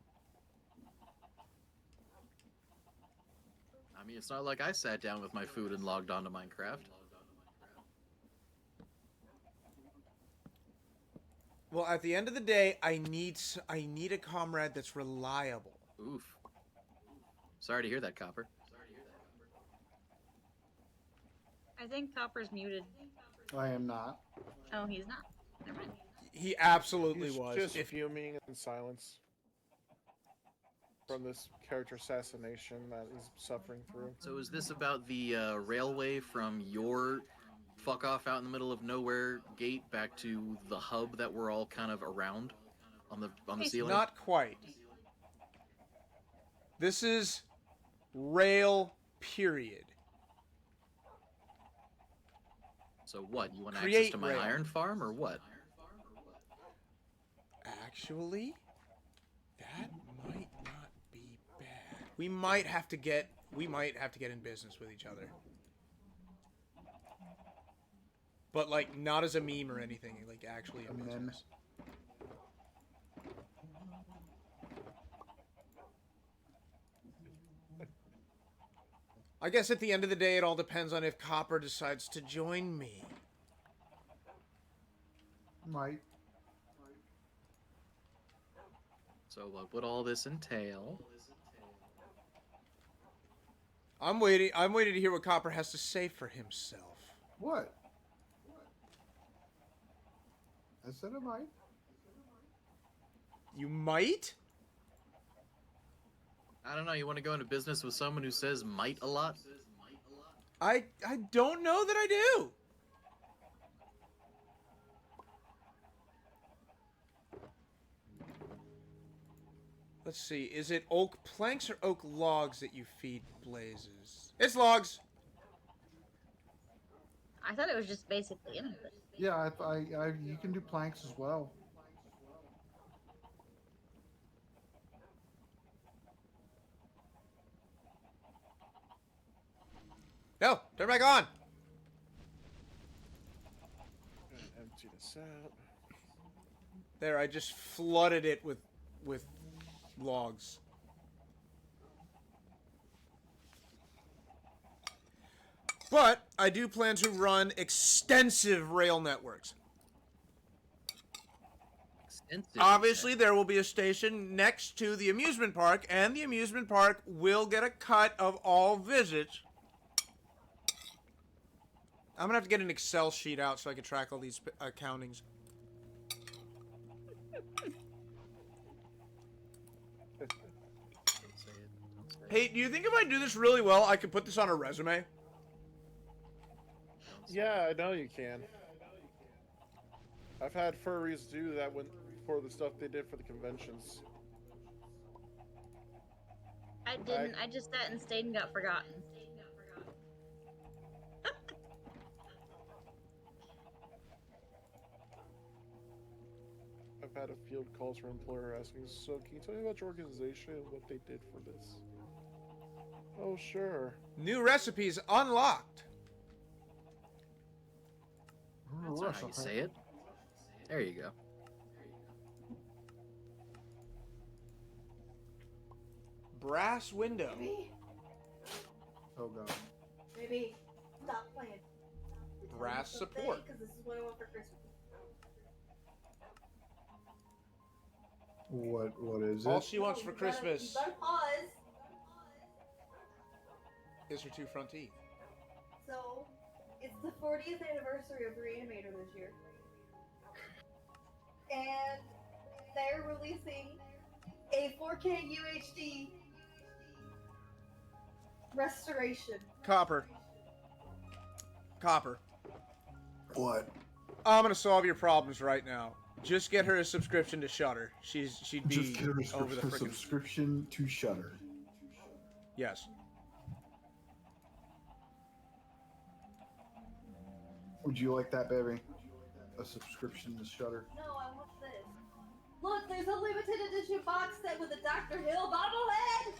I mean, it's not like I sat down with my food and logged on to Minecraft. Well, at the end of the day, I need a comrade that's reliable. Oof. Sorry to hear that, Copper. I think Copper's muted. I am not. Oh, he's not. Never mind. He absolutely He's was. just If fuming in silence from this character assassination that he's suffering through. So is this about the railway from your fuck off out in the middle of nowhere gate back to the hub that we're all kind of around on the ceiling? not quite. This is rail period. So what? You want access Create to my rail. iron farm or what? Actually, that might not be bad. We might have to get in business with each other. But like not as a meme or anything, like actually in A meme. business. I guess at the end of the day it all depends on if Copper decides to join me. Might. So what would all this entail? I'm waiting to hear what Copper has to say for himself. What? I said I might. You might? I don't know, you want to go into business with someone who says might a lot? I don't know that I do. Let's see. Is it oak planks or oak logs that you feed blazes? It's logs. I thought it was just basically anything. Yeah, you can do planks as well. No, turn back on. Gonna empty this out. There, I just flooded it with logs. But I do plan to run extensive rail networks. Extensive. Obviously, there will be a station next to the amusement park, and the amusement park will get a cut of all visits. I'm gonna have to get an Excel sheet out so I can track all these accountings. Don't say it. Don't say it. Hey, do you think if I do this really well, I could put this on a resume? Don't say Yeah, I know you can. I've had furries do that for the stuff they did for the conventions. I didn't. I just sat and stayed and got forgotten. I've had a field calls from employer asking, so can you tell me about your organization and what they did for this? Oh, sure. New recipes unlocked. That's not how you say it. There you go. Brass window. Baby, Oh god. baby, stop playing. Brass support. Because this is what I want for Christmas. What is All it? she wants No, for you gotta- Christmas You gotta pause. is her 2 front teeth. So, it's the 40th anniversary of Reanimator this year. And they're releasing a 4K UHD Restoration. Copper. Copper. What? I'm gonna solve your problems right now. Just get her a subscription to Shudder. She'd be Just get a over the frickin' subscription to Shudder. Yes. Would you like that, baby? A subscription to Shudder? No, I want this. Look, there's a limited edition box set with a Dr. Hill bobblehead!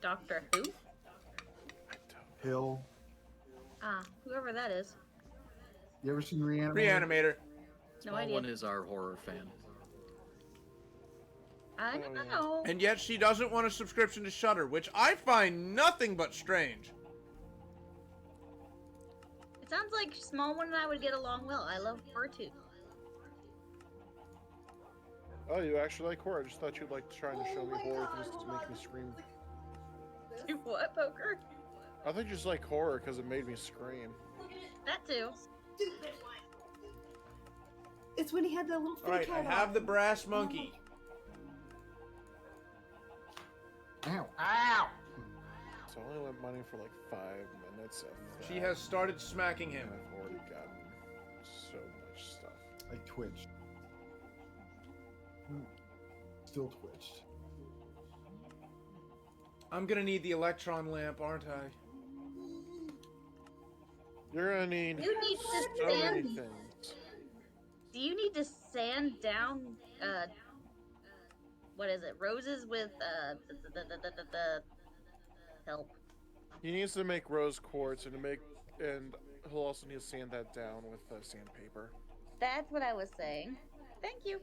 Doctor Who? Hill. Ah, whoever that is. You ever seen Reanimator? Reanimator. No Small idea. one is our horror fan. I don't Oh, yeah. know. And yet she doesn't want a subscription to Shudder, which I find nothing but strange. It sounds like Small One and I would get along well. I love her too. Oh, you actually like horror? I just thought you'd like trying to show me horror things to make me scream. You what, Poker? I think you just like horror because it made me scream. Look at it. That too. Stupid one. It's when he had that little fake Alright, I hat have on. the brass monkey. Ow! Ow! So I only went mining for like 5 minutes. Of She that, has started smacking him. and I've already gotten so much stuff. I twitched. Still twitched. I'm gonna need the electron lamp, aren't I? You're gonna need You need to so many sand. things. Do you need to sand down? What is it? Roses with help. He needs to make rose quartz and he'll also need to sand that down with sandpaper. That's what I was saying. Thank you.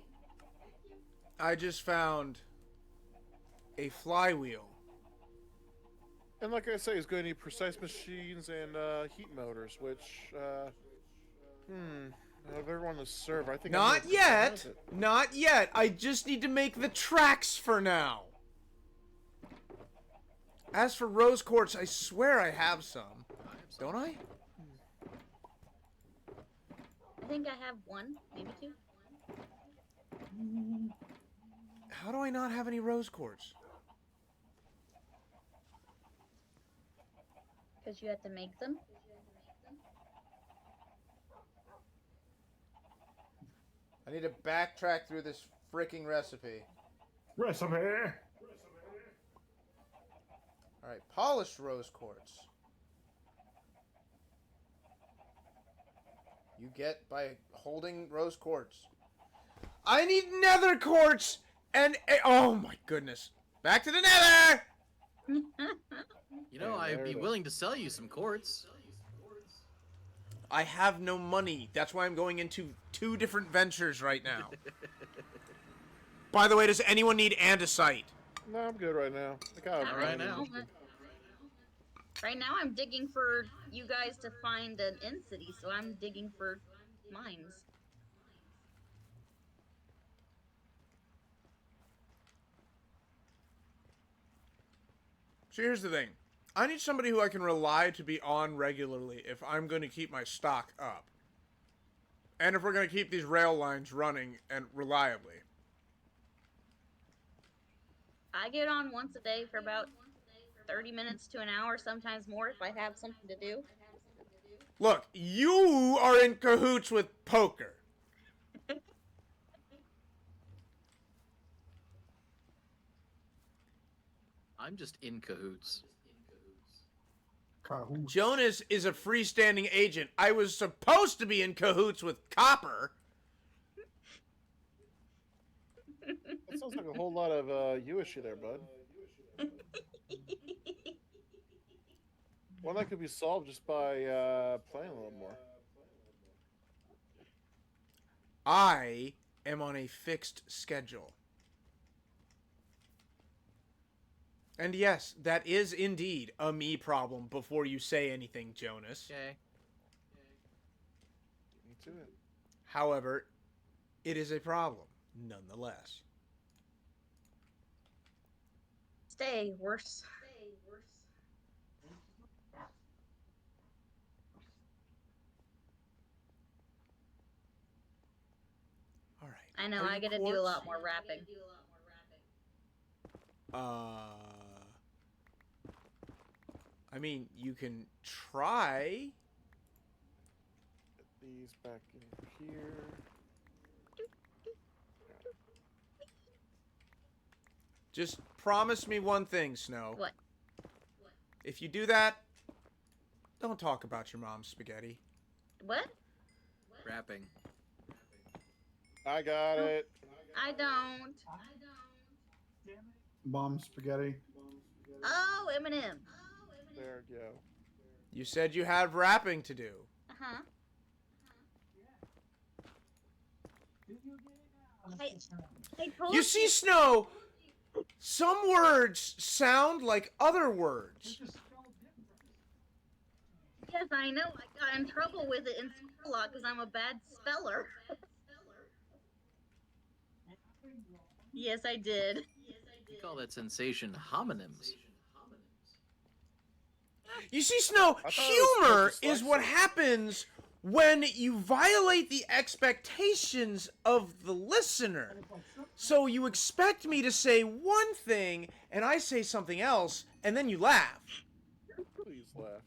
I just found a flywheel. And like I say, he's going to need precise machines and heat motors, which, out of everyone to serve, I think I'm Not gonna pick one yet! of it. Not yet! I just need to make the tracks for now! As for rose quartz, I swear I have some. Don't I? I think I have one, maybe two. How do I not have any rose quartz? Because you had to make them. I need to backtrack through this freaking recipe. Recipe. Alright, polished rose quartz. You get by holding rose quartz. I need nether quartz! Oh my goodness. Back to the nether! You know, Yeah, I'd there be it is. willing to sell you some quartz. I have no money. That's why I'm going into 2 different ventures right now. By the way, does anyone need andesite? No, I'm good right now. I got Not it right now. now. Right now, I'm digging for you guys to find an end city, so I'm digging for mines. So here's the thing. I need somebody who I can rely to be on regularly if I'm going to keep my stock up. And if we're going to keep these rail lines running and reliably. I get on once a day for about 30 minutes to an hour, sometimes more if I have something to do. Look, you are in cahoots with poker. I'm just in cahoots. Kahoot. Jonas is a freestanding agent. I was supposed to be in cahoots with Copper. That sounds like a whole lot of you issue there, bud. One that could be solved just by playing a little more. I am on a fixed schedule. And yes, that is indeed a me problem before you say anything, Jonas. Okay. Me too. However, it is a problem, nonetheless. Stay worse. All right. I know, Are I you gotta do a quartz? lot more rapping. I mean, you can try. Get these back in here. Just promise me one thing, Snow. What? If you do that, don't talk about your mom's spaghetti. What? Wrapping. I got it. I don't. Bomb spaghetti. Oh, Eminem. There we go. You said you had wrapping to do. Uh-huh. I told You see, Snow, some words sound like other words. Yes, I know. I got in trouble with it in school a lot because I'm a bad speller. Yes, I did. We call that sensation homonyms. You see, Snow, I thought it was humor spelled is what dyslexic. happens when you violate the expectations of the listener. So you expect me to say one thing, and I say something else, and then you laugh. Please laugh.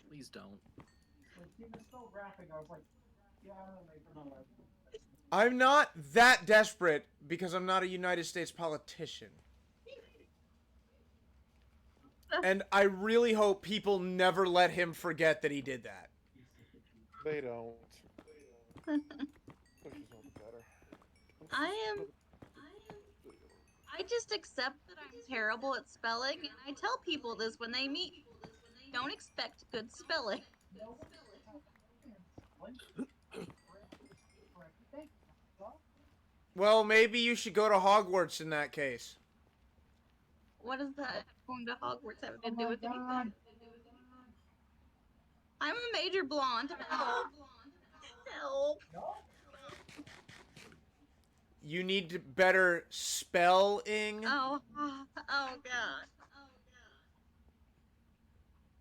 Please don't. I'm not that desperate because I'm not a United States politician. And I really hope people never let him forget that he did that. They don't. Pushes all the better. I just accept that I'm terrible at spelling, and I tell people this when they meet me. Don't expect good spelling. Well, maybe you should go to Hogwarts in that case. What does that going to Hogwarts have to do with anything? I'm a major blonde. Help. Help. You need to better spelling. Oh, oh God.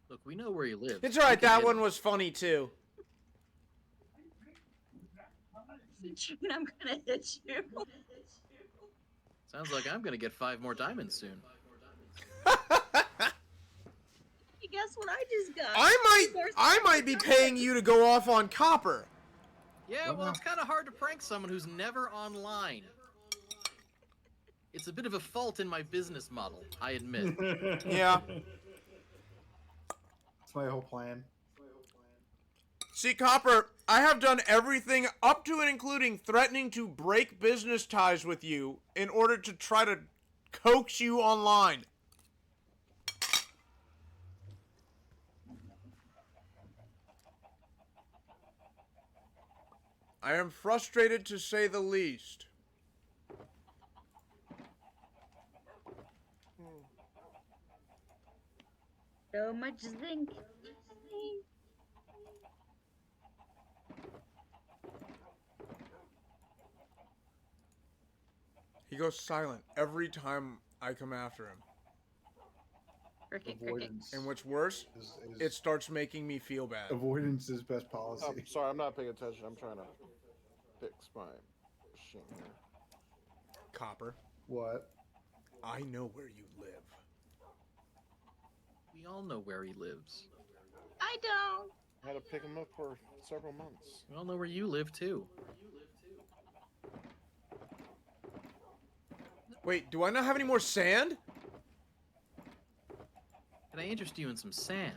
Look, we know where you live. It's alright, We can that hit one it. was funny too. June, I'm gonna hit you. Sounds like I'm gonna get 5 more diamonds soon. Hey, guess what I just got? I might be paying you to go off on Copper. Yeah, well, it's kind of hard to prank someone who's never online. It's a bit of a fault in my business model, I admit. Yeah. That's my whole plan. See, Copper, I have done everything up to and including threatening to break business ties with you in order to try to coax you online. I am frustrated to say the least. So much zinc. He goes silent every time I come after him. Cricket. Avoidance. And what's worse, it starts making me feel bad. Avoidance is best policy. Oh, sorry, I'm not paying attention. I'm trying to fix my machine here. Copper, What? I know where you live. We all know where he lives. I don't. I had to pick him up for several months. We all know where you live, too. Wait, do I not have any more sand? Can I interest you in some sand?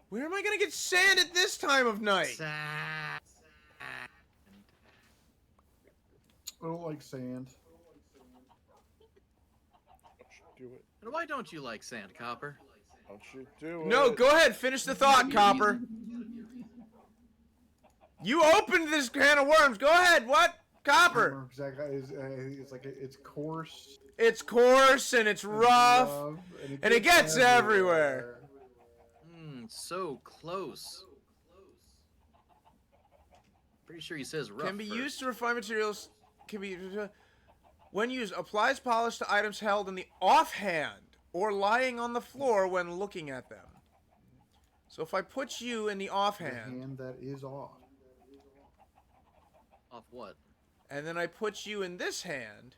Where am I gonna get sand at this time of night? Sand. I don't like sand. Don't you do it. And why don't you like sand, Copper? Don't you do it. No, go ahead, finish the thought, Copper. You opened this can of worms. Go ahead, what? Copper. Exactly. It's like it's coarse. It's coarse and it's rough. and it gets everywhere. So close. Pretty sure he says rough Can be first. used to refine materials. Can be when used applies polish to items held in the offhand or lying on the floor when looking at them. So if I put you in the The offhand hand that is off. Off what? and then I put you in this hand,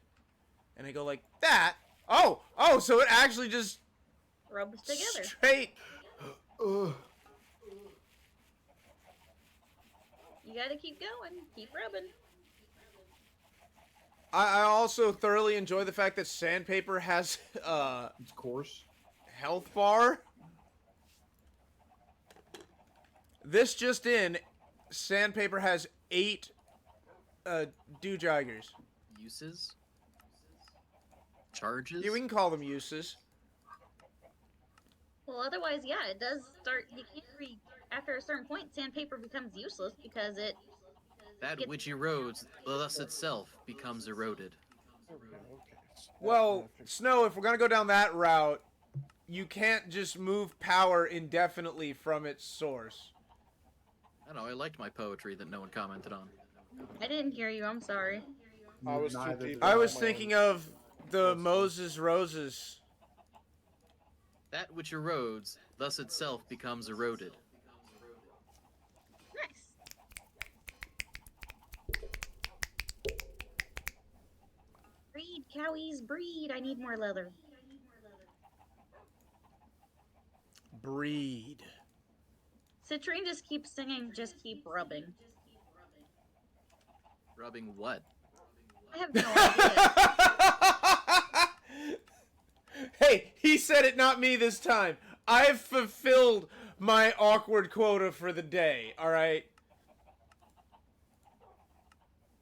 And I go like, that? Oh, so it actually just Rubs together. straight. Ugh. You gotta keep going. Keep rubbing. I also thoroughly enjoy the fact that sandpaper has It's coarse. health bar. This just in, sandpaper has 8 doojaggers. Uses? Charges? Yeah, we can call them uses. Well, otherwise, yeah, it does start. You can't after a certain point, sandpaper becomes useless because it. That Get- which erodes, thus itself becomes eroded. There we go. Okay. So Well, Snow, if we're gonna go down that route, you can't just move power indefinitely from its source. I don't know, I liked my poetry that no one commented on. I didn't hear you. I'm sorry. I was too Neither deep did I in was my thinking own- of the Moses Roses. That which erodes, thus itself becomes eroded. Nice. Breed, cowies, breed. I need more leather. Breed. Citrine just keeps singing, just keep rubbing. Rubbing what? I have no idea. Hey, he said it, not me this time. I've fulfilled my awkward quota for the day, alright?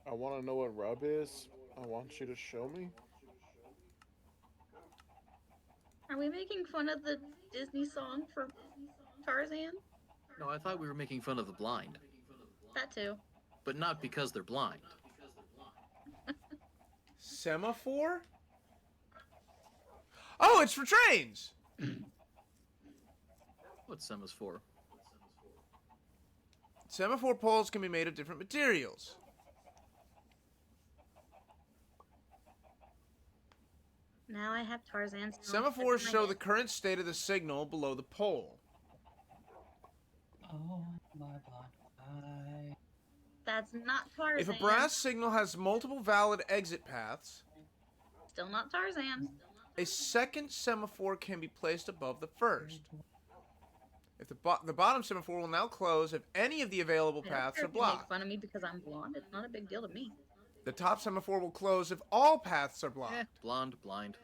I want to know what rub is. I want you to show me. Are we making fun of the Disney song for Tarzan? No, I thought we were making fun of the blind. That too. But not because they're blind. Semaphore? Oh, it's for trains! What's Semas for? Semaphore poles can be made of different materials. Now I have Tarzan's. Semaphores show the current state of the signal below the pole. Oh my god. That's not Tarzan. If a brass signal has multiple valid exit paths, Still not Tarzan. a second semaphore can be placed above the first. If the bottom semaphore will now close if any of the available I don't paths care are if you make blocked. fun of me because I'm blonde. It's not a big deal to me. The top semaphore will close if all paths are blocked. Blonde, blind.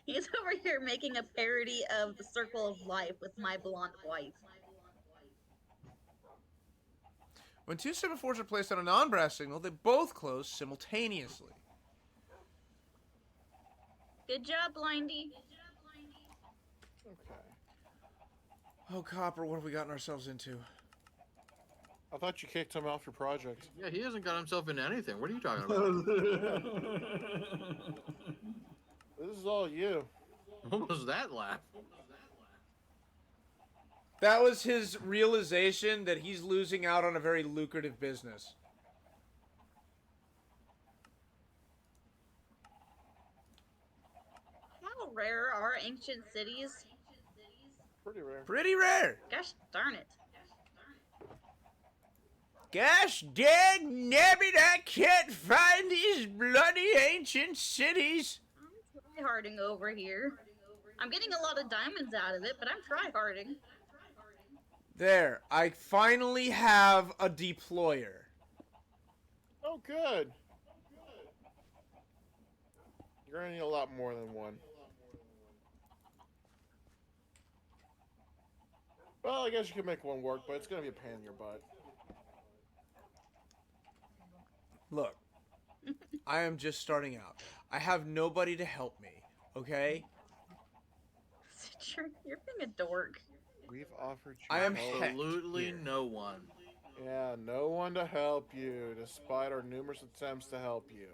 He's over here making a parody of the Circle of Life with my blonde wife. When two semaphores are placed on a non-brass signal, they both close simultaneously. Good job, Blindy. Okay. Oh, Copper, what have we gotten ourselves into? I thought you kicked him off your project. Yeah, he hasn't got himself into anything. What are you talking about? This is all you. What was that laugh? That was his realization that he's losing out on a very lucrative business. How rare are ancient cities? Pretty rare. Pretty rare. Gosh darn it. Gosh dang nabbit, I can't find these bloody ancient cities. I'm tryharding over here. I'm getting a lot of diamonds out of it, but I'm tryharding. There, I finally have a deployer. Oh, good. You're gonna need a lot more than one. Well, I guess you can make one work, but it's gonna be a pain in your butt. Look, I am just starting out. I have nobody to help me, okay? You're being a dork. We've offered you I am help. heck Absolutely here. no one. Yeah, no one to help you, despite our numerous attempts to help you.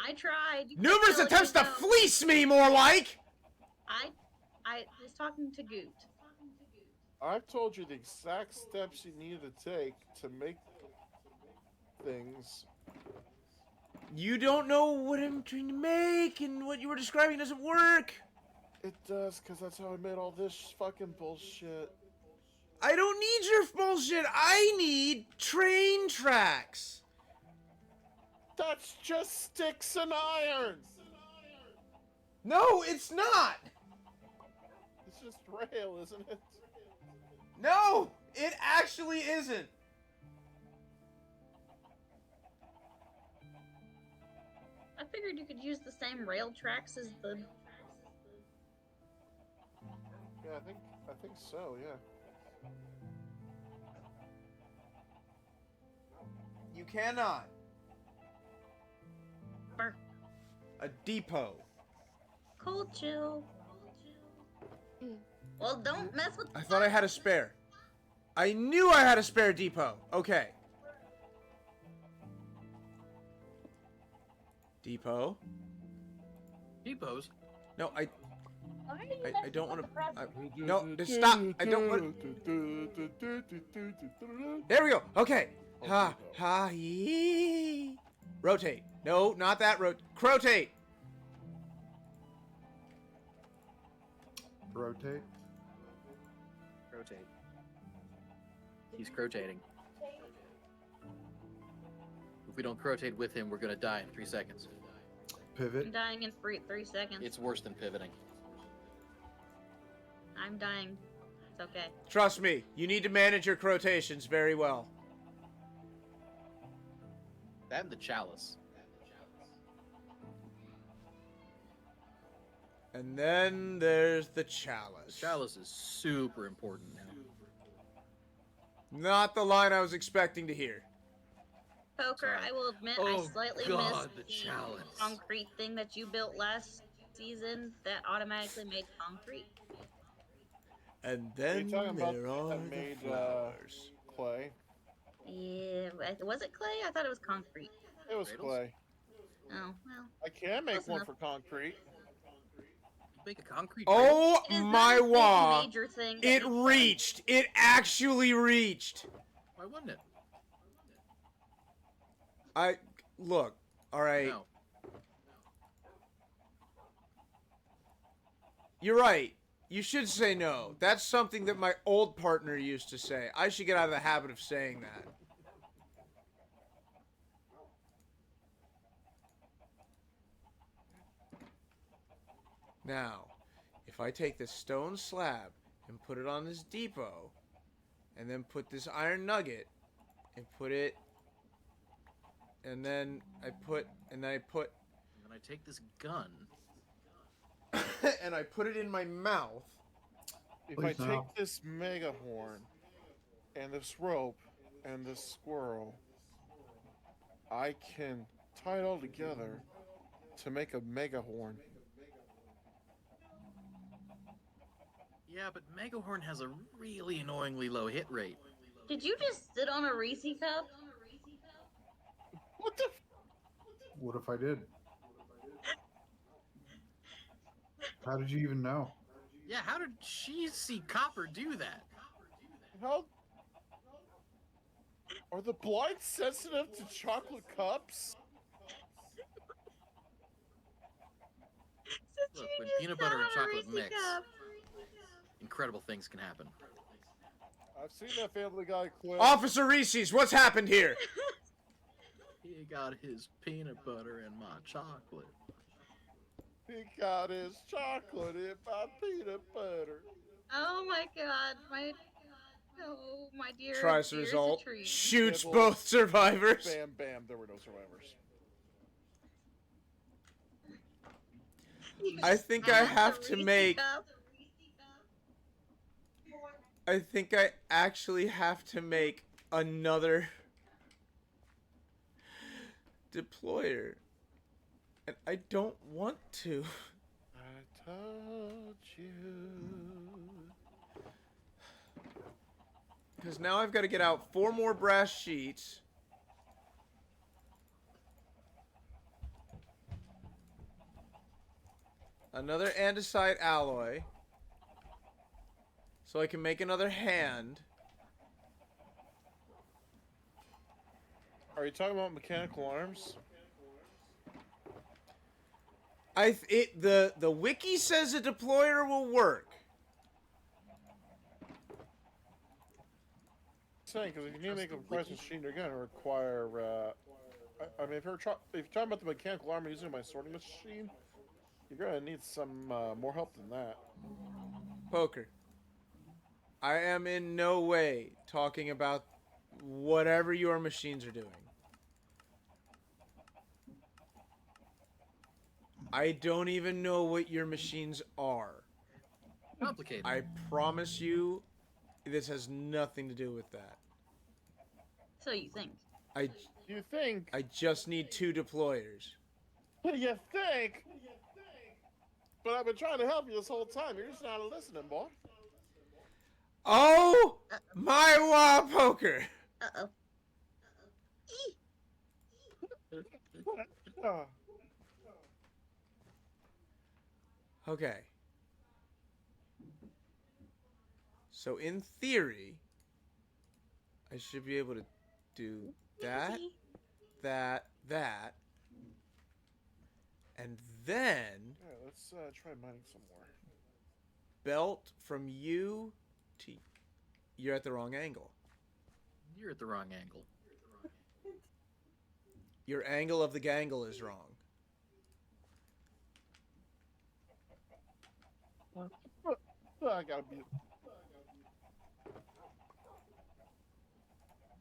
I tried. You kept Numerous telling attempts me to no. fleece me, more like! I was talking to Goot. I've told you the exact steps you needed to take to make things. You don't know what I'm trying to make, and what you were describing doesn't work. It does, because that's how I made all this fucking bullshit. I don't need your bullshit. I need train tracks. That's just sticks and iron. No, it's not. It's just rail, isn't it? No, it actually isn't. I figured you could use the same rail tracks as the. Yeah, I think so. Yeah. You cannot. Burr. A depot. Cold chill. Well, don't mess with. I thought I had a spare. I knew I had a spare depot. Okay. Depot. Depots. No, Why are you I messing don't with want the to. present? No, just stop. I don't want. There we go. Okay. Ha ha yee. Rotate. No, not that. Crotate. Rotate. Rotate. He's crotating. If we don't crotate with him, we're gonna die in 3 seconds. I'm Pivot. dying in 3 seconds. It's worse than pivoting. I'm dying. It's okay. Trust me. You need to manage your crotations very well. That and the chalice. And then there's the chalice. The chalice is super important now. Not the line I was expecting to hear. Poker, I will admit Oh, I slightly God, missed the the chalice. concrete thing that you built last season that automatically made concrete. And then you talking about there are that the made, flowers. Clay. Yeah, was it clay? I thought it was concrete. It was Cradles? clay. Oh, well. I can make Close one enough. for concrete. Make a concrete. Oh It is not my a big wah! major thing that It you- reached! It actually reached! Why wouldn't it? Look, alright. No. You're right. You should say no. That's something that my old partner used to say. I should get out of the habit of saying that. Now, if I take this stone slab and put it on this depot, and then put this iron nugget, and put it, and then I put, And I take this gun. and I put it in my mouth. If I Please take no. this mega horn and this rope and this squirrel, I can tie it all together to make a mega horn. Yeah, but Megahorn has a really annoyingly low hit rate. Did you just sit on a Reese cup? What the? What if I did? How did you even know? Yeah, how did she see Copper do that? How? Are the blind sensitive to chocolate cups? Since Look, you when just peanut sat butter and on a chocolate Reese mix. cup. Incredible things can happen. I've seen that Family Guy clip. Officer Reese's, what's happened here? He got his peanut butter and my chocolate. He got his chocolate in my peanut butter. Oh my god, my dear. Tries the dear's a result. tree. Shoots Nibble. both survivors. Bam, bam. There were no survivors. You I just think sat I on have the to Reese make- cup. I think I actually have to make another deployer. And I don't want to. I told you. Because now I've got to get out 4 more brass sheets. Another andesite alloy. So I can make another hand. Are you talking about mechanical arms? The wiki says a deployer will work. Saying because if you need to Trust make a the press wiki. machine, you're gonna require I mean, if you're talking about the mechanical arm using my sorting machine, you're gonna need some more help than that. Poker. I am in no way talking about whatever your machines are doing. I don't even know what your machines are. Complicated. I promise you, this has nothing to do with that. So you think? You think? I just need 2 deployers. You think? But I've been trying to help you this whole time. You're just not listening, boy. Oh my wow, Poker. Uh-oh. Okay. So in theory, I should be able to do that, that, and then Yeah, let's try mining some more. belt from you to... You're at the wrong angle. You're at the wrong angle. Your angle of the gangle is wrong. I gotta be.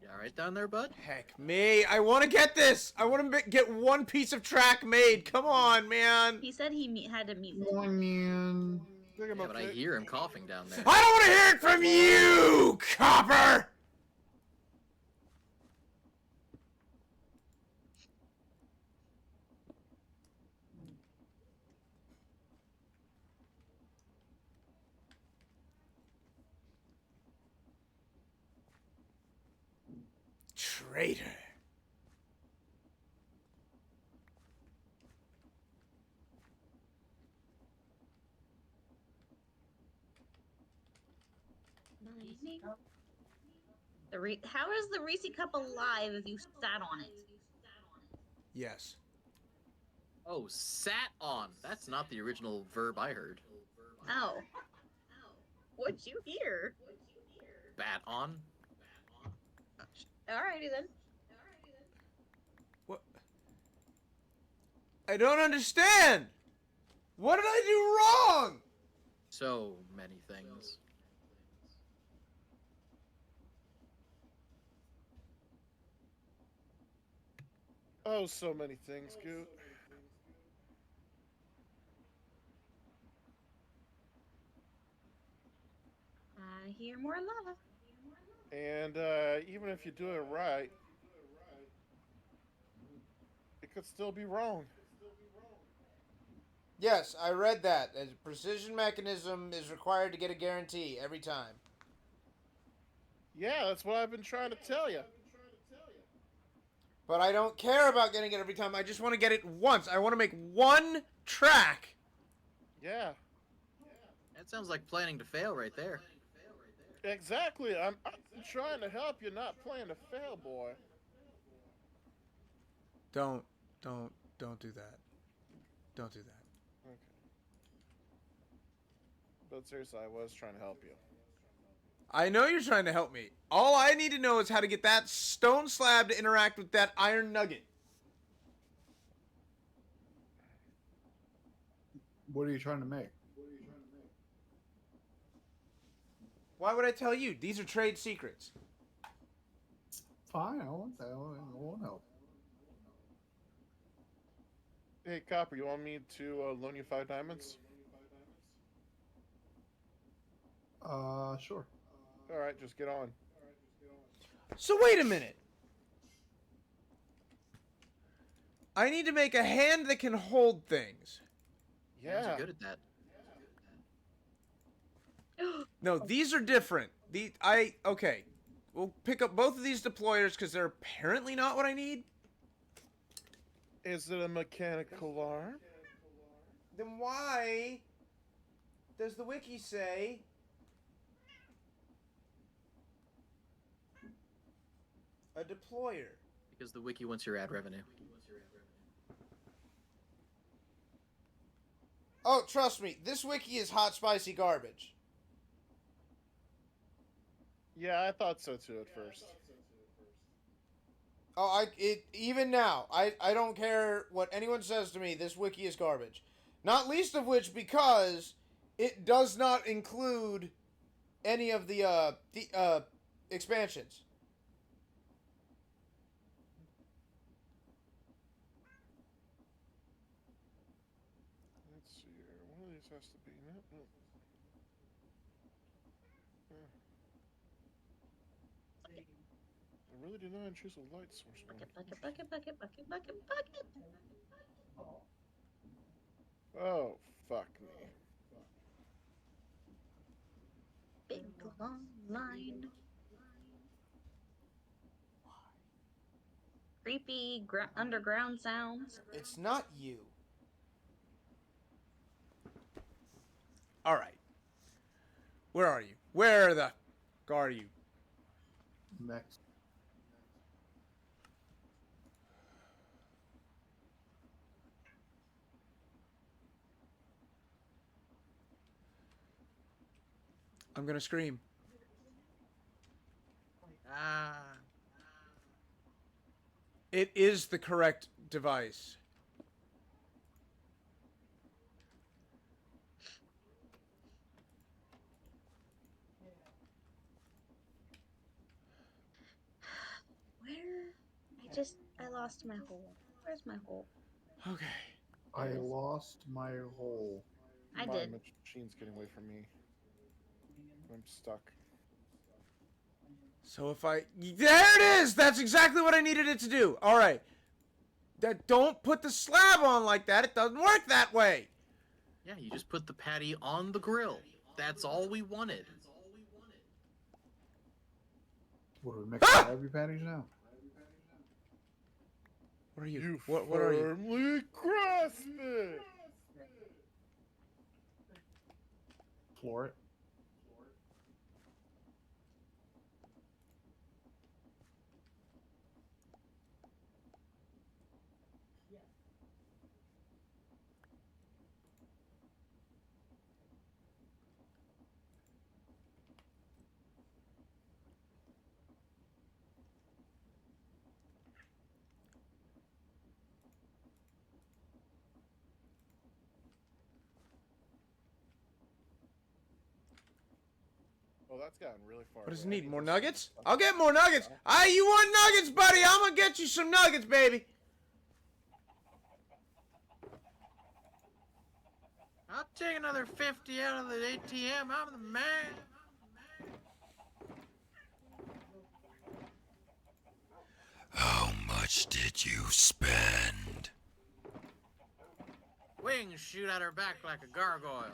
You all right down there, bud? Heck me, I want to get this! I want to get one piece of track made. Come on, man! He said he had to mute it. Oh, man. Yeah, but I hear him coughing down there. I don't want to hear it from you, Copper! Traitor. How is the Reese cup alive if you sat on it? Yes. Oh, sat on. That's not the original verb I heard. Oh. What'd you hear? Bat on? Alrighty then. What? I don't understand! What did I do wrong? So many things. Oh, so many things, Goot. I hear more lava. And even if you do it right, it could still be wrong. Yes, I read that. A precision mechanism is required to get a guarantee every time. Yeah, that's what I've been trying to tell you. But I don't care about getting it every time. I just want to get it once. I want to make one track. Yeah, That sounds like planning to fail right there. exactly. I'm trying to help you, not playing to fail, boy. Don't do that. Don't do that. Okay. But seriously, I was trying to help you. I know you're trying to help me. All I need to know is how to get that stone slab to interact with that iron nugget. What are you trying to make? Why would I tell you? These are trade secrets. Fine, I want that. I won't help. Hey, Copper, you want me to loan you 5 diamonds? Sure. All right, just get on. So wait a minute. I need to make a hand that can hold things. Hands Yeah. are good at that. No, these are different. Okay. We'll pick up both of these deployers because they're apparently not what I need. Is it a mechanical arm? Then why does the wiki say a deployer? Because the wiki wants your ad revenue. Oh, trust me, this wiki is hot spicy garbage. Yeah, I thought so too at first. Oh, even now, I don't care what anyone says to me. This wiki is garbage. Not least of which because it does not include any of the expansions. Let's see here. One of these has to be. No, no. I really did not choose a light source. Bucket, bucket, bucket, bucket, bucket, bucket, bucket. Oh, fuck me. Big long line. Creepy underground sounds. It's not you. All right. Where are you? Where the are you? Next. I'm gonna scream. Ah. It is the correct device. Where? I lost my hole. Where's my hole? Okay. I lost my hole. I My did. machine's getting away from me. I'm stuck. So if I... There it is! That's exactly what I needed it to do. All right. Don't put the slab on like that. It doesn't work that way. Yeah, you just put the patty on the grill. That's all we wanted. What are we mixing Krabby Patties now? What are you? You What are you? firmly grasp it! Floor it. Oh, that's gotten really far. What does it away. I need? More this- nuggets? I'll get more nuggets. You want nuggets, buddy? I'm gonna get you some nuggets, baby. I'll take another 50 out of the ATM. I'm the man. How much did you spend? Wings shoot out her back like a gargoyle.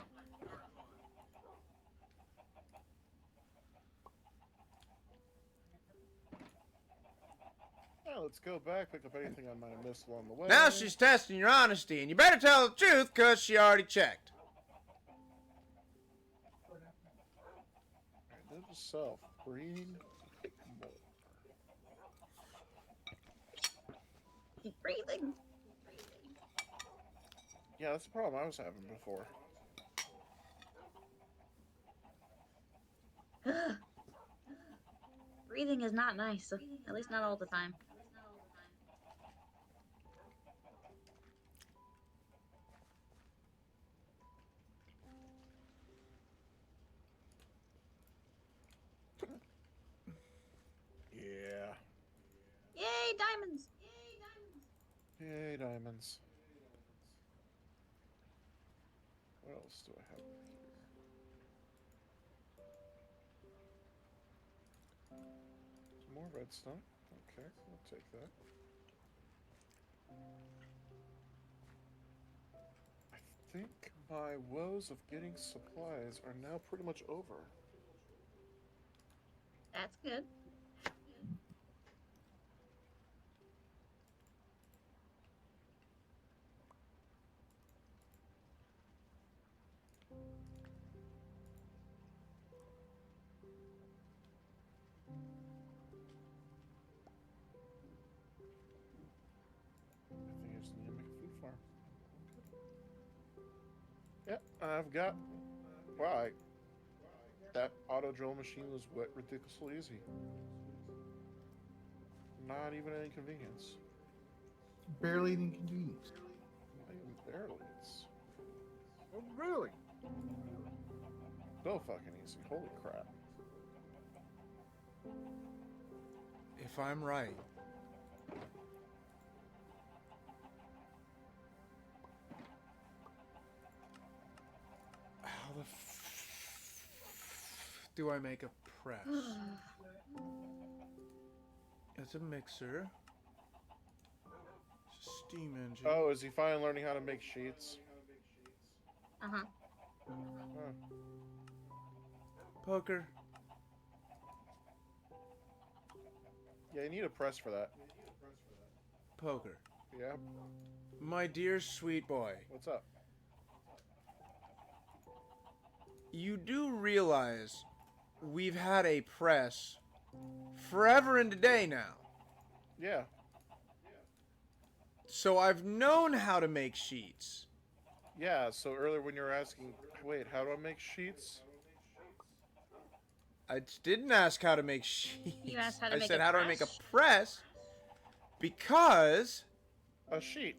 Well, let's go back, pick up anything I might have missed along the way. Now she's testing your honesty, and you better tell the truth, because she already checked. Live yourself. Green. Keep breathing. Yeah, that's the problem I was having before. Breathing is not nice, at least not all the time. Yeah. Yay, diamonds! Yay, diamonds. What else do I have here? Some more redstone. Okay, I'll take that. I think my woes of getting supplies are now pretty much over. That's good. I think I just need to make a food farm. Yep, I've got. Wow, that auto drill machine was ridiculously easy. Not even an inconvenience. Barely an inconvenience. Not even barely. It's Oh, really? so fucking easy. Holy crap. If I'm right, how the do I make a press? It's a mixer. It's a steam engine. Oh, is he finally learning how to make sheets? Uh-huh. Huh. Poker. Yeah, you need a press for that. Poker. Yeah. My dear sweet boy, What's up? you do realize we've had a press forever and a day now. Yeah. So I've known how to make sheets. Yeah, so earlier when you were asking, wait, how do I make sheets? I didn't ask how to make sheets. You asked how to I make said, a how do I make a press? press? Because... A sheet.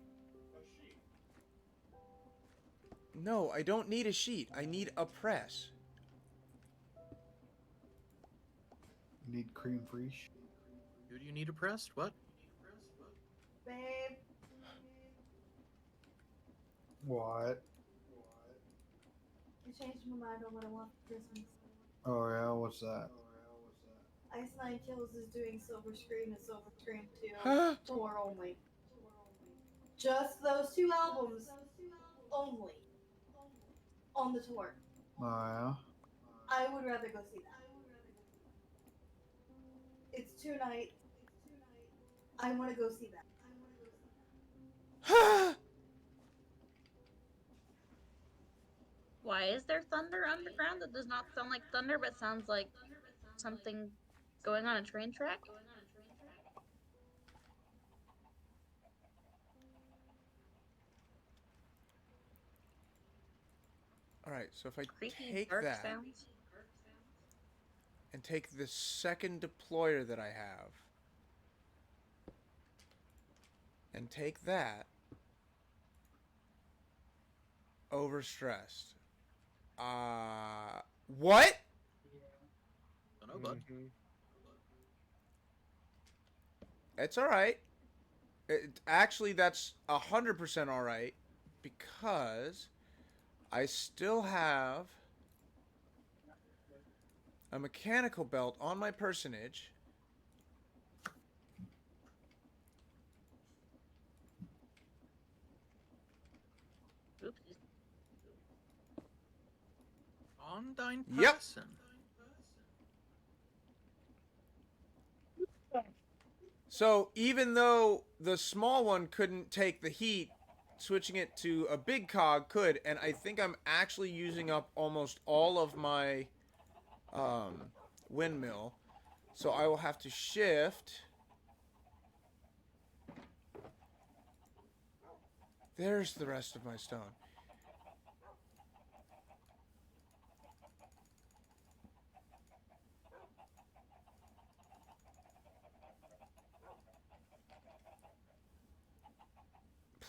No, I don't need a sheet. I need a press. You need cream free. Who do you need to press? What? Babe, What? I changed my mind on what I want for Christmas. Oh yeah, what's that? Ice Nine Kills is doing Silver Screen and Silver Screen 2 Huh? tour only. Just those two albums only on the tour. Oh yeah. I would rather go see that. It's 2 nights. I want to go see that. Why is there thunder underground? That does not sound like thunder, but sounds like something going on a train track. Alright, so if I Creepy take dark that sounds. and take the second deployer that I have and take that, overstressed. What? Don't know, bud. Mhm. It's alright. Actually, that's 100% alright because I still have a mechanical belt on my personage. Oops. Ondine Yep. person. So even though the small one couldn't take the heat, switching it to a big cog could, and I think I'm actually using up almost all of my windmill. So I will have to shift. There's the rest of my stone.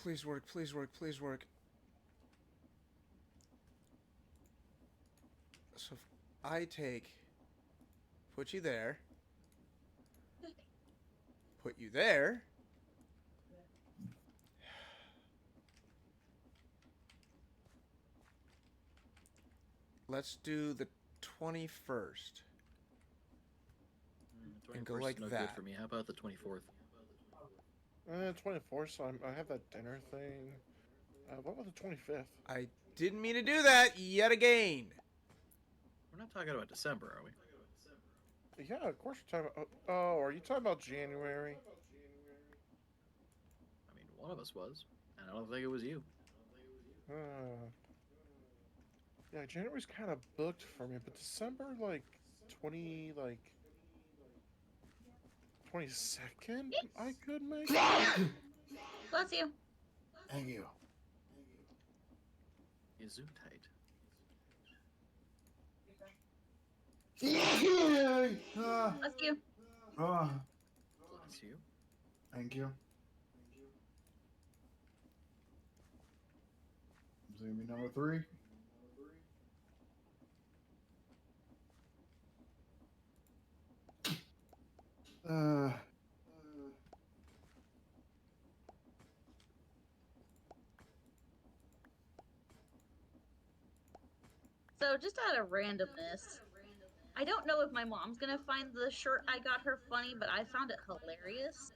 Please work, please work, please work. So if I put you there, put you there. Let's do the 21st. And go 21st is like no that. good for me. How about the 24th? 24th, so I have that dinner thing. What about the 25th? I didn't mean to do that yet again. We're not talking about December, are we? Yeah, of course we're talking about... Oh, are you talking about January? I mean, one of us was, and I don't think it was you. Yeah, January's kind of booked for me, but December, like, 22nd, I could make it. Bless you. Thank you. Gesundheit. Ah, Bless you. ah. Bless you. Thank you. Is gonna be number 3. Uh, So, just out of randomness, I don't know if my mom's gonna find the shirt I got her funny, but I found it hilarious.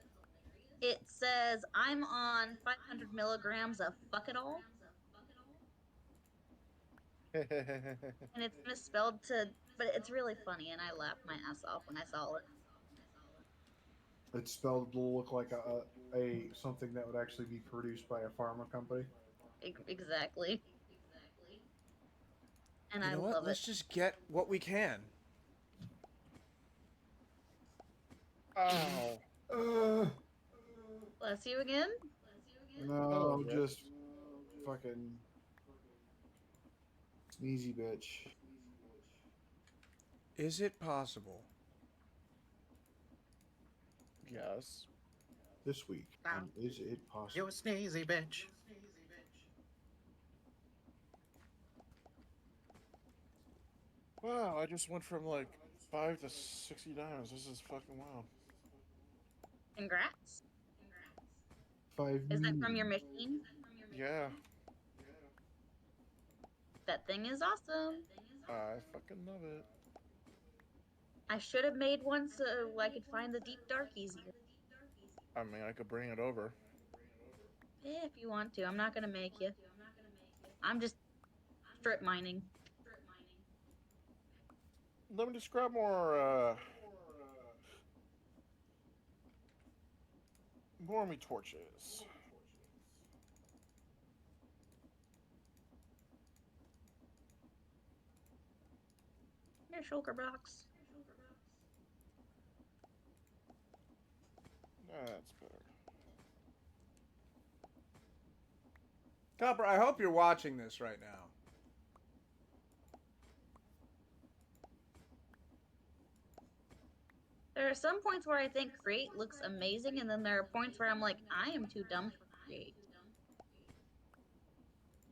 It says, I'm on 500 milligrams of fuck it all, and it's misspelled but it's really funny, and I laughed my ass off when I saw it. it's spelled to look like a something that would actually be produced by a pharma company. Exactly. And You I know what? love Let's it. just get what we can. Ow. Bless you again. No, yeah. just fucking sneezy bitch. Is it possible? Yes. This week, and is it possible? You sneezy bitch. Wow, I just went from like 5 to 60 diamonds. This is fucking wild. Congrats. 5 Is that from million. your machine? Yeah, That thing is awesome. I fucking love it. I should have made one so I could find the deep dark easier. I mean, I could bring it over. If you want to. I'm not gonna make you. I'm just strip mining. Let me just grab more me torches. Your shulker box. That's better. Copper, I hope you're watching this right now. There are some points where I think create looks amazing, and then there are points where I'm like, I am too dumb for create.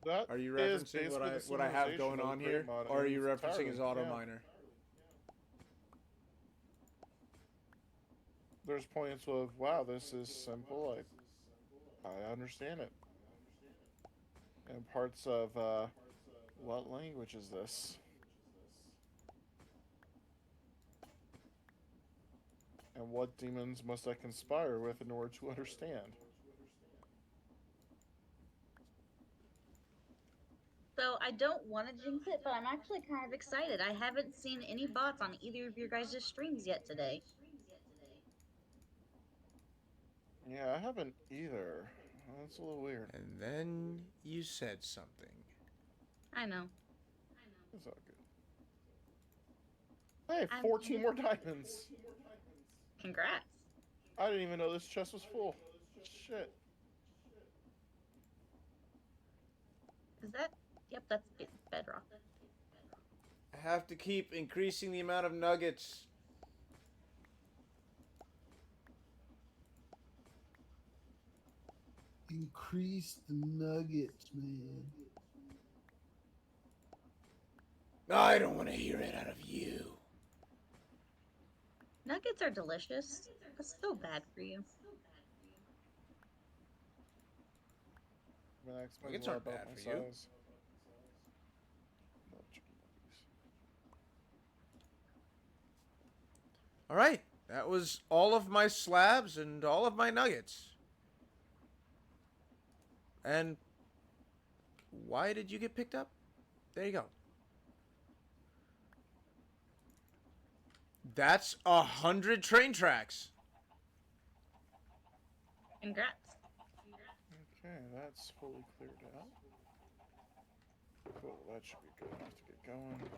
That Are you is referencing basically the what I have summarization going of on the here, Create mod or are in you its referencing his entirety. auto Yeah. miner? There's points of, wow, this is simple. I understand it. And parts of, what language is this? And what demons must I conspire with in order to understand? So I don't want to jinx it, but I'm actually kind of excited. I haven't seen any bots on either of your guys' streams yet today. Yeah, I haven't either. That's a little weird. And then you said something. I know. It's all good. Hey, 14 more diamonds. Congrats. I didn't even know this chest was full. Shit. Is that? Yep, that's bedrock. I have to keep increasing the amount of nuggets. Increase the nuggets, man. I don't want to hear it out of you. Nuggets are delicious. That's so bad for you. I mean, that explains Nuggets a lot aren't about bad my for you. size. Love chicken nuggets. All right, that was all of my slabs and all of my nuggets. And why did you get picked up? There you go. That's 100 train tracks. Congrats. Okay, that's fully cleared out. Cool, that should be good enough to get going.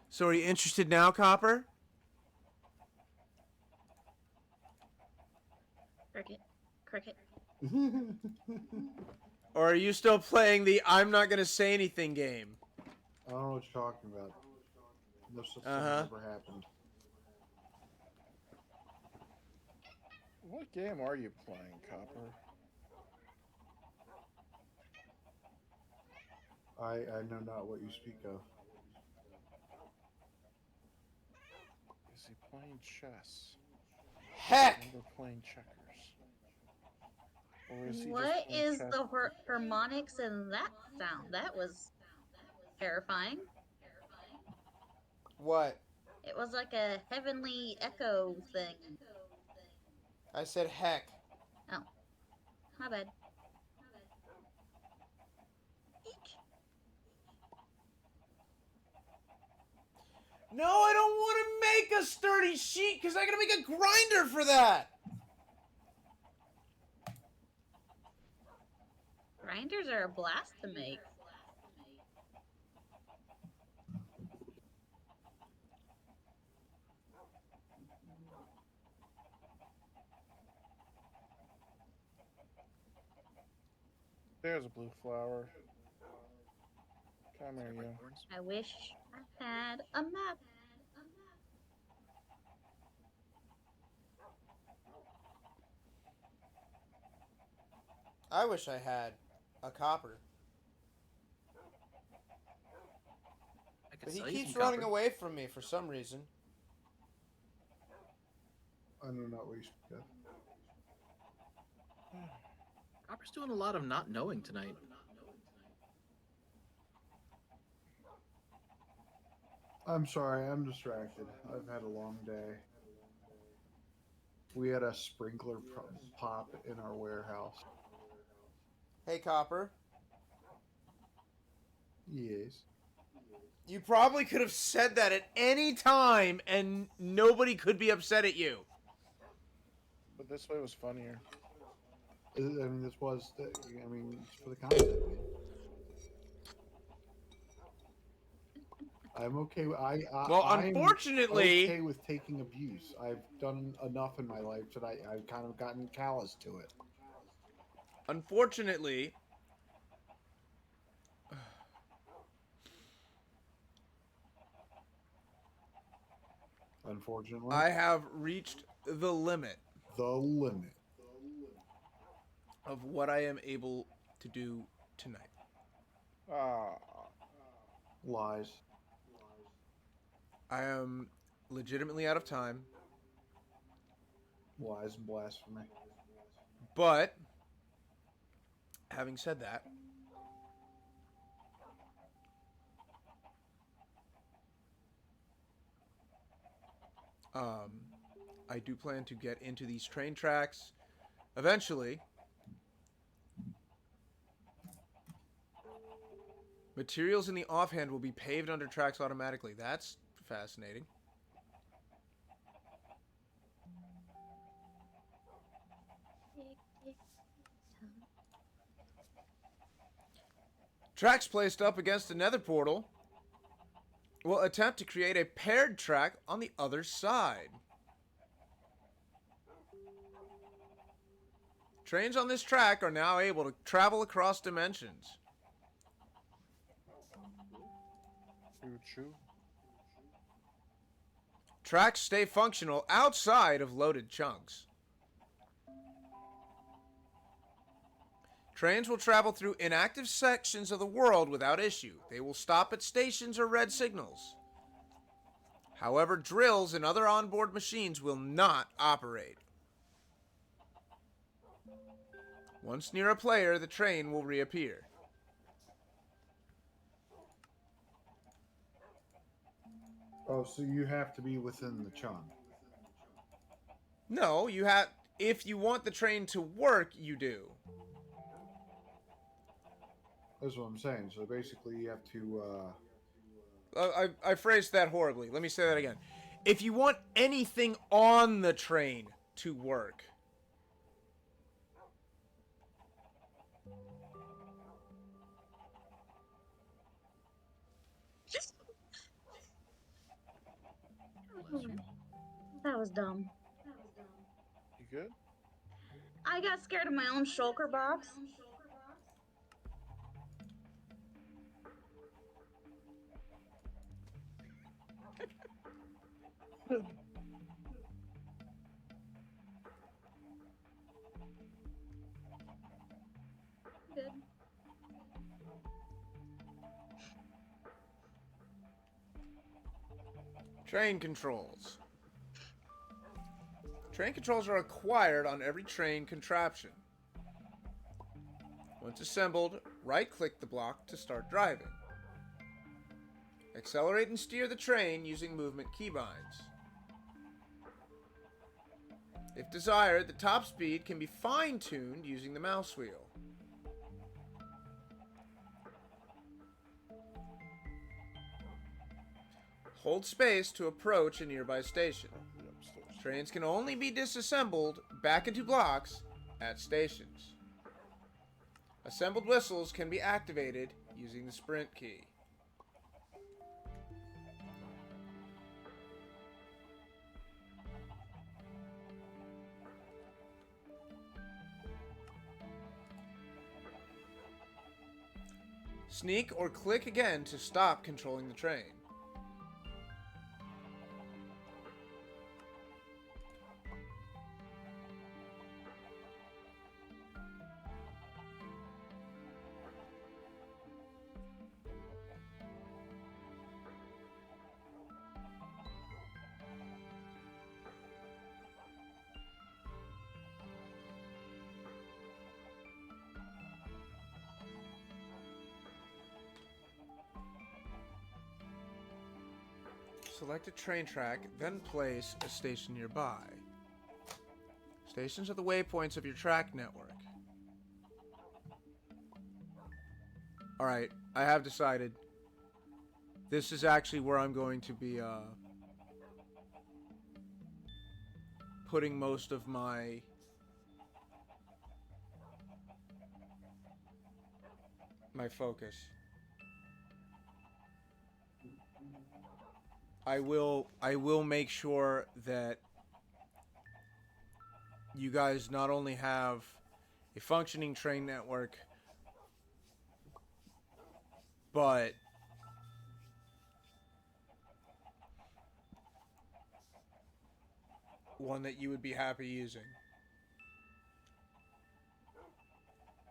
So are you interested now, Copper? Cricket. Cricket. Or are you still playing the I'm not going to say anything game? I don't know what you're talking about. No such thing Uh-huh. ever happened. What game are you playing, Copper? I know not what you speak of. Is he playing chess? Heck! Remember playing checkers? Or is he just What playing is chess? the harmonics in that sound? That was terrifying. What? It was like a heavenly echo thing. I said heck. Oh, my bad. No, I don't want to make a sturdy sheet because I gotta make a grinder for that. Grinders are a blast to make. There's a blue flower. Come here, you. I wish I had a map. I wish I had a copper. I could But he sell you keeps some running copper. away from me for some reason. I know not what you speak of. Copper's doing a lot of not knowing tonight. I'm sorry, I'm distracted. I've had a long day. We had a sprinkler pop in our warehouse. Hey, Copper. Yes. You probably could have said that at any time and nobody could be upset at you. But this way was funnier. I mean, this was, I mean, it's for the content, man. I'm okay with, Well, I'm unfortunately- okay with taking abuse. I've done enough in my life that I've kind of gotten callous to it. Unfortunately, Unfortunately, I have reached the limit the limit. of what I am able to do tonight. Ah. Lies. I am legitimately out of time, Lies and blasphemy. but having said that, I do plan to get into these train tracks eventually. Materials in the offhand will be paved under tracks automatically. That's fascinating. Tracks placed up against the nether portal will attempt to create a paired track on the other side. Trains on this track are now able to travel across dimensions. Choo-choo. Tracks stay functional outside of loaded chunks. Trains will travel through inactive sections of the world without issue. They will stop at stations or red signals. However, drills and other onboard machines will not operate. Once near a player, the train will reappear. Oh, so you have to be within the chunk. No, you have. If you want the train to work, you do. That's what I'm saying. So basically, you have to. I phrased that horribly. Let me say that again. If you want anything on the train to work, That was dumb. You good? I got scared of my own shulker box. Train controls. Train controls are acquired on every train contraption. Once assembled, right-click the block to start driving. Accelerate and steer the train using movement keybinds. If desired, the top speed can be fine-tuned using the mouse wheel. Hold space to approach a nearby station. Trains can only be disassembled back into blocks at stations. Assembled whistles can be activated using the sprint key. Sneak or click again to stop controlling the train. Select a train track, then place a station nearby. Stations are the waypoints of your track network. Alright, I have decided. This is actually where I'm going to be putting most of my focus. I will make sure that you guys not only have a functioning train network, but one that you would be happy using.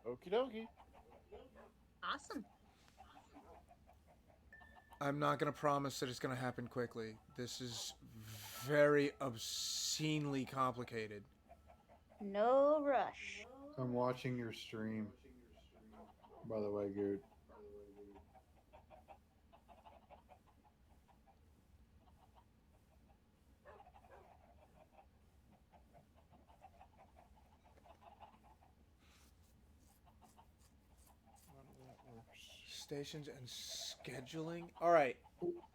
Okie dokie. Awesome. I'm not going to promise that it's going to happen quickly. This is very obscenely complicated. No rush. I'm watching your stream. By the way, Goot. Stations and scheduling. All right,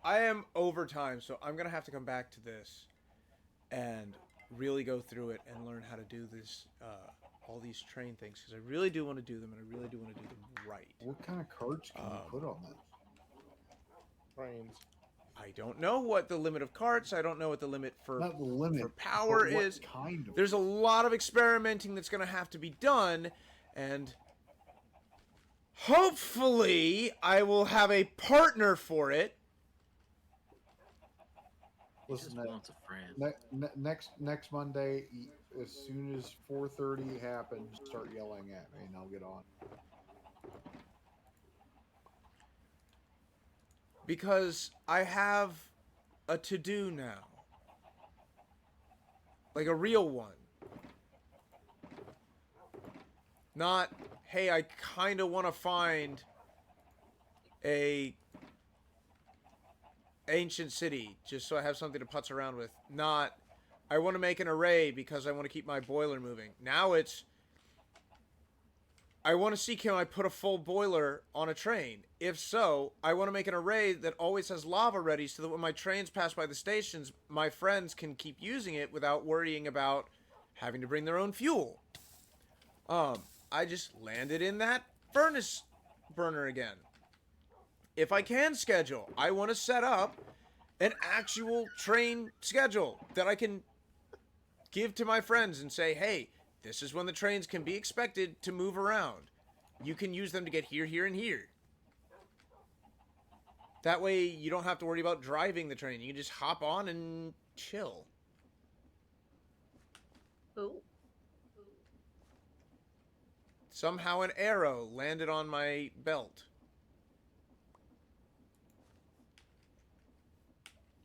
I am over time, so I'm gonna have to come back to this and really go through it and learn how to do this, all these train things, because I really do want to do them, and I really do want to do them right. What kind of cards can you put on that? Trains. I don't know what the limit of carts. I don't know what the limit for Not the limit for power but what is. kind of There's a lot of experimenting that's gonna have to be done, and hopefully I will have a partner for it. Listen, Just wants a friend. next Monday, as soon as 4:30 happens, start yelling at me, and I'll get on. Because I have a to-do now. Like a real one. Not, hey, I kind of want to find a ancient city just so I have something to putz around with. Not, I want to make an array because I want to keep my boiler moving. Now it's, I want to see, can I put a full boiler on a train? If so, I want to make an array that always has lava ready so that when my trains pass by the stations, my friends can keep using it without worrying about having to bring their own fuel. I just landed in that furnace burner again. If I can schedule, I want to set up an actual train schedule that I can give to my friends and say, hey, this is when the trains can be expected to move around. You can use them to get here, here, and here. That way you don't have to worry about driving the train. You can just hop on and chill. Ooh. Somehow an arrow landed on my belt.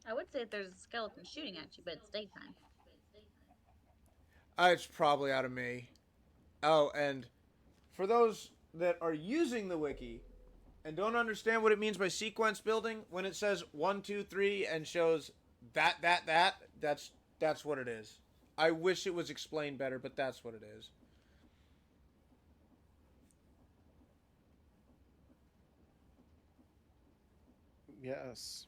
I would say if there's a skeleton shooting at you, but it's daytime. It's probably out of me. Oh, and for those that are using the wiki and don't understand what it means by sequence building, when it says 1, 2, 3 and shows that's what it is. I wish it was explained better, but that's what it is. Yes.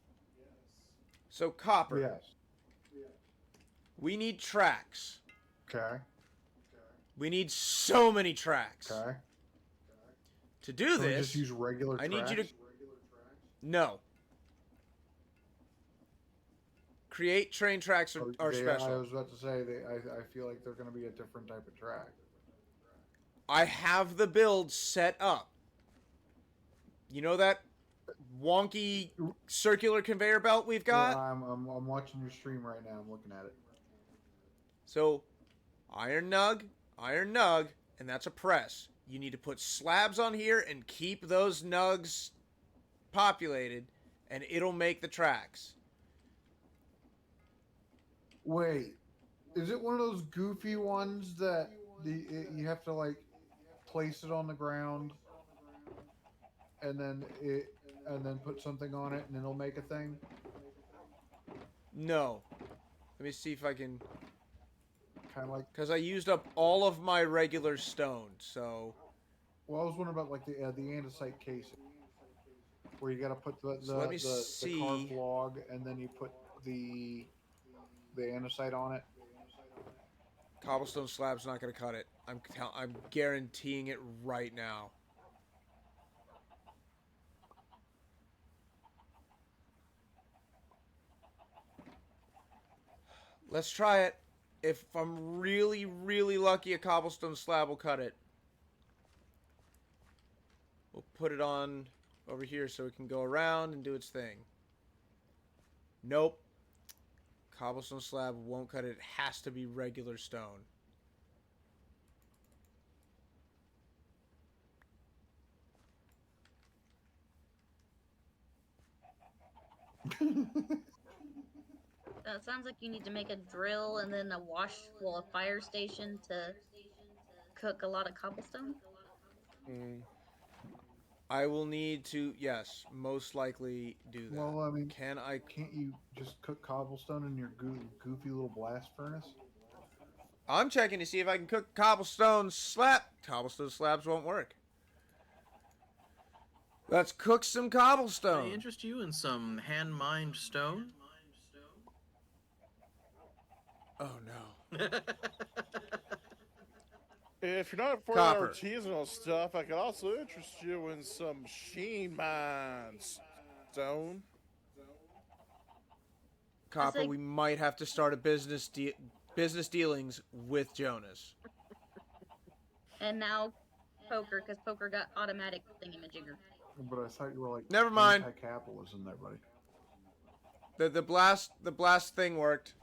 So, Copper, Yes. we need tracks. Okay. We need so many tracks. Okay. To do Can we this, just use regular I tracks? need you to... No. Create train tracks are I special. was about to say, I feel like they're going to be a different type of track. I have the build set up. You know that wonky circular conveyor belt we've got? Yeah, I'm watching your stream right now. I'm looking at it. So, iron nug, and that's a press. You need to put slabs on here and keep those nugs populated, and it'll make the tracks. Wait, is it one of those goofy ones that you have to like place it on the ground and then put something on it and then it'll make a thing? No. Let me see if I can... Kind of like... Because I used up all of my regular stone, so... Well, I was wondering about like the andesite casing, where you got to put the carved log and then you put the andesite on it. Cobblestone slab's not going to cut it. I'm guaranteeing it right now. Let's try it. If I'm really, really lucky, a cobblestone slab will cut it. We'll put it on over here so it can go around and do its thing. Nope. Cobblestone slab won't cut it. It has to be regular stone. It sounds like you need to make a drill and then a fire station to cook a lot of cobblestone. I will need to, yes, most likely do that. Well, I mean, can't you just cook cobblestone in your goofy little blast furnace? I'm checking to see if I can cook cobblestone slab. Cobblestone slabs won't work. Let's cook some cobblestone. Can I interest you in some hand-mined stone? Oh no. If you're not for Copper. artisanal stuff, I could also interest you in some machine mines stone. Copper, like- we might have to start a business dealings with Jonas. And now poker, because poker got automatic thingamajigger. But I thought you were like... Never mind. Anti-capitalism there, buddy. The blast thing worked.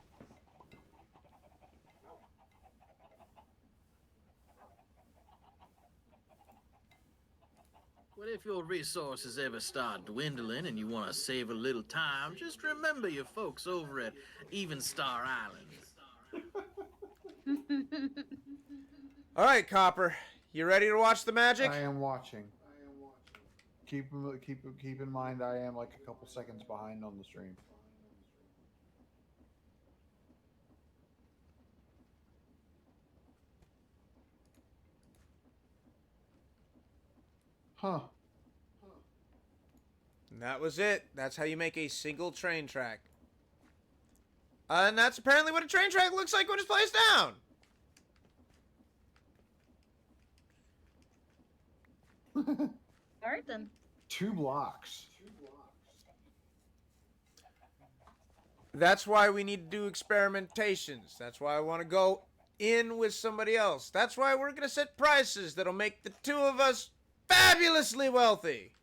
What if your resources ever start dwindling and you want to save a little time? Just remember your folks over at Even Star Island. All right, Copper. You ready to watch the magic? I am watching. Keep in mind, I am like a couple seconds behind on the stream. Huh. And that was it. That's how you make a single train track. And that's apparently what a train track looks like when it's placed down. All right then. 2 blocks. That's why we need to do experimentations. That's why I want to go in with somebody else. That's why we're going to set prices that'll make the two of us fabulously wealthy.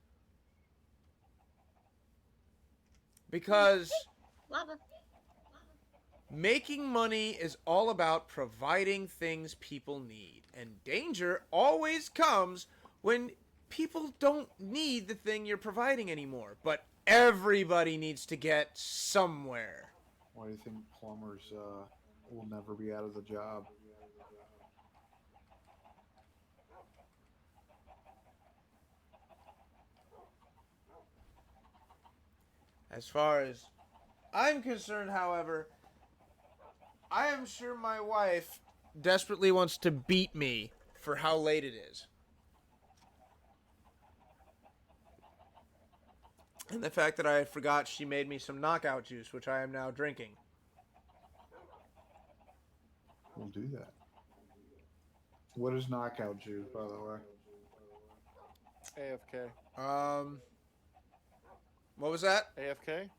Because Lava. making money is all about providing things people need. And danger always comes when people don't need the thing you're providing anymore. But Everybody needs to get somewhere. Why do you think plumbers will never be out of the job? As far as I'm concerned, however, I am sure my wife desperately wants to beat me for how late it is. And the fact that I forgot she made me some knockout juice, which I am now drinking. We'll do that. What is knockout juice, by the way? AFK. What was that? AFK?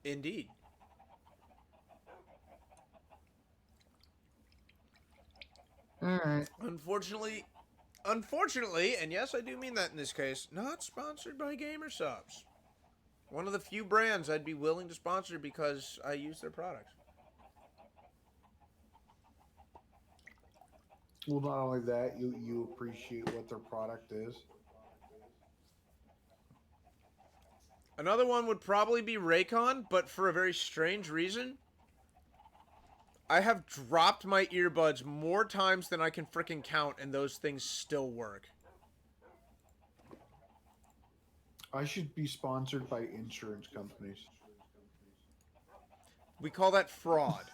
Indeed. Alright. Unfortunately, and yes, I do mean that in this case, not sponsored by GamerSubs. One of the few brands I'd be willing to sponsor because I use their products. Well, not only that, you appreciate what their product is. Another one would probably be Raycon, but for a very strange reason. I have dropped my earbuds more times than I can frickin' count, and those things still work. I should be sponsored by insurance companies. We call that fraud.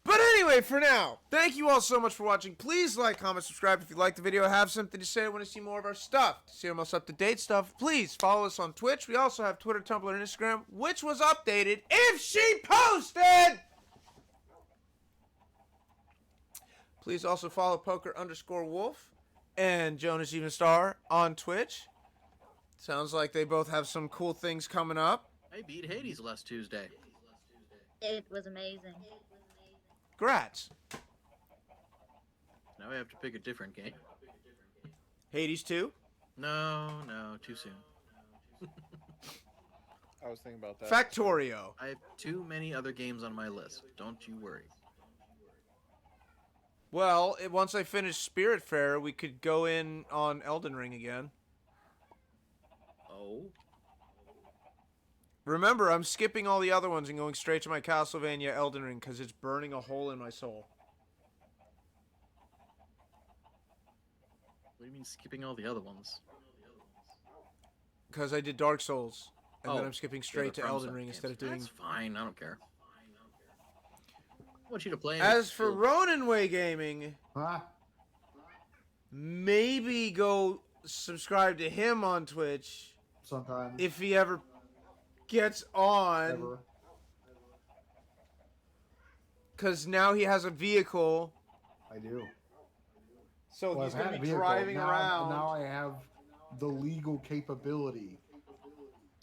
But anyway, for now, thank you all so much for watching. Please like, comment, subscribe if you liked the video. Have something to say, want to see more of our stuff. To see our most up-to-date stuff, please follow us on Twitch. We also have Twitter, Tumblr, and Instagram, which was updated if she posted! Please also follow Poker_Wolf and Jonas Even Star on Twitch. Sounds like they both have some cool things coming up. I beat Hades last Tuesday. It was amazing. Grats. Now I have to pick a different game. Hades 2? No, too soon. I was thinking about that. Factorio. I have too many other games on my list. Don't you worry. Well, once I finish Spiritfarer, we could go in on Elden Ring again. Oh? Remember, I'm skipping all the other ones and going straight to my Castlevania Elden Ring because it's burning a hole in my soul. What do you mean skipping all the other ones? Because I did Dark Souls, and then I'm skipping the straight to From Elden Software Ring games. instead of doing... That's fine, I don't care. I want you to play... As for Ronin Way Gaming, Huh? maybe go subscribe to him on Twitch Sometimes. if he ever gets on. Ever. Because now he has a vehicle, I do. so Well, he's I've going had to a be vehicle. driving now, around. Now I have the legal capability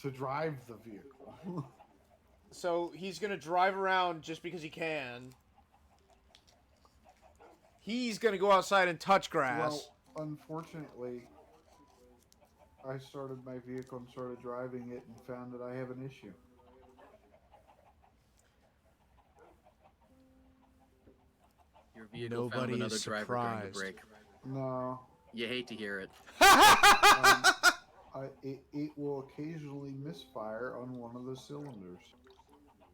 to drive the vehicle. So he's going to drive around just because he can. He's going to go outside and touch grass. Well, unfortunately, I started my vehicle and started driving it and found that I have an issue. Your vehicle found Nobody another is driver during the surprised. break. No. You hate to hear it. It will occasionally misfire on one of the cylinders,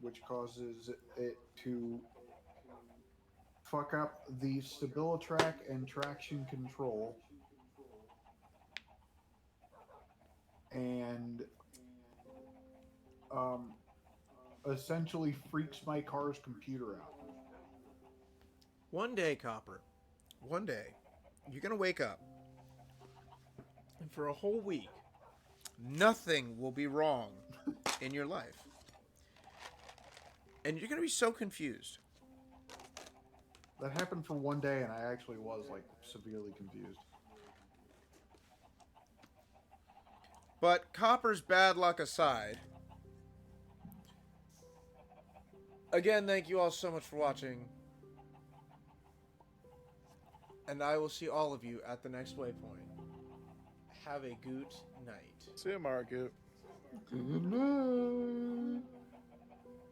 which causes it to fuck up the StabiliTrak and traction control, and essentially freaks my car's computer out. One day, Copper, one day, you're going to wake up, and for a whole week, nothing will be wrong in your life. And you're going to be so confused. That happened for one day, and I actually was, like, severely confused. But Copper's bad luck aside, again, thank you all so much for watching. And I will see all of you at the next waypoint. Have a good night. See you, Margaret. Good night.